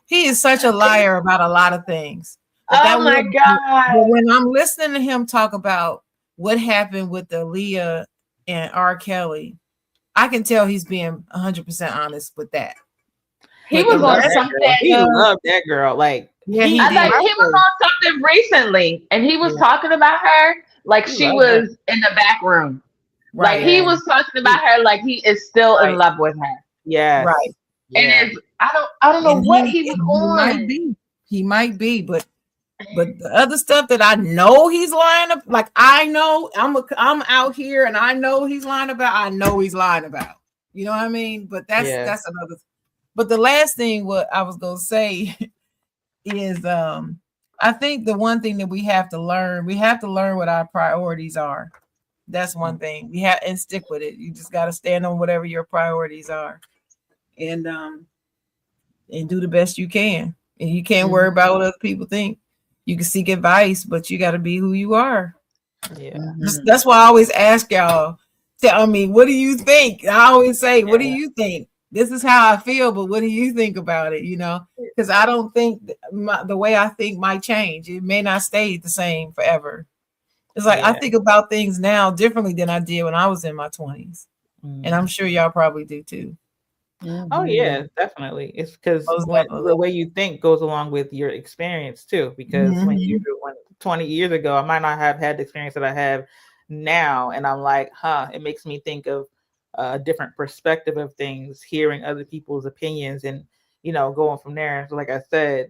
he is such a liar about a lot of things. Oh my God. But when I'm listening to him talk about what happened with Aaliyah and R. Kelly, I can tell he's being 100% honest with that. He was on something. He loved that girl. Like, yeah, he was on something recently, and he was talking about her like she was in the back room. Right. Like he was talking about her like he is still in love with her. Yeah. Right. And I don't know what he was on. He might be, but the other stuff that I know he's lying about, like I know I'm out here and I know he's lying about. You know what I mean? But that's another. But the last thing what I was gonna say is I think the one thing that we have to learn what our priorities are. That's one thing. We have and stick with it. You just gotta stand on whatever your priorities are. And do the best you can. And you can't worry about what other people think. You can seek advice, but you got to be who you are. Yeah. That's why I always ask y'all, tell me, what do you think? I always say, what do you think? This is how I feel, but what do you think about it? Because I don't think the way I think might change. It may not stay the same forever. It's like I Yeah. think about things now differently than I did when I was in my 20s. And I'm sure y'all probably do too. Oh yeah, definitely. It's because Most when definitely. the way you think goes along with your experience too. Because when 20 years ago, I might not have had the experience that I have now, and I'm like, it makes me think of a different perspective of things, hearing other people's opinions, and going from there. So, like I said,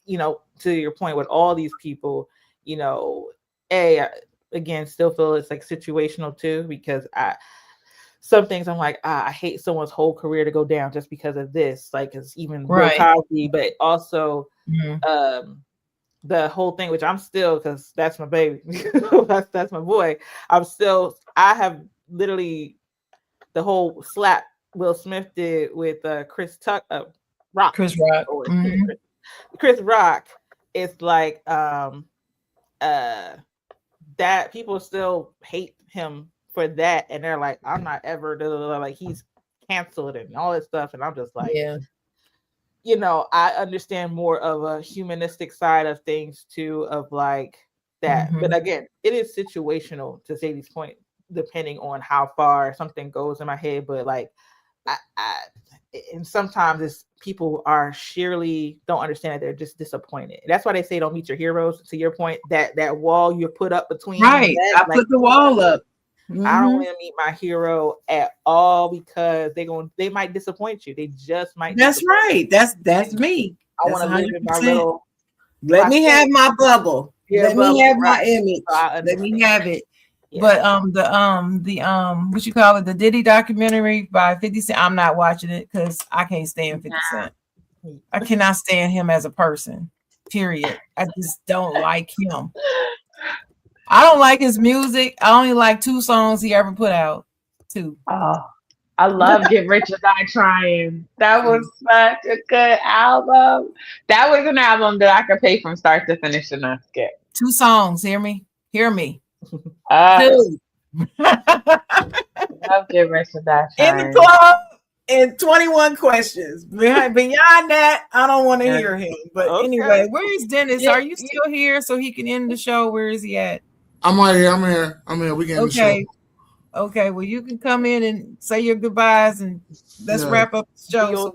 to your point with all these people, again, still feel it's like situational too, because some things I'm like, I hate someone's whole career to go down just because of this. Like, it's even Bill Cosby, but also the whole thing, which I'm still, because that's my baby, that's my boy. I have literally the whole slap Will Smith did with Chris Rock. Chris Rock. Chris Rock. It's like that people still hate him for that, and they're like, I'm not ever like, he's canceled and all this stuff, and I'm just like, I understand more of a humanistic side of things too, of like that. But again, it is situational, to Sadie's point, depending on how far something goes in my head. But like and sometimes it's people are sheerly don't understand that they're just disappointed. That's why they say don't meet your heroes. To your point, that wall you put up between I put the wall up. I don't want to meet my hero at all, because they might disappoint you. They just might. That's right. That's me. I want to live in my little. Let me have my bubble. Let me have my image. Let me have it. Yeah. But the what you call it, the Diddy documentary by 50 Cent, I'm not watching it because I can't stand 50 Cent. I cannot stand him as a person. Period. I just don't like him. I don't like his music. I only like 2 songs he ever put out. 2. Oh, I love Get Rich or Die Trying. That was such a good album. That was an album that I could pay from start to finish and not skip. 2 songs. Hear me. 2. Love Get Rich or Die Trying. In the club. And 21 questions. Beyond that, I don't want to hear him. But anyway, where is Dennis? Are you still here so he can end the show? Where is he at? I'm right here. I'm here. We can end the show. Okay. Well, you can come in and say your goodbyes and let's wrap up the show.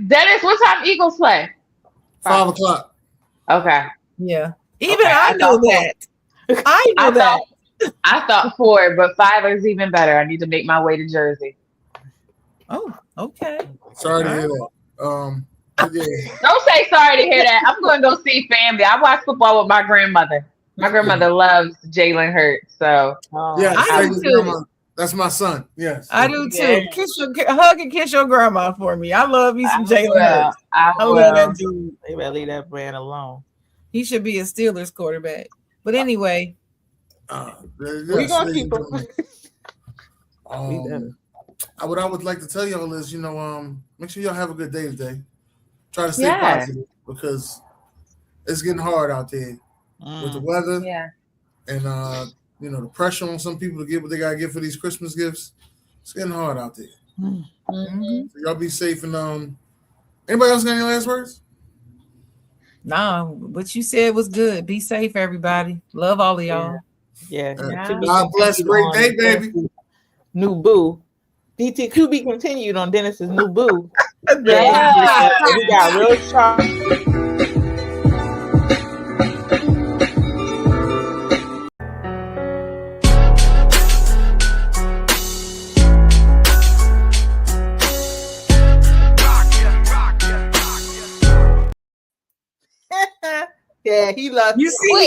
Dennis, what time Eagles play? 5 o'clock. Okay. Yeah. I know that. I know that. I thought 4, but 5 is even better. I need to make my way to Jersey. Oh, okay. Sorry to hear that. Don't say sorry to hear that. I'm going to go see family. I watch football with my grandmother. My grandmother loves Jalen Hurts, so I do too. That's my son. Yes, I do too. Hug and kiss your grandma for me. I love me some Jalen Hurts. I love that dude. They better leave that brand alone. He should be a Steelers quarterback. But anyway, we're gonna keep him. What I would like to tell y'all is, make sure y'all have a good day today. Try to stay positive, because it's getting hard out there with the weather. Yeah. And the pressure on some people to get what they gotta get for these Christmas gifts. It's getting hard out there. So y'all be safe. And anybody else got any last words? No, what you said was good. Be safe, everybody. Love all of y'all. Yeah. God bless. Great day, baby. New boo. DT to be continued on Dennis's new boo. Yeah. We got real sharp. Yeah, he loves you. See.